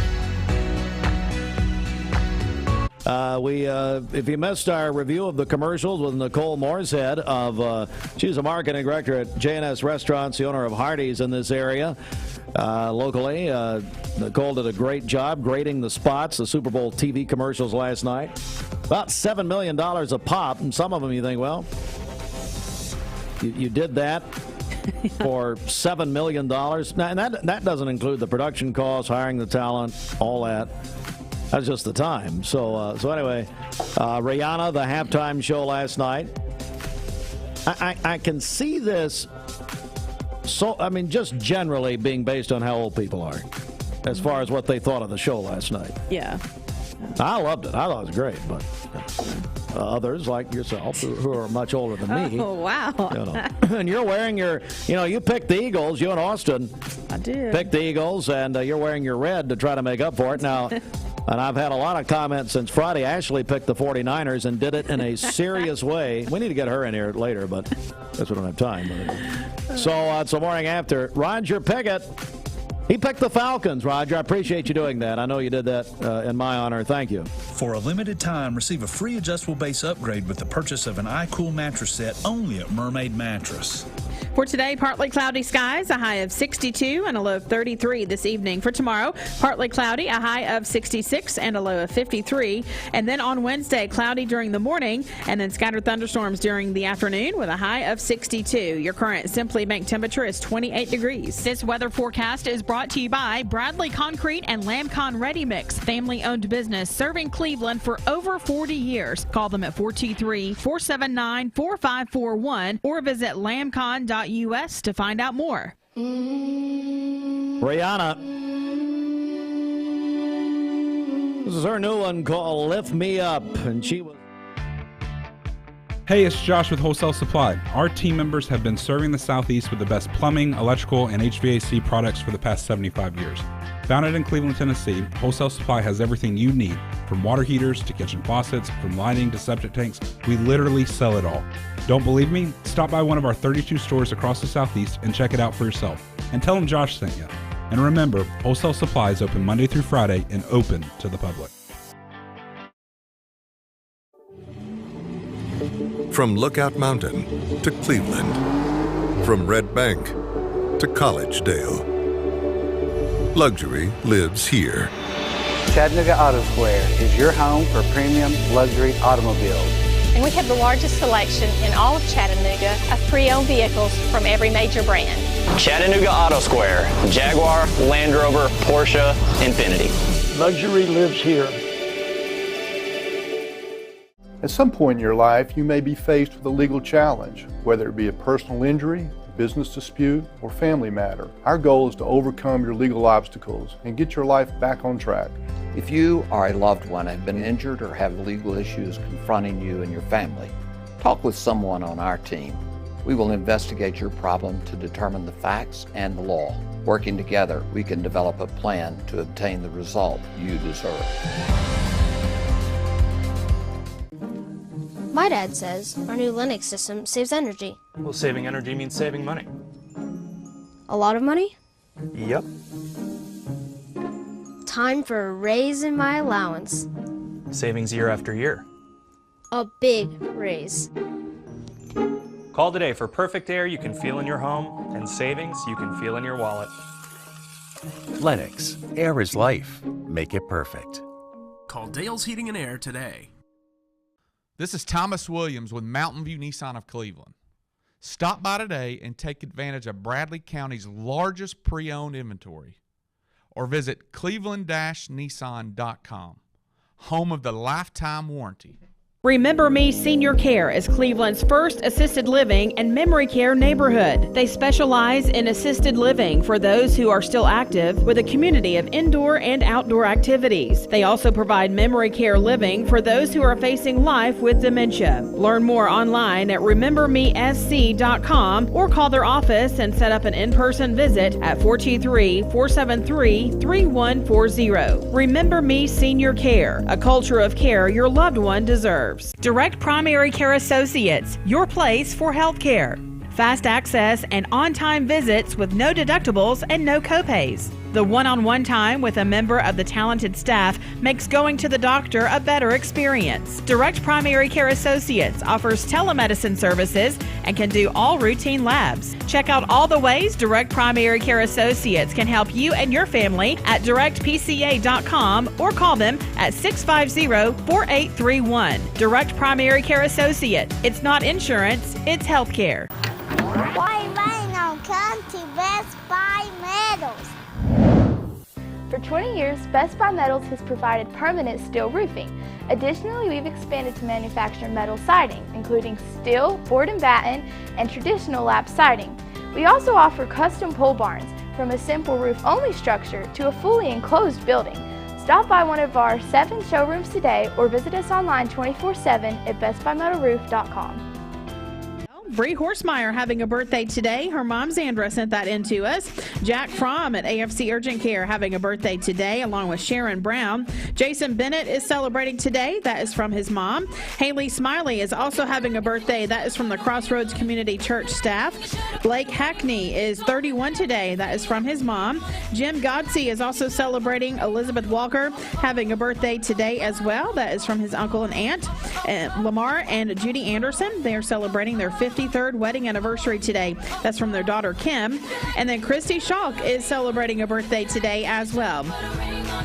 If you missed our review of the commercials with Nicole Moorshead she's a marketing director at J&S Restaurants, the owner of Hardee's in this area locally. Nicole did a great job grading the spots, the Super Bowl TV commercials last night. About $7 million a pop, and some of them you think, well, you did that for $7 million. Now, and that doesn't include the production costs, hiring the talent, all that. That's just the time. So anyway, Rihanna, the halftime show last night. I can see this. Just generally being based on how old people are, as far as what they thought of the show last night. Yeah. I loved it. I thought it was great, but others like yourself who are much older than me. Oh, wow. And you're wearing you picked the Eagles, you and Austin. I did. Picked the Eagles, and you're wearing your red to try to make up for it. Now, and I've had a lot of comments since Friday. Ashley picked the 49ers and did it in a serious way. We need to get her in here later, but guess we don't have time. So it's the morning after. Roger Pickett, he picked the Falcons. Roger, I appreciate you doing that. I know you did that in my honor. Thank you. For a limited time, receive a free adjustable base upgrade with the purchase of an iCool mattress set only at Mermaid Mattress. For today, partly cloudy skies, a high of 62 and a low of 33 this evening. For tomorrow, partly cloudy, a high of 66 and a low of 53. And then on Wednesday, cloudy during the morning and then scattered thunderstorms during the afternoon with a high of 62. Your current Simply Bank temperature is 28 degrees. This weather forecast is brought to you by Bradley Concrete and Lamcon Ready Mix, family-owned business serving Cleveland for over 40 years. Call them at 423-479-4541 or visit lamcon.us to find out more. Rihanna. This is her new one called Lift Me Up, and she was... Hey, it's Josh with Wholesale Supply. Our team members have been serving the Southeast with the best plumbing, electrical, and HVAC products for the past 75 years. Founded in Cleveland, Tennessee, Wholesale Supply has everything you need, from water heaters to kitchen faucets, from lighting to septic tanks. We literally sell it all. Don't believe me? Stop by one of our 32 stores across the Southeast and check it out for yourself. And tell them Josh sent you. And remember, Wholesale Supply is open Monday through Friday and open to the public. From Lookout Mountain to Cleveland, from Red Bank to Collegedale, luxury lives here. Chattanooga Auto Square is your home for premium luxury automobiles. And we have the largest selection in all of Chattanooga of pre-owned vehicles from every major brand. Chattanooga Auto Square, Jaguar, Land Rover, Porsche, Infiniti. Luxury lives here. At some point in your life, you may be faced with a legal challenge, whether it be a personal injury, business dispute, or family matter. Our goal is to overcome your legal obstacles and get your life back on track. If you or a loved one have been injured or have legal issues confronting you and your family, talk with someone on our team. We will investigate your problem to determine the facts and the law. Working together, we can develop a plan to obtain the result you deserve. My dad says our new Linux system saves energy. Well, saving energy means saving money. A lot of money? Yep. Time for a raise in my allowance. Savings year after year. A big raise. Call today for perfect air you can feel in your home and savings you can feel in your wallet. Lennox. Air is life. Make it perfect. Call Dale's Heating and Air today. This is Thomas Williams with Mountain View Nissan of Cleveland. Stop by today and take advantage of Bradley County's largest pre-owned inventory. Or visit cleveland-nissan.com, home of the lifetime warranty. Remember Me Senior Care is Cleveland's first assisted living and memory care neighborhood. They specialize in assisted living for those who are still active with a community of indoor and outdoor activities. They also provide memory care living for those who are facing life with dementia. Learn more online at remembermesc.com or call their office and set up an in-person visit at 423-473-3140. Remember Me Senior Care, a culture of care your loved one deserves. deserves. Direct Primary Care Associates, your place for health care. Fast access and on-time visits with no deductibles and no copays. The one-on-one time with a member of the talented staff makes going to the doctor a better experience. Direct Primary Care Associates offers telemedicine services and can do all routine labs. Check out all the ways Direct Primary Care Associates can help you and your family at directpca.com or call them at 650-4831. Direct Primary Care Associate. It's not insurance, it's health care. Why Rhino come to Best Buy Metals? For 20 years, Best Buy Metals has provided permanent steel roofing. Additionally, we've expanded to manufacture metal siding, including steel, board and batten, and traditional lap siding. We also offer custom pole barns, from a simple roof-only structure to a fully enclosed building. Stop by one of our 7 showrooms today or visit us online 24/7 at bestbuymetalroof.com. Bree Horsemeyer having a birthday today. Her mom, Sandra, sent that in to us. Jack Fromm at AFC Urgent Care having a birthday today, along with Sharon Brown. Jason Bennett is celebrating today. That is from his mom. Haley Smiley is also having a birthday. That is from the Crossroads Community Church staff. Blake Hackney is 31 today. That is from his mom. Jim Godsey is also celebrating. Elizabeth Walker having a birthday today as well. That is from his uncle and aunt. Lamar and Judy Anderson, they are celebrating their 53rd wedding anniversary today. That's from their daughter Kim. And then Christy Schalk is celebrating a birthday today as well.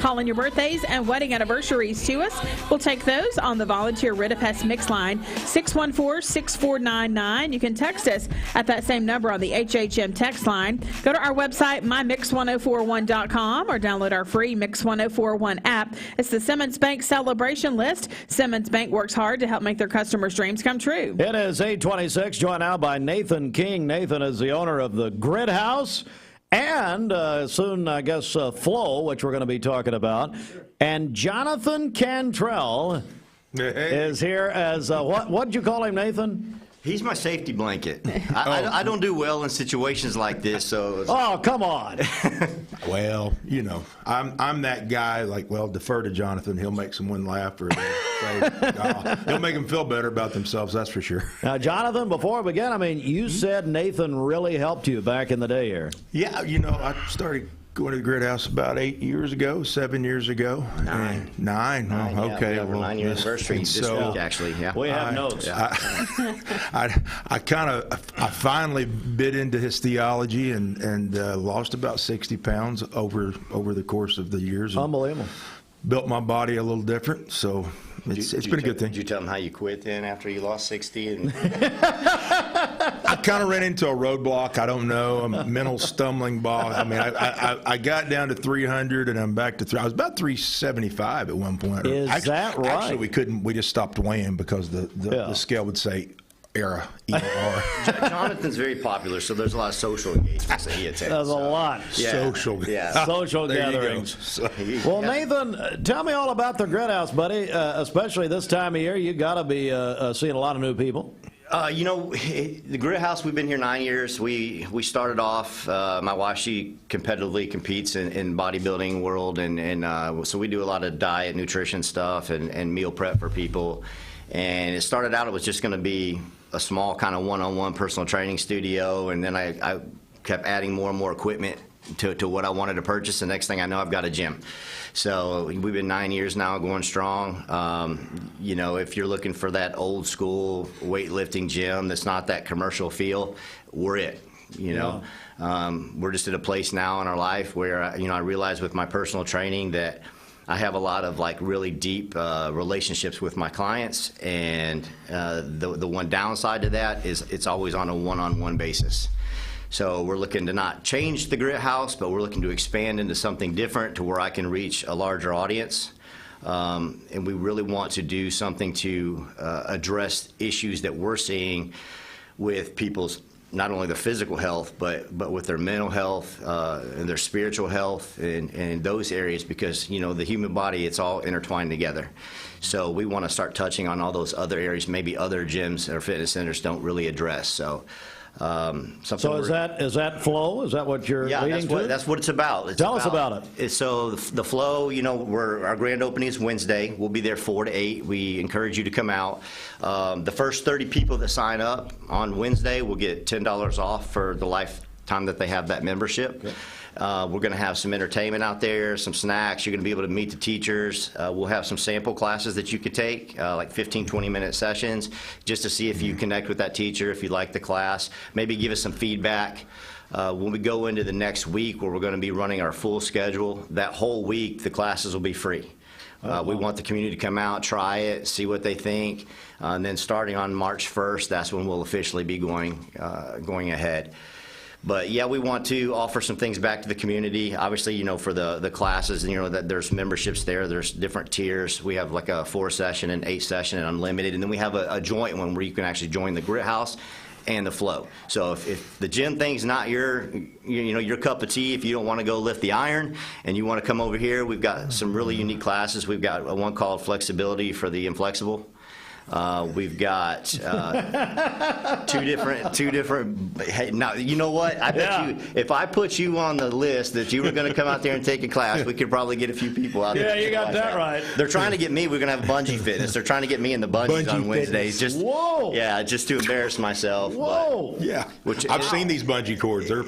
Calling your birthdays and wedding anniversaries to us. We'll take those on the Volunteer Ridipest Mix line, 614-6499. You can text us at that same number on the HHM text line. Go to our website, mymix1041.com, or download our free Mix 1041 app. It's the Simmons Bank celebration list. Simmons Bank works hard to help make their customers' dreams come true. It is 8:26, joined now by Nathan King. Nathan is the owner of the Grid House. And soon, I guess, Flow, which we're going to be talking about. And Jonathan Cantrell is here as, what did you call him, Nathan? He's my safety blanket. I don't do well in situations like this, so. Oh, come on. Well, you know, I'm that guy, like, well, defer to Jonathan. He'll make someone laugh or he'll make them feel better about themselves, that's for sure. Now, Jonathan, before we begin, I mean, you said Nathan really helped you back in the day here. Yeah, you know, I started going to the Grid House about 7 years ago. 9. Oh, okay. Yeah, well, 9-year anniversary this week, actually. Yeah. We have notes. I finally bit into his theology and lost about 60 pounds over the course of the years. Unbelievable. Built my body a little different, so it's been a good thing. Did you tell him how you quit then after you lost 60? And I kind of ran into a roadblock. I don't know, a mental stumbling block. I mean, I got down to 300 and I'm back to I was about 375 at one point. Is that right? Actually, we just stopped weighing because the scale would say ERA. Jonathan's very popular, so there's a lot of social engagements that he attends. There's a lot. Social gatherings. Well, Nathan, tell me all about the Grid House, buddy. Especially this time of year, you got to be seeing a lot of new people. You know, the Grid House, we've been here 9 years. We started off, my wife, she competitively competes in bodybuilding world, and so we do a lot of diet, nutrition stuff, and meal prep for people. And it started out, it was just going to be a small kind of one-on-one personal training studio, and then I kept adding more and more equipment to what I wanted to purchase. The next thing I know, I've got a gym. So we've been 9 years now, going strong. You know, if you're looking for that old school weightlifting gym that's not that commercial feel, we're it. You know, we're just at a place now in our life where I realize with my personal training that I have a lot of like really deep relationships with my clients, and the one downside to that is it's always on a one-on-one basis. So we're looking to not change the Grid House, but we're looking to expand into something different to where I can reach a larger audience. And we really want to do something to address issues that we're seeing with people's not only their physical health, but with their mental health and their spiritual health and those areas, because, you know, the human body, it's all intertwined together. So we want to start touching on all those other areas maybe other gyms or fitness centers don't really address. So So is that flow? Is that what you're leading to? That's what it's about. Tell us about it. So the flow, our grand opening is Wednesday. We'll be there 4 to 8. We encourage you to come out. The first 30 people that sign up on Wednesday will get $10 off for the lifetime that they have that membership. Okay. We're going to have some entertainment out there, some snacks. You're going to be able to meet the teachers. We'll have some sample classes that you could take, like 15, 20-minute sessions, just to see if you connect with that teacher, if you like the class. Maybe give us some feedback. When we go into the next week where we're going to be running our full schedule, that whole week the classes will be free. We want the community to come out, try it, see what they think, and then starting on March 1st, that's when we'll officially be going ahead. But yeah, we want to offer some things back to the community. Obviously, for the classes, that there's memberships there. There's different tiers. We have like a 4-session and 8-session and unlimited, and then we have a joint one where you can actually join the Grit House and the flow. So if the gym thing's not your cup of tea, if you don't want to go lift the iron and you want to come over here, we've got some really unique classes. We've got one called Flexibility for the Inflexible. We've got two different. Hey, now you know what? I bet you if I put you on the list that you were going to come out there and take a class, we could probably get a few people out there. Yeah, you got that right. They're trying to get me. We're going to have bungee fitness. They're trying to get me in the bungees on Wednesdays. Whoa! Yeah, just to embarrass myself. Whoa! But, yeah, I've seen these bungee cords. They're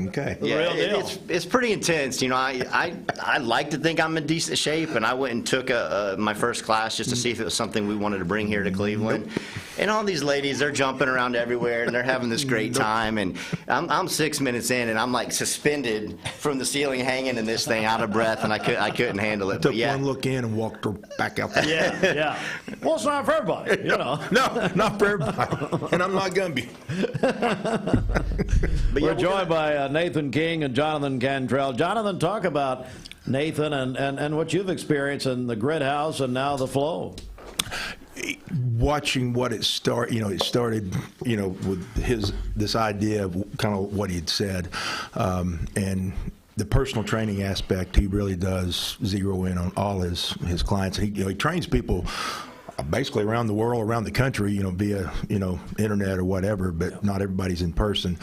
okay. Yeah, it's pretty intense. I like to think I'm in decent shape, and I went and took my first class just to see if it was something we wanted to bring here to Cleveland. Nope. And all these ladies, they're jumping around everywhere and they're having this great time. And I'm 6 minutes in and I'm like suspended from the ceiling, hanging in this thing, out of breath, and I couldn't handle it. Took one look in and walked her back out there. Yeah. Well, it's not for everybody, No, not for everybody. And I'm not gonna be. We're joined by Nathan King and Jonathan Cantrell. Jonathan, talk about Nathan and what you've experienced in the Grit House and now the Flow. Watching what it started with this idea of kind of what he'd said, and the personal training aspect, he really does zero in on all his clients. He trains people basically around the world, around the country, via internet or whatever, but not everybody's in person.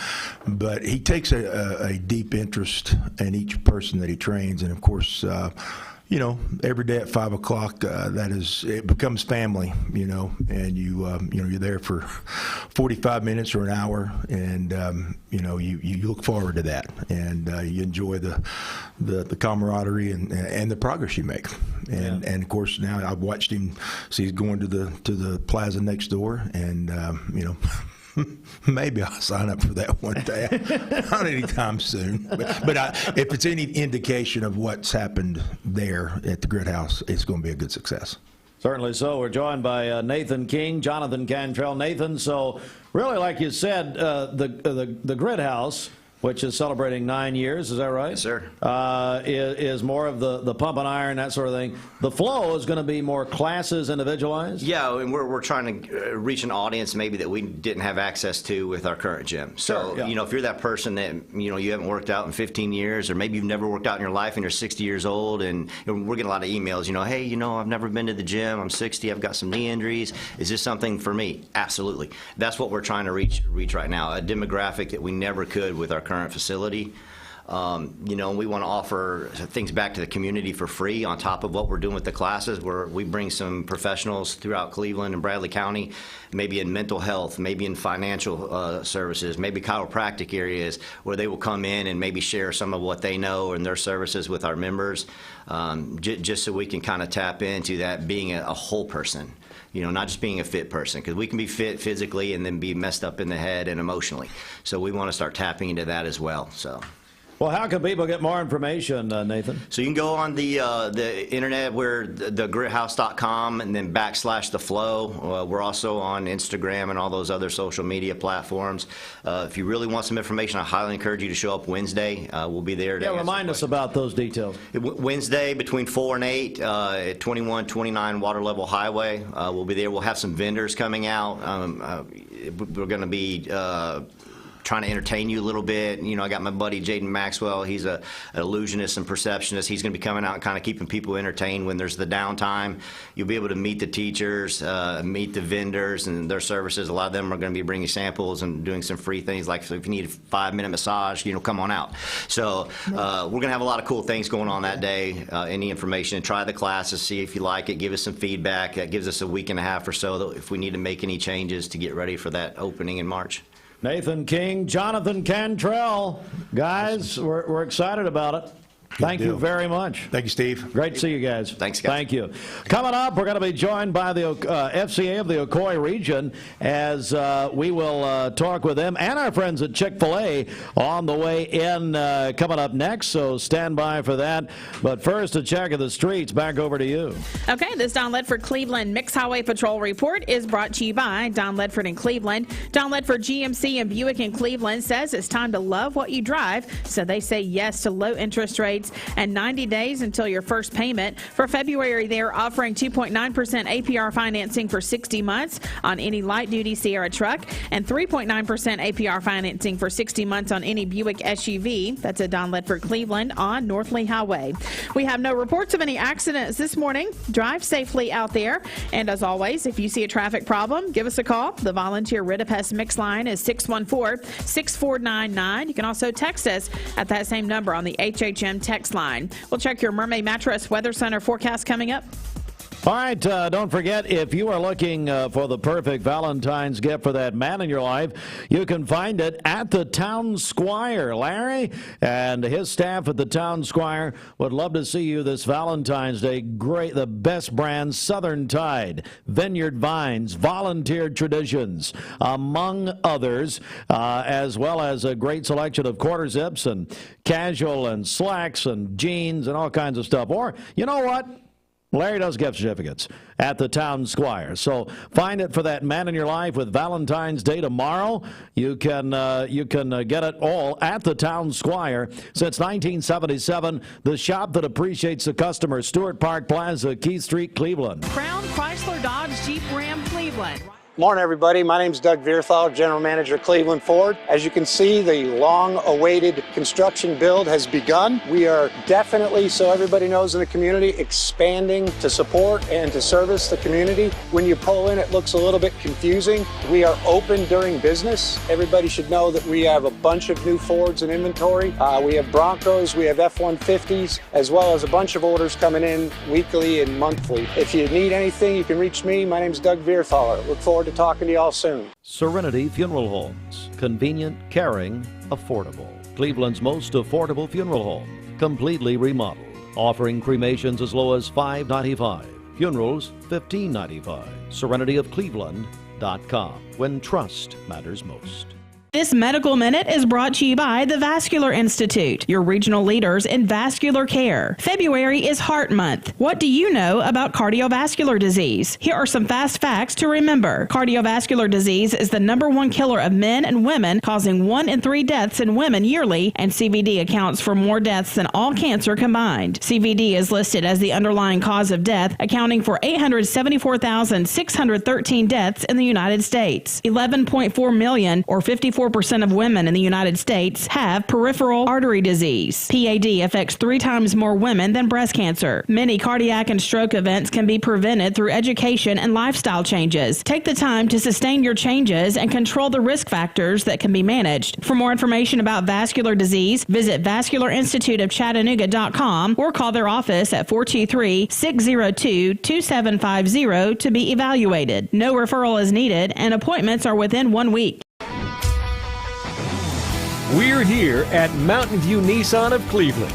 But he takes a deep interest in each person that he trains, and of course, every day at 5 o'clock, it becomes family, and you're there for 45 minutes or an hour, and you look forward to that, and you enjoy the camaraderie and the progress you make, and of course now I've watched him. So he's going to the plaza next door, and maybe I'll sign up for that one day. Not anytime soon. But if it's any indication of what's happened there at the Grit House, it's going to be a good success. Certainly so. We're joined by Nathan King, Jonathan Cantrell. Nathan, so really, like you said, the Grit House, which is celebrating 9 years, is that right? Yes, sir. Is more of the pump and iron, that sort of thing. The Flow is going to be more classes, individualized? Yeah, and we're trying to reach an audience maybe that we didn't have access to with our current gym. So, sure, yeah. If you're that person that, you haven't worked out in 15 years, or maybe you've never worked out in your life and you're 60 years old, and we're getting a lot of emails, hey, I've never been to the gym, I'm 60, I've got some knee injuries, is this something for me? Absolutely. That's what we're trying to reach right now, a demographic that we never could with our current facility. We want to offer things back to the community for free on top of what we're doing with the classes, where we bring some professionals throughout Cleveland and Bradley County, maybe in mental health, maybe in financial services, maybe chiropractic areas, where they will come in and maybe share some of what they know and their services with our members, just so we can kind of tap into that being a whole person. Not just being a fit person, because we can be fit physically and then be messed up in the head and emotionally. So we want to start tapping into that as well. So. Well, how can people get more information, Nathan? So you can go on the internet, where thegrithouse.com, and then /the Flow. We're also on Instagram and all those other social media platforms. If you really want some information, I highly encourage you to show up Wednesday. We'll be there to remind us about those details. Wednesday between 4 and 8 at 2129 Water Level Highway. We'll be there. We'll have some vendors coming out. We're going to be trying to entertain you a little bit. You know, I got my buddy Jaden Maxwell. He's an illusionist and perceptionist. He's going to be coming out and kind of keeping people entertained when there's the downtime. You'll be able to meet the teachers, meet the vendors and their services. A lot of them are going to be bringing samples and doing some free things, like if you need a 5-minute massage, you know, come on out. So we're going to have a lot of cool things going on that day. Any information, try the classes, see if you like it, give us some feedback. That gives us a week and a half or so if we need to make any changes to get ready for that opening in March. Nathan King, Jonathan Cantrell. Guys, we're excited about it. Thank you very much. Thank you, Steve. Great to see you guys. Thanks, guys. Thank you. Coming up, we're going to be joined by the FCA of the Ocoee region as we will talk with them and our friends at Chick-Fil-A on the way in coming up next, so stand by for that. But first, a check of the streets. Back over to you. Okay, this Don Ledford Cleveland Mixed Highway Patrol report is brought to you by Don Ledford in Cleveland. Don Ledford GMC and Buick in Cleveland says it's time to love what you drive, so they say yes to low interest rates and 90 days until your first payment. For February, they're offering 2.9% APR financing for 60 months on any light-duty Sierra truck and 3.9% APR financing for 60 months on any Buick SUV. That's at Don Ledford Cleveland on North Lee Highway. We have no reports of any accidents this morning. Drive safely out there. And as always, if you see a traffic problem, give us a call. The volunteer Rid-A-Pest Mix line is 614-6499. You can also text us at that same number on the HHM text line. We'll check your Mermaid Mattress Weather Center forecast coming up. All right, don't forget, if you are looking for the perfect Valentine's gift for that man in your life, you can find it at the Town Squire. Larry and his staff at the Town Squire would love to see you this Valentine's Day. Great, the best brands, Southern Tide, Vineyard Vines, Volunteer Traditions, among others, as well as a great selection of quarter zips and casual and slacks and jeans and all kinds of stuff. Or, you know what? Larry does gift certificates at the Town Squire. So find it for that man in your life with Valentine's Day tomorrow. You can get it all at the Town Squire. Since 1977, the shop that appreciates the customer. Stewart Park Plaza, Keith Street, Cleveland. Crown Chrysler Dodge Jeep Ram Cleveland. Morning, everybody. My name is Doug Vierthal, General Manager, Cleveland Ford. As you can see, the long-awaited construction build has begun. We are definitely, so everybody knows in the community, expanding to support and to service the community. When you pull in, it looks a little bit confusing. We are open during business. Everybody should know that we have a bunch of new Fords in inventory. We have Broncos, we have F-150s, as well as a bunch of orders coming in weekly and monthly. If you need anything, you can reach me. My name is Doug Vierthaler. Look forward to talking to y'all soon. Serenity Funeral Homes. Convenient, caring, affordable. Cleveland's most affordable funeral home. Completely remodeled. Offering cremations as low as $5.95. Funerals, $15.95. SerenityofCleveland.com. When trust matters most. This Medical Minute is brought to you by the Vascular Institute, your regional leaders in vascular care. February is Heart Month. What do you know about cardiovascular disease? Here are some fast facts to remember. Cardiovascular disease is the #1 killer of men and women, causing 1 in 3 deaths in women yearly, and CVD accounts for more deaths than all cancer combined. CVD is listed as the underlying cause of death, accounting for 874,613 deaths in the United States. 11.4 million, or 54% of women in the United States, have peripheral artery disease. PAD affects 3 times more women than breast cancer. Many cardiac and stroke events can be prevented through education and lifestyle changes. Take the time to sustain your changes and control the risk factors that can be managed. For more information about vascular disease, visit vascularinstituteofchattanooga.com or call their office at 423-602-2750 to be evaluated. No referral is needed and appointments are within 1 week. We're here at Mountain View Nissan of Cleveland.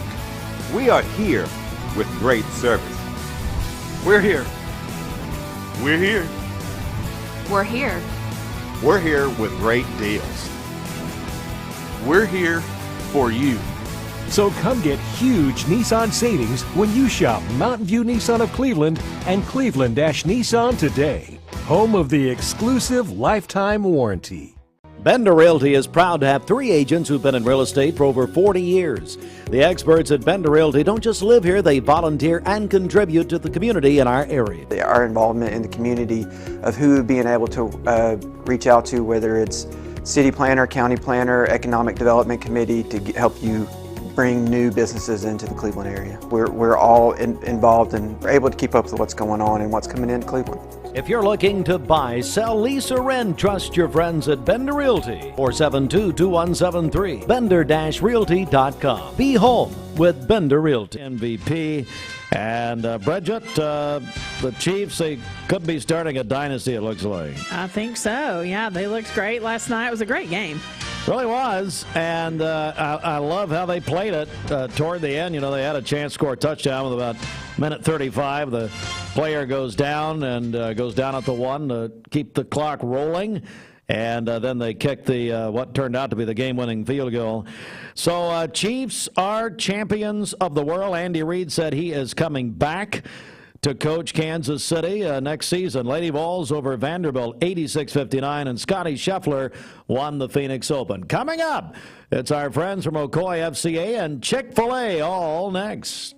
We are here with great service. We're here. We're here. We're here. We're here with great deals. We're here for you. So come get huge Nissan savings when you shop Mountain View Nissan of Cleveland and Cleveland-Nissan today. Home of the exclusive lifetime warranty. Bender Realty is proud to have 3 agents who've been in real estate for over 40 years. The experts at Bender Realty don't just live here, they volunteer and contribute to the community in our area. Our involvement in the community of who being able to reach out to, whether it's city planner, county planner, economic development committee to help you bring new businesses into the Cleveland area. We're all involved and we're able to keep up with what's going on and what's coming into Cleveland. If you're looking to buy, sell, lease, or rent, trust your friends at Bender Realty. 472-2173. Bender-Realty.com. Be home with Bender Realty. MVP. And Bridget, the Chiefs, they could be starting a dynasty, it looks like. I think so. Yeah, they looked great last night. It was a great game. Really was, and I love how they played it toward the end. You know, they had a chance to score a touchdown with about minute 35. The player goes down and goes down at the 1 to keep the clock rolling, and then they kicked the what turned out to be the game-winning field goal. So Chiefs are champions of the world. Andy Reid said he is coming back to coach Kansas City next season. Lady Vols over Vanderbilt 86-59, and Scotty Scheffler won the Phoenix Open. Coming up, it's our friends from Ocoee FCA and Chick-Fil-A all next.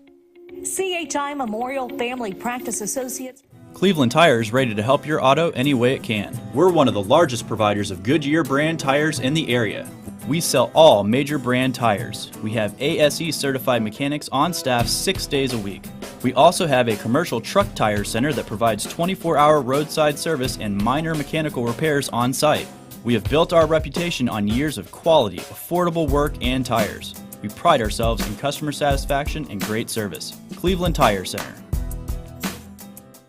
CHI Memorial Family Practice Associates. Cleveland Tire is ready to help your auto any way it can. We're one of the largest providers of Goodyear brand tires in the area. We sell all major brand tires. We have ASE certified mechanics on staff 6 days a week. We also have a commercial truck tire center that provides 24-hour roadside service and minor mechanical repairs on site. We have built our reputation on years of quality, affordable work and tires. We pride ourselves in customer satisfaction and great service. Cleveland Tire Center.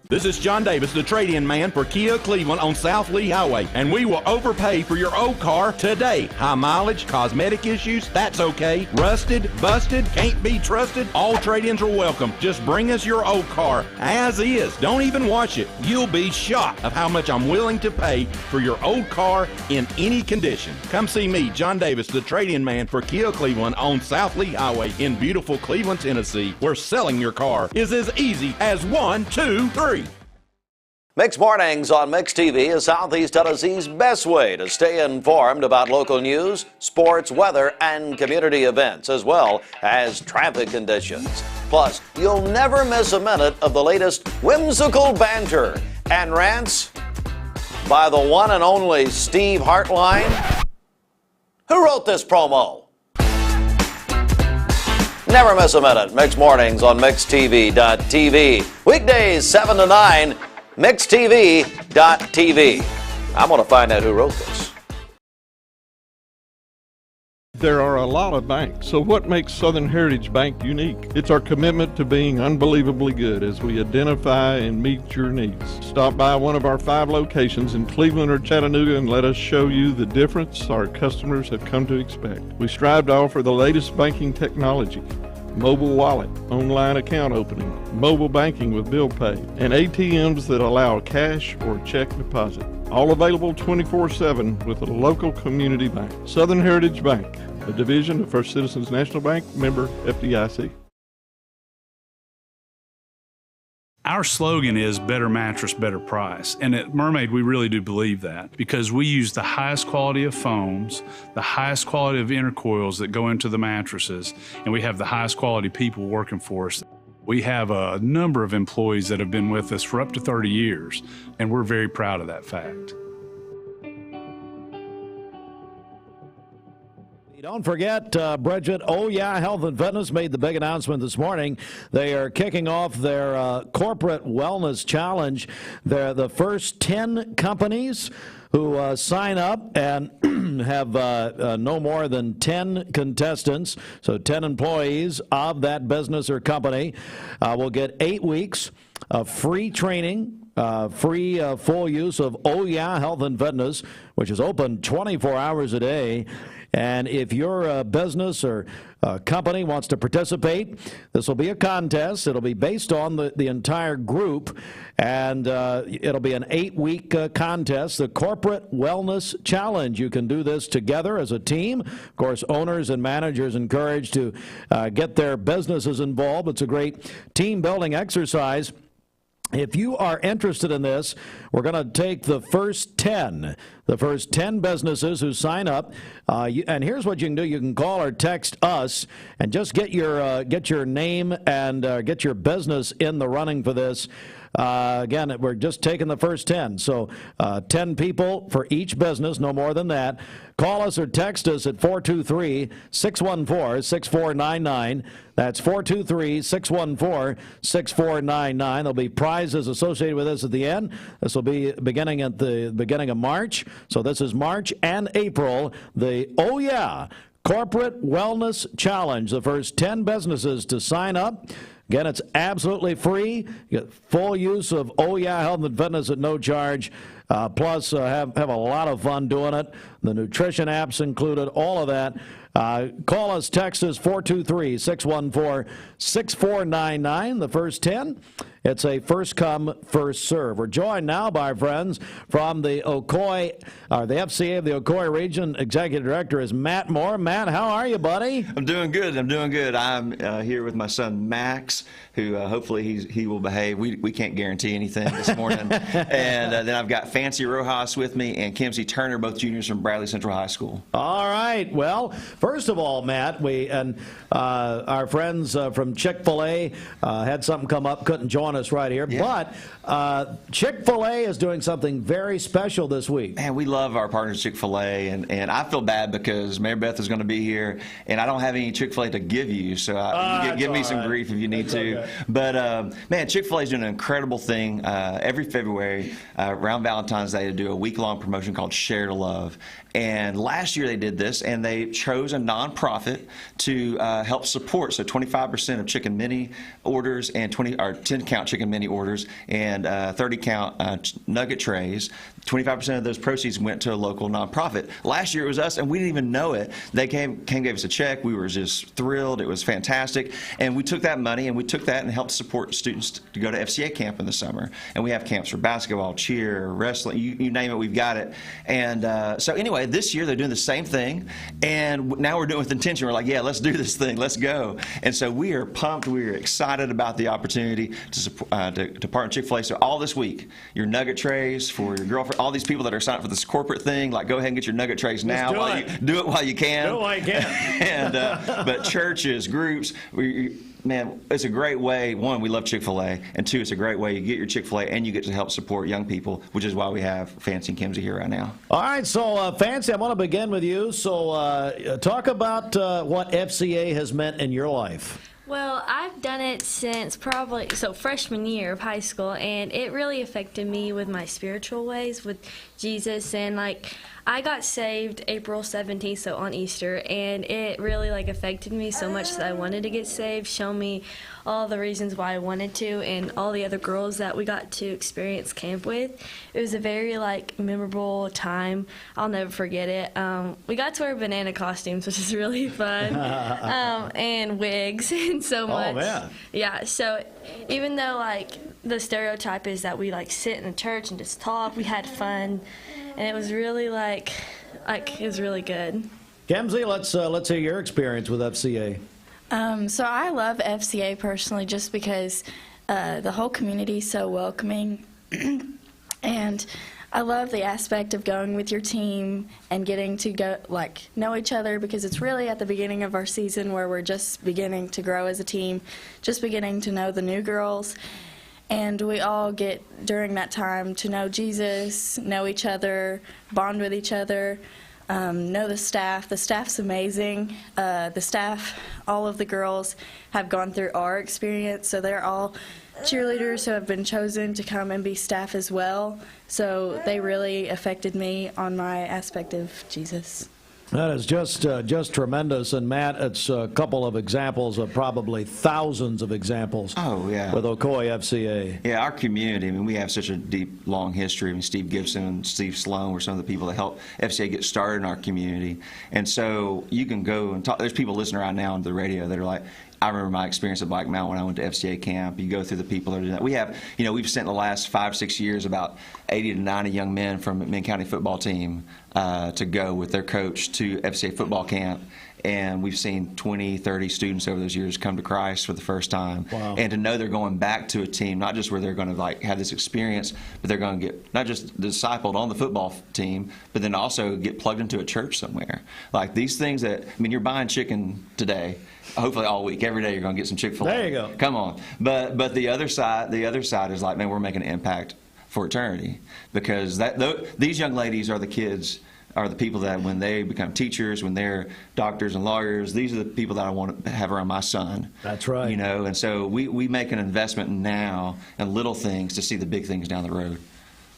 This is John Davis, the trade-in man for Kia Cleveland on South Lee Highway, and we will overpay for your old car today. High mileage, cosmetic issues, that's okay. Rusted, busted, can't be trusted, all trade-ins are welcome. Just bring us your old car as is. Don't even wash it. You'll be shocked of how much I'm willing to pay for your old car in any condition. Come see me, John Davis, the trade-in man for Kia Cleveland on South Lee Highway in beautiful Cleveland, Tennessee, where selling your car is as easy as 1, 2, 3. Mixed Mornings on Mixed TV is Southeast Tennessee's best way to stay informed about local news, sports, weather, and community events, as well as traffic conditions. Plus, you'll never miss a minute of the latest whimsical banter and rants by the one and only Steve Hartline. Who wrote this promo? Never miss a minute. Mixed Mornings on MixedTV.tv. Weekdays 7 to 9. MixedTV.tv. I'm going to find out who wrote this. There are a lot of banks, so what makes Southern Heritage Bank unique? It's our commitment to being unbelievably good as we identify and meet your needs. Stop by one of our 5 locations in Cleveland or Chattanooga and let us show you the difference our customers have come to expect. We strive to offer the latest banking technology, mobile wallet, online account opening, mobile banking with bill pay, and ATMs that allow cash or check deposit. All available 24/7 with a local community bank. Southern Heritage Bank, a division of First Citizens National Bank, member FDIC. Our slogan is better mattress, better price. And at Mermaid, we really do believe that because we use the highest quality of foams, the highest quality of intercoils that go into the mattresses, and we have the highest quality people working for us. We have a number of employees that have been with us for up to 30 years, and we're very proud of that fact. Don't forget, Bridget, Oh Yeah Health and Fitness made the big announcement this morning. They are kicking off their corporate wellness challenge. They're the first 10 companies who sign up and have no more than 10 contestants, so 10 employees of that business or company will get 8 weeks of free training, free full use of Oh Yeah Health and Fitness, which is open 24 hours a day. And if your business or company wants to participate, this will be a contest. It'll be based on the entire group, and it'll be an 8-week contest, the Corporate Wellness Challenge. You can do this together as a team. Of course, owners and managers encouraged to get their businesses involved. It's a great team-building exercise. If you are interested in this, we're going to take the first 10 businesses who sign up, and here's what you can do. You can call or text us and just get your name and get your business in the running for this. Again, we're just taking the first 10. So 10 people for each business, no more than that. Call us or text us at 423-614-6499. That's 423-614-6499. There'll be prizes associated with this at the end. This will be beginning at the beginning of March. So this is March and April. The Oh Yeah Corporate Wellness Challenge. The first 10 businesses to sign up. Again, it's absolutely free. You get full use of Oh Yeah Health and Fitness at no charge. Plus, have a lot of fun doing it. The nutrition apps included, all of that. Call us, text us, 423-614-6499. The first 10. It's a first come, first serve. We're joined now by our friends from the Ocoee, the FCA of the Ocoee Region. Executive Director is Matt Moore. Matt, how are you, buddy? I'm doing good. I'm here with my son Max, who hopefully he will behave. We can't guarantee anything this morning. And then I've got Fancy Rojas with me and Kimsey Turner, both juniors from Bradley Central High School. All right. Well, first of all, Matt, our friends from Chick-Fil-A had something come up, couldn't join us right here. Yeah. But Chick-Fil-A is doing something very special this week. Man, we love our partners Chick-Fil-A, and I feel bad because Mayor Beth is going to be here, and I don't have any Chick-Fil-A to give you, so give me some grief if you need to. Okay. But, man, Chick-Fil-A is doing an incredible thing. Every February, around Valentine's Day, they do a week-long promotion called Share to Love. And last year they did this, and they chose a nonprofit to help support. So 25% of chicken mini orders and 10-count chicken mini orders and 30-count nugget trays. 25% of those proceeds went to a local nonprofit. Last year it was us, and we didn't even know it. They came gave us a check. We were just thrilled. It was fantastic. And we took that money and helped support students to go to FCA camp in the summer. And we have camps for basketball, cheer, wrestling, you name it, we've got it. And so anyway, this year they're doing the same thing, and now we're doing it with intention. We're like, yeah, let's do this thing, let's go. And so we are pumped, we are excited about the opportunity to partner with Chick-fil-A. So all this week, your nugget trays for your girlfriend, all these people that are signed up for this corporate thing, like go ahead and get your nugget trays now. Do it while you can. Do it while you can. And but churches, groups, man, it's a great way. One, we love Chick-fil-A, and two, it's a great way you get your Chick-fil-A and you get to help support young people, which is why we have Fancy and Kimsey here right now. All right, so Fancy, I want to begin with you. So talk about what FCA has meant in your life. Well, I've done it since freshman year of high school, and it really affected me with my spiritual ways with Jesus. And I got saved April 17th, so on Easter, and it really affected me so much that I wanted to get saved, show me all the reasons why I wanted to, and all the other girls that we got to experience camp with. It was a very memorable time. I'll never forget it. We got to wear banana costumes, which is really fun, and wigs and so much. Oh man! Yeah. So even though the stereotype is that we sit in a church and just talk, we had fun. And it was really it was really good. Kimsey, let's hear your experience with FCA. So I love FCA personally just because the whole community is so welcoming, and I love the aspect of going with your team and getting to go know each other, because it's really at the beginning of our season where we're just beginning to grow as a team, just beginning to know the new girls. And we all get, during that time, to know Jesus, know each other, bond with each other, know the staff. The staff's amazing. The staff, all of the girls have gone through our experience, so they're all cheerleaders who have been chosen to come and be staff as well. So they really affected me on my aspect of Jesus. That is just tremendous. And Matt, it's a couple of examples of probably thousands of examples. Oh yeah. With Ocoee FCA. Yeah, our community. I mean, we have such a deep, long history. I mean, Steve Gibson and Steve Sloan were some of the people that helped FCA get started in our community. And so you can go and talk. There's people listening right now on the radio that are like, I remember my experience at Black Mountain when I went to FCA camp. You go through the people that are doing that. We have, we've sent the last 5-6 years about 80 to 90 young men from Minn County football team to go with their coach to FCA football camp. and we've seen 20, 30 students over those years come to Christ for the first time. Wow. And to know they're going back to a team, not just where they're going to like have this experience, but they're going to get not just discipled on the football team, but then also get plugged into a church somewhere. Like these things that, I mean, you're buying chicken today. Hopefully all week, every day you're going to get some Chick-fil-A. There you go. Come on. But the other side is like, man, we're making an impact for eternity, because these young ladies are the kids, are the people that when they become teachers, when they're doctors and lawyers, these are the people that I want to have around my son. That's right. You know, and so we make an investment now in little things to see the big things down the road.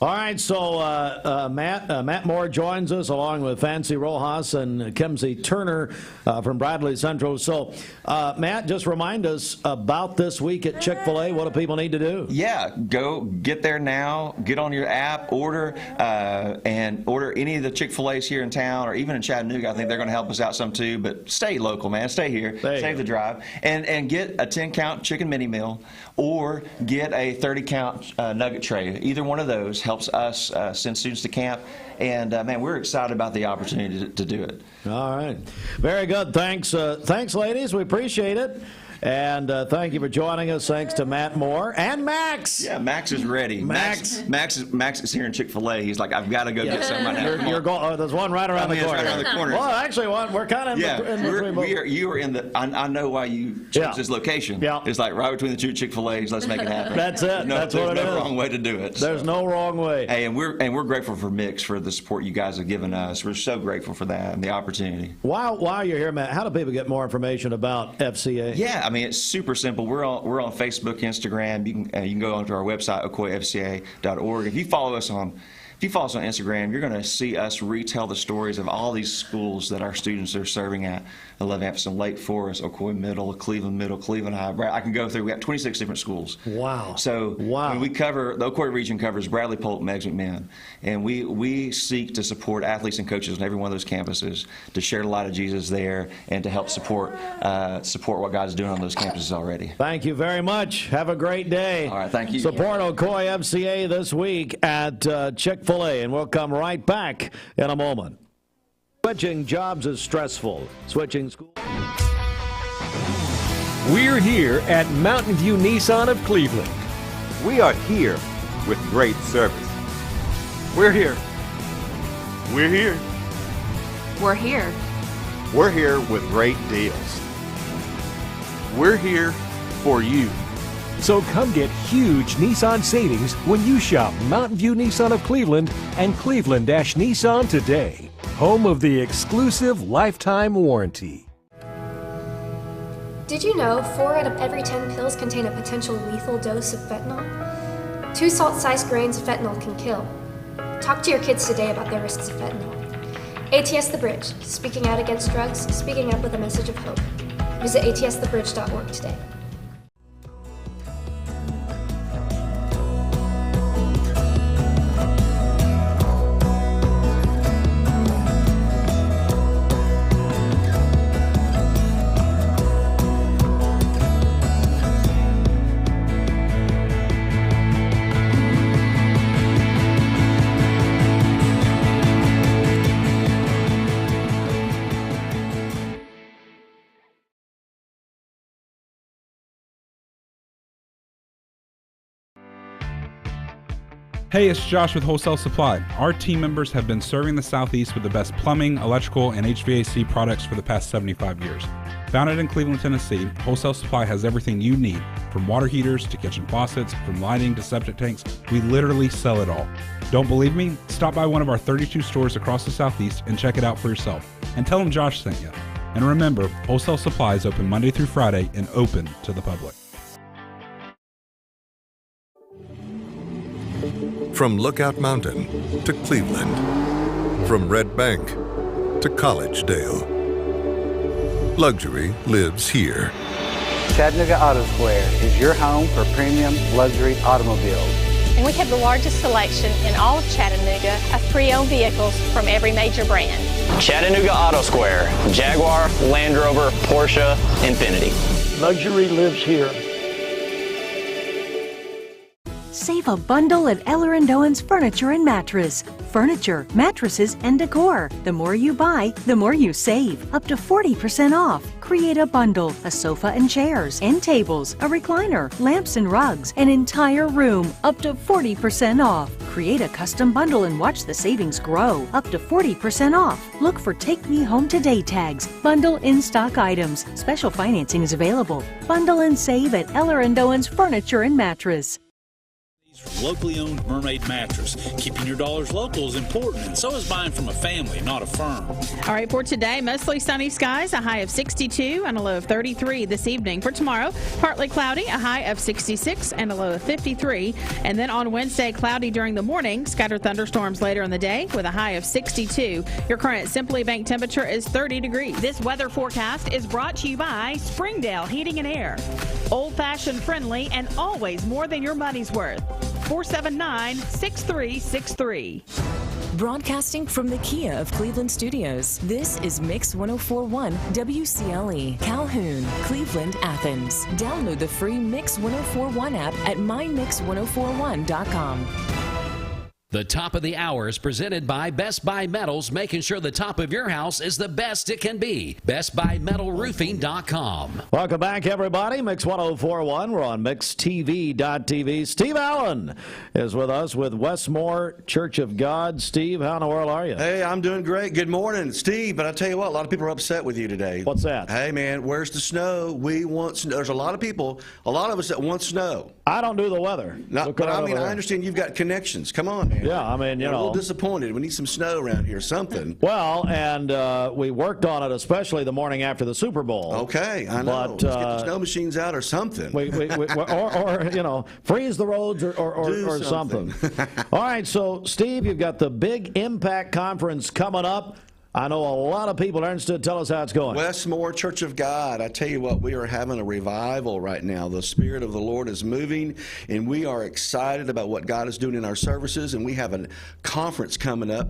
All right, so Matt Moore joins us along with Fancy Rojas and Kimsey Turner from Bradley Central. So, Matt, just remind us about this week at Chick-fil-A. What do people need to do? Yeah, go get there now. Get on your app, order, and order any of the Chick-fil-A's here in town or even in Chattanooga. I think they're going to help us out some too. But stay local, man. Stay here. Save the drive. And get a 10-count chicken mini meal or get a 30-count nugget tray. Either one of those helps us send students to camp. And, man, we're excited about the opportunity to do it. All right. Very good. Thanks, ladies. We appreciate it. And thank you for joining us. Thanks to Matt Moore and Max. Yeah, Max is ready. Max is here in Chick-fil-A. He's like, I've got to go get some right now. You're going. There's one right around the corner. Right around the corner. Well, actually, we're kind of in between. You are in the. I know why you chose this location. Yeah. It's like right between the two Chick-fil-A's. Let's make it happen. That's it. That's what it is. There's no wrong way to do it. There's no wrong way. Hey, and we're grateful for Mix for the support you guys have given us. We're so grateful for that and the opportunity. While you're here, Matt, how do people get more information about FCA? Yeah, I mean, it's super simple. We're on Facebook, Instagram. You can go onto our website, ocoyfca.org. If you follow us on Instagram, you're going to see us retell the stories of all these schools that our students are serving at. 11 Appleton, Lake Forest, Ocoee Middle, Cleveland Middle, Cleveland High. I can go through. We got 26 different schools. Wow. So when we cover, the Ocoee region covers Bradley, Polk, Meigs, McMinn. And we seek to support athletes and coaches on every one of those campuses to share the light of Jesus there and to help support what God's doing on those campuses already. Thank you very much. Have a great day. All right, thank you. Support Ocoee FCA this week at Chick-fil-A, and we'll come right back in a moment. Switching jobs is stressful. Switching school. We're here at Mountain View Nissan of Cleveland. We are here with great service. We're here. We're here. We're here. We're here with great deals. We're here for you. So come get huge Nissan savings when you shop Mountain View Nissan of Cleveland and Cleveland-Nissan today. Home of the exclusive lifetime warranty. Did you know 4 out of every 10 pills contain a potential lethal dose of fentanyl? 2 salt-sized grains of fentanyl can kill. Talk to your kids today about the risks of fentanyl. ATS The Bridge, speaking out against drugs, speaking up with a message of hope. Visit atsthebridge.org today. Hey, it's Josh with Wholesale Supply. Our team members have been serving the Southeast with the best plumbing, electrical, and HVAC products for the past 75 years. Founded in Cleveland, Tennessee, Wholesale Supply has everything you need, from water heaters to kitchen faucets, from lighting to septic tanks. We literally sell it all. Don't believe me? Stop by one of our 32 stores across the Southeast and check it out for yourself. And tell them Josh sent you. And remember, Wholesale Supply is open Monday through Friday and open to the public. From Lookout Mountain to Cleveland, from Red Bank to Collegedale, luxury lives here. Chattanooga Auto Square is your home for premium luxury automobiles. And we have the largest selection in all of Chattanooga of pre-owned vehicles from every major brand. Chattanooga Auto Square, Jaguar, Land Rover, Porsche, Infiniti. Luxury lives here. Save a bundle at Eller & Owen's Furniture and Mattress. Furniture, mattresses, and decor. The more you buy, the more you save. Up to 40% off. Create a bundle, a sofa and chairs, end tables, a recliner, lamps and rugs, an entire room. Up to 40% off. Create a custom bundle and watch the savings grow. Up to 40% off. Look for Take Me Home Today tags. Bundle in-stock items. Special financing is available. Bundle and save at Eller & Owen's Furniture and Mattress. Locally owned Mermaid Mattress. Keeping your dollars local is important, and so is buying from a family, not a firm. All right, for today, mostly sunny skies, a high of 62 and a low of 33 this evening. For tomorrow, partly cloudy, a high of 66 and a low of 53. And then on Wednesday, cloudy during the morning, scattered thunderstorms later in the day with a high of 62. Your current Simply Bank temperature is 30 degrees. This weather forecast is brought to you by Springdale Heating and Air. Old-fashioned friendly and always more than your money's worth. 479-6363. Broadcasting from the Kia of Cleveland studios, this is Mix 1041 WCLE, Calhoun, Cleveland, Athens. Download the free Mix 1041 app at mymix1041.com. The top of the hour is presented by Best Buy Metals, making sure the top of your house is the best it can be. BestBuyMetalRoofing.com. Welcome back, everybody. Mix 1041. We're on MixTV.tv. Steve Allen is with us with Westmore Church of God. Steve, how in the world are you? Hey, I'm doing great. Good morning, Steve. But I tell you what, a lot of people are upset with you today. What's that? Hey, man, where's the snow? We want snow. There's a lot of people, a lot of us that want snow. I don't do the weather. No, but I mean, I understand you've got connections. Come on, man. Yeah, I mean, you know. A little disappointed. We need some snow around here, something. Well, and we worked on it, especially the morning after the Super Bowl. Okay, I know. But, let's get the snow machines out or something. or you know, freeze the roads or something. All right, so, Steve, you've got the big Impact Conference coming up. I know a lot of people are interested. Tell us how it's going. Westmore Church of God. I tell you what, we are having a revival right now. The Spirit of the Lord is moving, and we are excited about what God is doing in our services, and we have a conference coming up.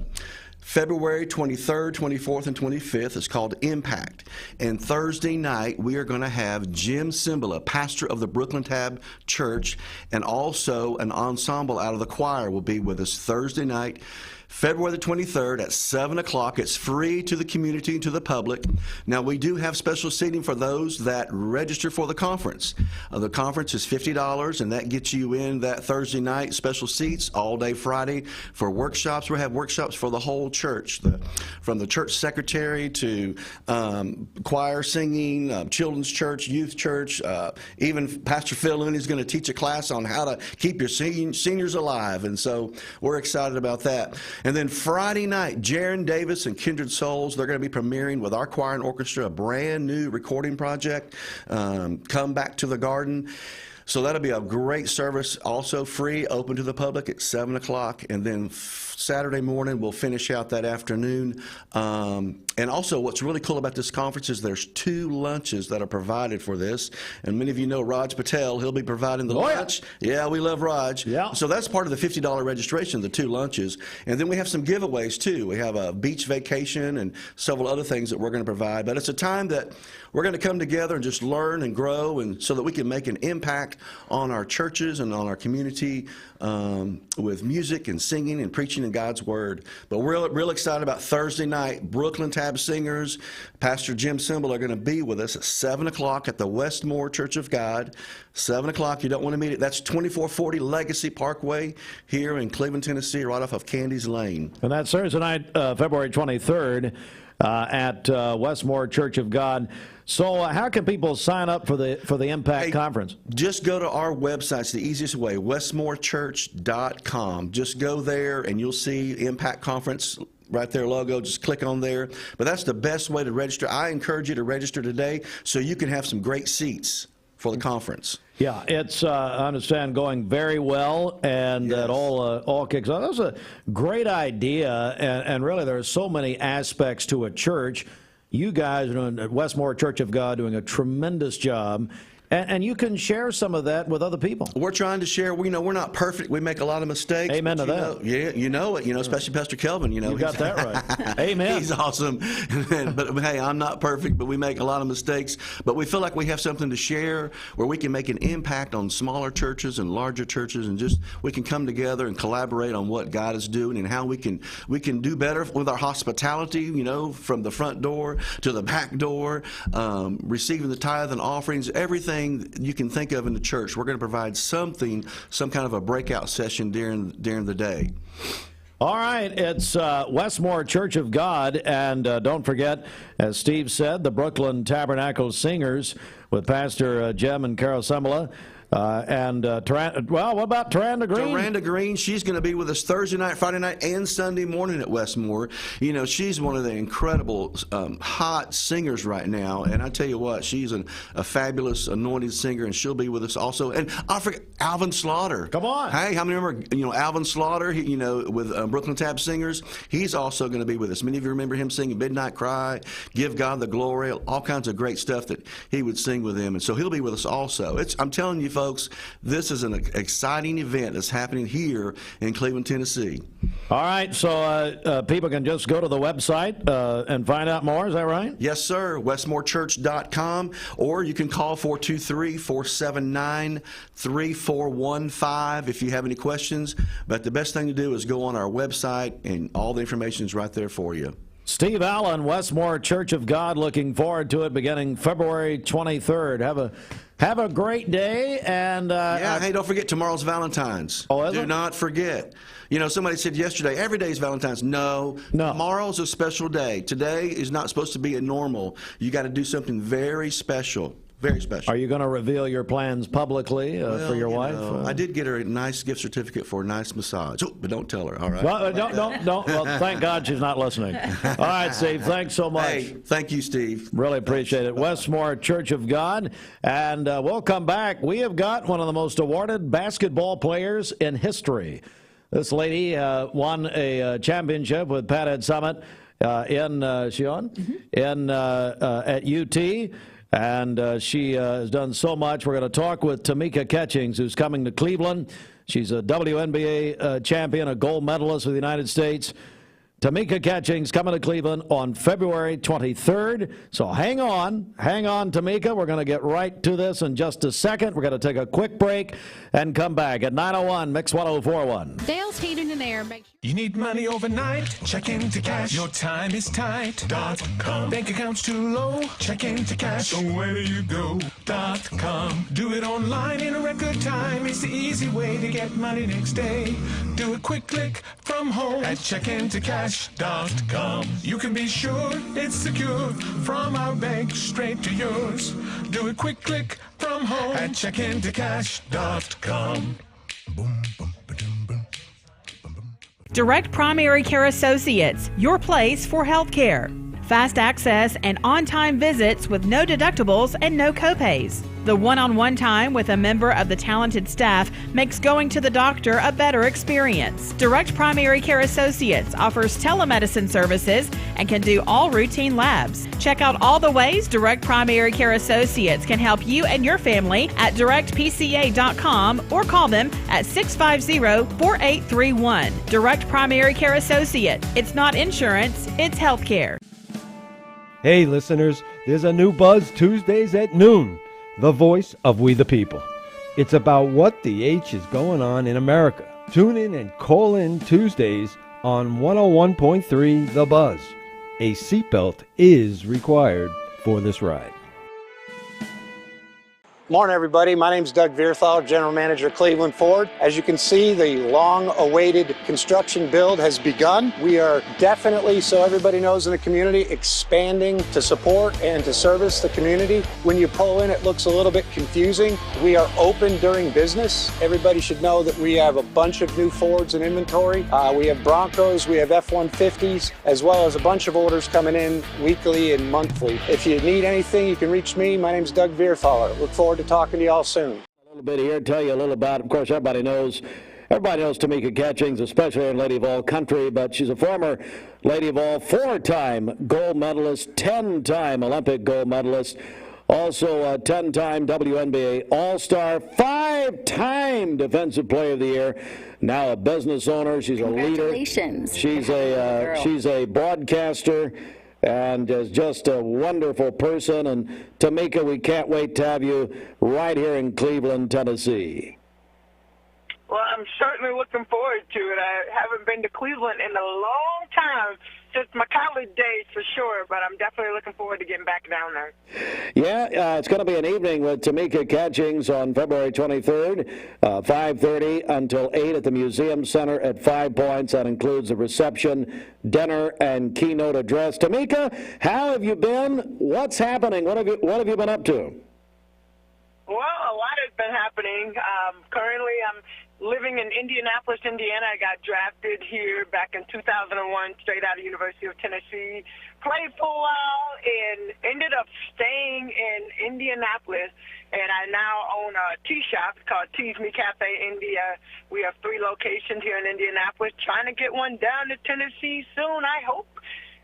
February 23rd, 24th, and 25th. It's called Impact. And Thursday night, we are going to have Jim Cimbala, pastor of the Brooklyn Tab Church, and also an ensemble out of the choir will be with us Thursday night, February the 23rd at 7 o'clock. It's free to the community and to the public. Now, we do have special seating for those that register for the conference. The conference is $50, and that gets you in that Thursday night. Special seats all day Friday for workshops. We have workshops for the whole church, from the church secretary to choir singing, children's church, youth church. Even Pastor Phil Looney is going to teach a class on how to keep your seniors alive, and so we're excited about that. And then Friday night, Jaron Davis and Kindred Souls, they're going to be premiering with our choir and orchestra a brand new recording project, Come Back to the Garden. So that'll be a great service, also free, open to the public at 7 o'clock. And then Saturday morning, we'll finish out that afternoon. And also, what's really cool about this conference is there's 2 lunches that are provided for this. And many of you know Raj Patel. He'll be providing the lunch. Yeah, we love Raj. Yeah. So that's part of the $50 registration, the 2 lunches. And then we have some giveaways, too. We have a beach vacation and several other things that we're going to provide. But it's a time that we're going to come together and just learn and grow, and so that we can make an impact on our churches and on our community with music and singing and preaching in God's Word. But we're real excited about Thursday night. Brooklyn Tab Singers, Pastor Jim Cimbala are going to be with us at 7 o'clock at the Westmore Church of God. 7 o'clock, you don't want to meet it. That's 2440 Legacy Parkway here in Cleveland, Tennessee, right off of Candy's Lane. And that's Thursday night, February 23rd. At Westmore Church of God. So how can people sign up for the Impact Conference? Just go to our website. It's the easiest way, westmorechurch.com. Just go there and you'll see Impact Conference right there, logo. Just click on there. But that's the best way to register. I encourage you to register today so you can have some great seats for the conference. Yeah, it's, I understand, going very well, and that all kicks off. That was a great idea, and really there are so many aspects to a church. You guys are doing, at Westmore Church of God, doing a tremendous job And you can share some of that with other people. We're trying to share. We're not perfect. We make a lot of mistakes. Amen to that. You know it. Especially Pastor Kelvin. You got that right. Amen. He's awesome. But hey, I'm not perfect, but we make a lot of mistakes. But we feel like we have something to share where we can make an impact on smaller churches and larger churches, and just we can come together and collaborate on what God is doing and how we can do better with our hospitality. From the front door to the back door, receiving the tithe and offerings, everything you can think of in the church. We're going to provide some kind of a breakout session during the day. All right, it's Westmore Church of God, and don't forget, as Steve said, the Brooklyn Tabernacle Singers with Pastor Jem and Carol Semela. What about Taranda Green? Taranda Green, she's going to be with us Thursday night, Friday night, and Sunday morning at Westmore. She's one of the incredible, hot singers right now, and I tell you what, she's a fabulous anointed singer, and she'll be with us also. And I forget Alvin Slaughter. Come on. Hey, how many remember, Alvin Slaughter, with Brooklyn Tab Singers? He's also going to be with us. Many of you remember him singing Midnight Cry, Give God the Glory, all kinds of great stuff that he would sing with them, and so he'll be with us also. I'm telling you, folks, this is an exciting event that's happening here in Cleveland, Tennessee. All right, so people can just go to the website and find out more. Is that right? Yes, sir. Westmorechurch.com, or you can call 423-479-3415 if you have any questions. But the best thing to do is go on our website, and all the information is right there for you. Steve Allen, Westmore Church of God, looking forward to it beginning February 23rd. Have a great day. And hey, don't forget tomorrow's Valentine's. Oh, Do not forget. Somebody said yesterday, every day is Valentine's. No. Tomorrow's a special day. Today is not supposed to be a normal. You got to do something very special. Very special. Are you going to reveal your plans publicly for your wife? I did get her a nice gift certificate for a nice massage. Oh, but don't tell her, all right? Well, don't. Well, thank God she's not listening. All right, Steve, thanks so much. Hey, thank you, Steve. Really appreciate it. Westmore Church of God. And we'll come back. We have got one of the most awarded basketball players in history. This lady won a championship with Pat Ed Summit at UT. And she has done so much. We're going to talk with Tamika Catchings, who's coming to Cleveland. She's a WNBA champion, a gold medalist with the United States. Tamika Catchings coming to Cleveland on February 23rd. So hang on, Tamika. We're going to get right to this in just a second. We're going to take a quick break and come back at 9:01 Mix 104.1. Dale's Heating and Air. You need money overnight? Check into cash. Your time is tight.com. Bank accounts too low? Check into cash. So where do you go.com? Do it online in a record time. It's the easy way to get money next day. Do a quick click from home at checkintocash.com. You can be sure it's secure from our bank straight to yours. Do a quick click from home at checkintocash.com. Boom, boom. Direct Primary Care Associates, your place for health care. Fast access and on-time visits with no deductibles and no copays. The one-on-one time with a member of the talented staff makes going to the doctor a better experience. Direct Primary Care Associates offers telemedicine services and can do all routine labs. Check out all the ways Direct Primary Care Associates can help you and your family at directpca.com or call them at 650-4831. Direct Primary Care Associate. It's not insurance, it's health care. Hey listeners, there's a new Buzz Tuesdays at noon. The voice of We the People. It's about what the H is going on in America. Tune in and call in Tuesdays on 101.3 The Buzz. A seatbelt is required for this ride. Morning, everybody. My name is Doug Vierthal, General Manager, Cleveland Ford. As you can see, the long-awaited construction build has begun. We are definitely, so everybody knows in the community, expanding to support and to service the community. When you pull in, it looks a little bit confusing. We are open during business. Everybody should know that we have a bunch of new Fords in inventory. We have Broncos, we have F-150s, as well as a bunch of orders coming in weekly and monthly. If you need anything, you can reach me. My name is Doug Vierthaler. Look forward to talking to y'all soon. A little bit here, tell you a little about, of course, everybody knows Tamika Catchings, especially in Lady of All Country, but she's a former Lady of All, 4-time gold medalist, 10-time Olympic gold medalist, Also a 10-time WNBA All-Star, 5-time Defensive Player of the Year. Now a business owner. She's a leader. Congratulations. She's a broadcaster and is just a wonderful person. And Tamika, we can't wait to have you right here in Cleveland, Tennessee. Well, I'm certainly looking forward to it. I haven't been to Cleveland in a long time, since my college days for sure, but I'm definitely looking forward to getting back down there. Yeah, it's going to be an evening with Tamika Catchings on February 23rd, 5:30 until 8 at the Museum Center at 5 Points. That includes a reception, dinner, and keynote address. Tamika, how have you been? What's happening? What have you been up to? Well, a lot has been happening. Currently, I'm living in Indianapolis, Indiana. I got drafted here back in 2001, straight out of University of Tennessee. Played for a while and ended up staying in Indianapolis. And I now own a tea shop called Tease Me Cafe India. We have 3 locations here in Indianapolis. Trying to get one down to Tennessee soon, I hope.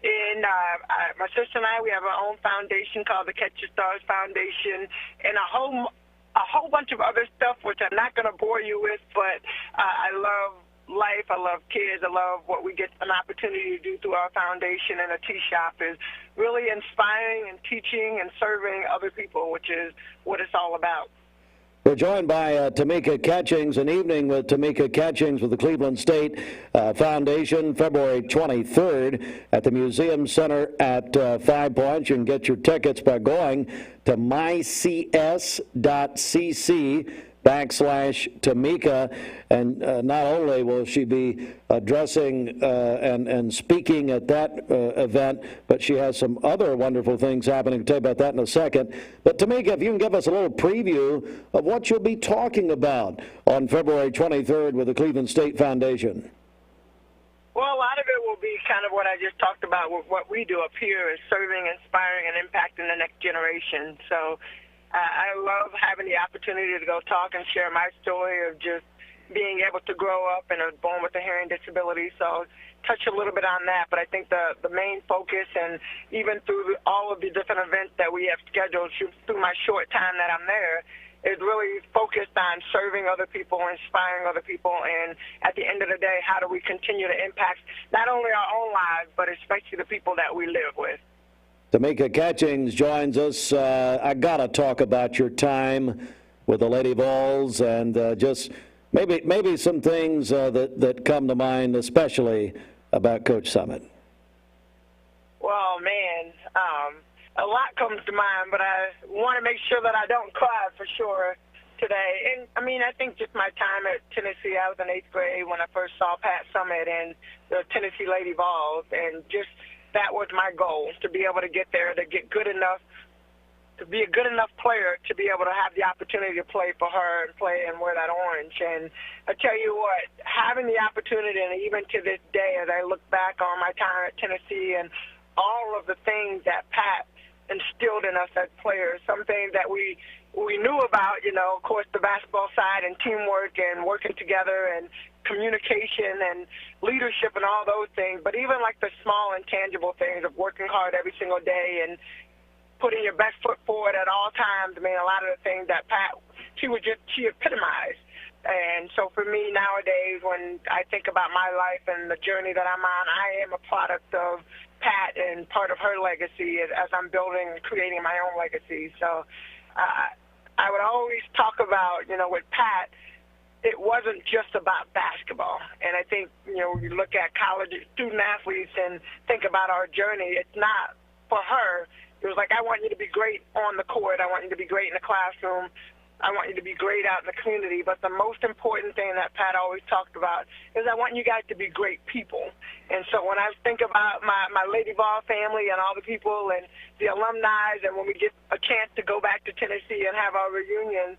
And my sister and I, we have our own foundation called the Catch Your Stars Foundation, and a whole bunch of other stuff, which I'm not going to bore you with, but I love life, I love kids, I love what we get an opportunity to do through our foundation and a tea shop is really inspiring and teaching and serving other people, which is what it's all about. We're joined by Tamika Catchings, an evening with Tamika Catchings with the Cleveland State Foundation, February 23rd at the Museum Center at 5 Points. You can get your tickets by going to mycs.cc/Tamika, and not only will she be addressing and speaking at that event, but she has some other wonderful things happening. I'll tell you about that in a second. But Tamika, if you can give us a little preview of what you'll be talking about on February 23rd with the Cleveland State Foundation. Well, a lot of it will be kind of what I just talked about. What we do up here is serving, inspiring, and impacting the next generation. So I love having the opportunity to go talk and share my story of just being able to grow up and I was born with a hearing disability. So I'll touch a little bit on that. But I think the main focus, and even through all of the different events that we have scheduled through my short time that I'm there, is really focused on serving other people, inspiring other people, and at the end of the day, how do we continue to impact not only our own lives, but especially the people that we live with. Tamika Catchings joins us. I got to talk about your time with the Lady Vols and just maybe some things that come to mind, especially about Coach Summit. Well, man, a lot comes to mind, but I want to make sure that I don't cry for sure today. And, I mean, I think just my time at Tennessee, I was in 8th grade when I first saw Pat Summit and the Tennessee Lady Vols, and just that was my goal, to be able to get there, to get good enough, to be a good enough player to be able to have the opportunity to play for her and play and wear that orange. And I tell you what, having the opportunity, and even to this day, as I look back on my time at Tennessee and all of the things that Pat instilled in us as players, some things that we knew about, you know, of course, the basketball side and teamwork and working together and communication and leadership and all those things, but even like the small intangible things of working hard every single day and putting your best foot forward at all times. I mean, a lot of the things that Pat, she epitomized. And so for me nowadays, when I think about my life and the journey that I'm on, I am a product of Pat and part of her legacy as I'm building and creating my own legacy. So I would always talk about, you know, with Pat, it wasn't just about basketball. And I think, you know, you look at college student athletes and think about our journey, it's not for her. It was like, I want you to be great on the court. I want you to be great in the classroom. I want you to be great out in the community. But the most important thing that Pat always talked about is I want you guys to be great people. And so when I think about my Lady Vol family and all the people and the alumni, and when we get a chance to go back to Tennessee and have our reunion,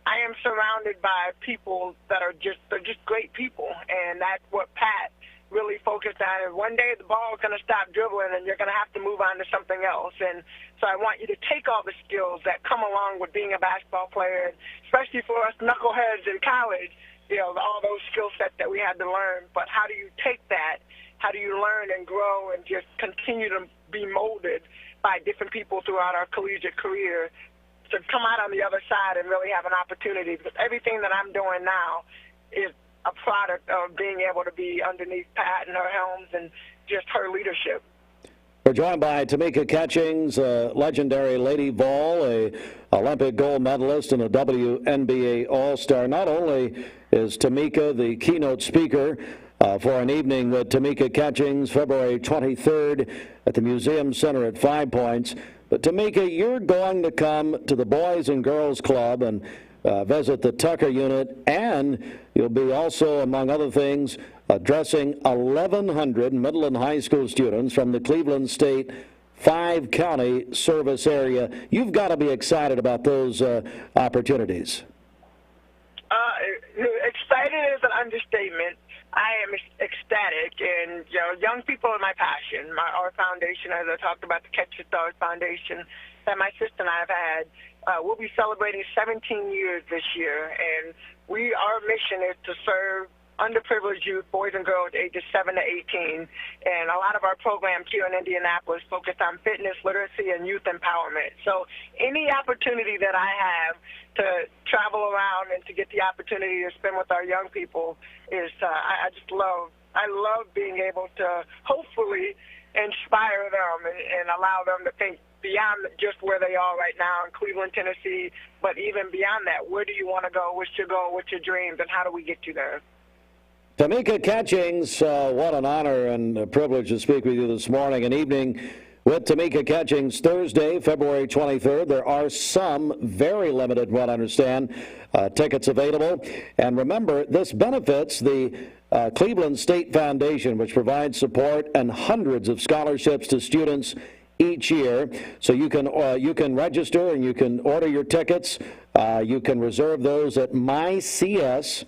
I am surrounded by people that are just great people. And that's what Pat really focused on. And one day the ball is going to stop dribbling and you're going to have to move on to something else. And so I want you to take all the skills that come along with being a basketball player, especially for us knuckleheads in college, you know, all those skill sets that we had to learn. But how do you take that? How do you learn and grow and just continue to be molded by different people throughout our collegiate career to come out on the other side and really have an opportunity, because everything that I'm doing now is a product of being able to be underneath Pat and her helms and just her leadership. We're joined by Tamika Catchings, a legendary Lady Vol, a Olympic gold medalist and a WNBA All-Star. Not only is Tamika the keynote speaker for an evening with Tamika Catchings, February 23rd at the Museum Center at 5 Points, but Tamika, you're going to come to the Boys and Girls Club and visit the Tucker unit, and you'll be also, among other things, addressing 1,100 middle and high school students from the Cleveland State 5-county service area. You've got to be excited about those opportunities. Excited is an understatement. I am ecstatic, and young people are my passion. Our foundation, as I talked about, the Catch Your Stars Foundation, that my sister and I have had, we'll be celebrating 17 years this year, and our mission is to serve underprivileged youth, boys and girls ages 7 to 18, and a lot of our programs here in Indianapolis focus on fitness, literacy, and youth empowerment. So any opportunity that I have to travel around and to get the opportunity to spend with our young people is, I love being able to hopefully inspire them and allow them to think beyond just where they are right now in Cleveland, Tennessee, but even beyond that. Where do you want to go? What's your goal? What's your dreams? And how do we get you there? Tamika Catchings, what an honor and a privilege to speak with you this morning. An evening with Tamika Catchings, Thursday, February 23rd. There are some very limited, from what I understand, tickets available. And remember, this benefits the Cleveland State Foundation, which provides support and hundreds of scholarships to students each year. So you can register and you can order your tickets. You can reserve those at mycs.cc/Tamika.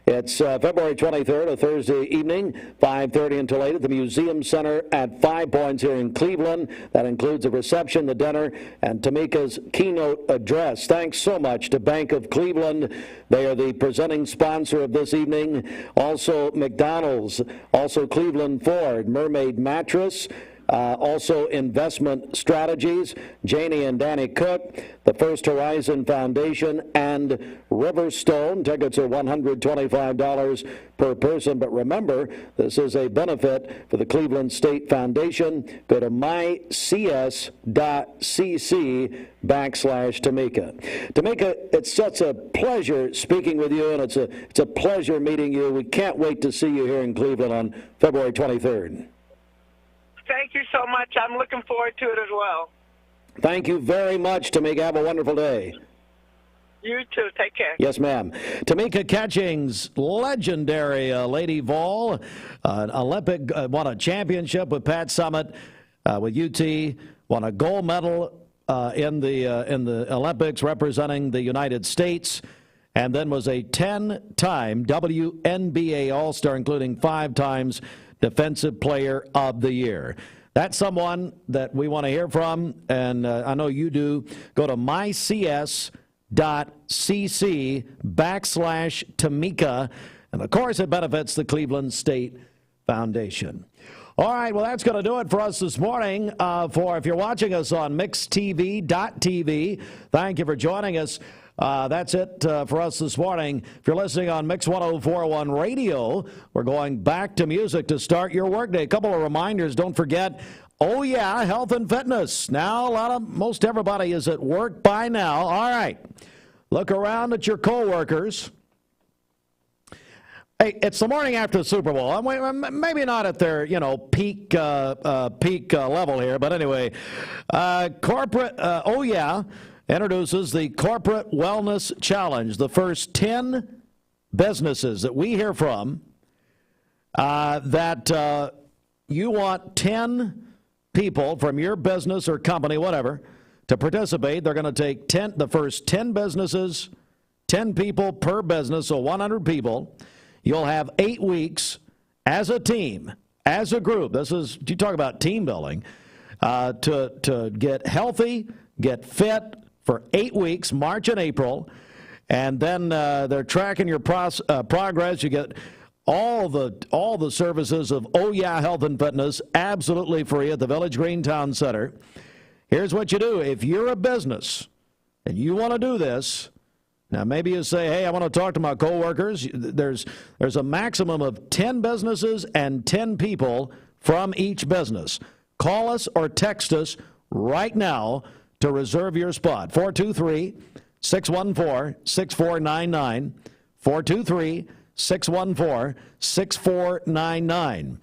It's February 23rd, a Thursday evening, 5:30 until 8 at the Museum Center at 5 Points here in Cleveland. That includes a reception, the dinner, and Tamika's keynote address. Thanks so much to Bank of Cleveland. They are the presenting sponsor of this evening. Also McDonald's, also Cleveland Ford, Mermaid Mattress, also Investment Strategies, Janie and Danny Cook, the First Horizon Foundation, and Riverstone. Tickets are $125 per person. But remember, this is a benefit for the Cleveland State Foundation. Go to mycs.cc/Tamika. Tamika, it's such a pleasure speaking with you, and it's a pleasure meeting you. We can't wait to see you here in Cleveland on February 23rd. Thank you so much. I'm looking forward to it as well. Thank you very much, Tamika. Have a wonderful day. You too. Take care. Yes, ma'am. Tamika Catchings, legendary Lady Vol, Olympic, won a championship with Pat Summitt with UT, won a gold medal in the Olympics representing the United States, and then was a 10-time WNBA All-Star, including 5 times Defensive Player of the Year. That's someone that we want to hear from, and I know you do. Go to mycs.cc/Tamika, and of course it benefits the Cleveland State Foundation. All right, well, that's going to do it for us this morning. If you're watching us on mixtv.tv, thank you for joining us. That's it for us this morning. If you're listening on Mix 1041 Radio, we're going back to music to start your workday. A couple of reminders. Don't forget, oh yeah, health and fitness. Now, most everybody is at work by now. All right, look around at your coworkers. Hey, it's the morning after the Super Bowl. Maybe not at their, peak level here, but anyway, corporate. Oh yeah. Introduces the Corporate Wellness Challenge, the first 10 businesses that we hear from that you want 10 people from your business or company, whatever, to participate. They're going to take the first 10 businesses, 10 people per business, so 100 people. You'll have 8 weeks as a team, as a group. You talk about team building, to get healthy, get fit, for 8 weeks, March and April, and then they're tracking your progress. You get all the services of Oh Yeah Health and Fitness absolutely free at the Village Green Town Center. Here's what you do. If you're a business and you want to do this, now maybe you say, hey, I want to talk to my coworkers. There's a maximum of 10 businesses and 10 people from each business. Call us or text us right now to reserve your spot. 423-614-6499. 423-614-6499.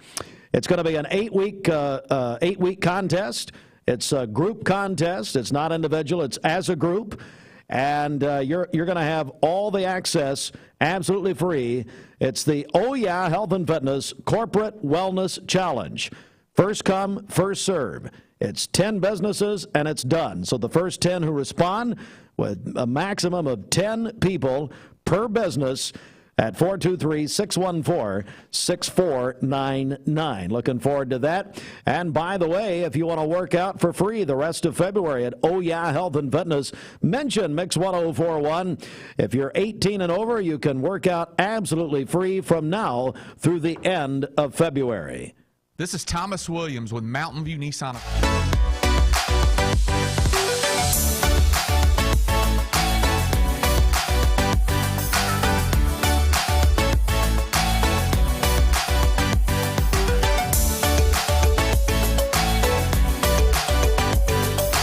It's going to be an 8-week contest. It's a group contest. It's not individual. It's as a group. And you're going to have all the access absolutely free. It's the Oh Yeah Health and Fitness Corporate Wellness Challenge. First come, first serve. It's 10 businesses, and it's done. So the first 10 who respond, with a maximum of 10 people per business, at 423-614-6499. Looking forward to that. And by the way, if you want to work out for free the rest of February at Oh Yeah Health and Fitness, mention Mix 1041. If you're 18 and over, you can work out absolutely free from now through the end of February. This is Thomas Williams with Mountain View Nissan.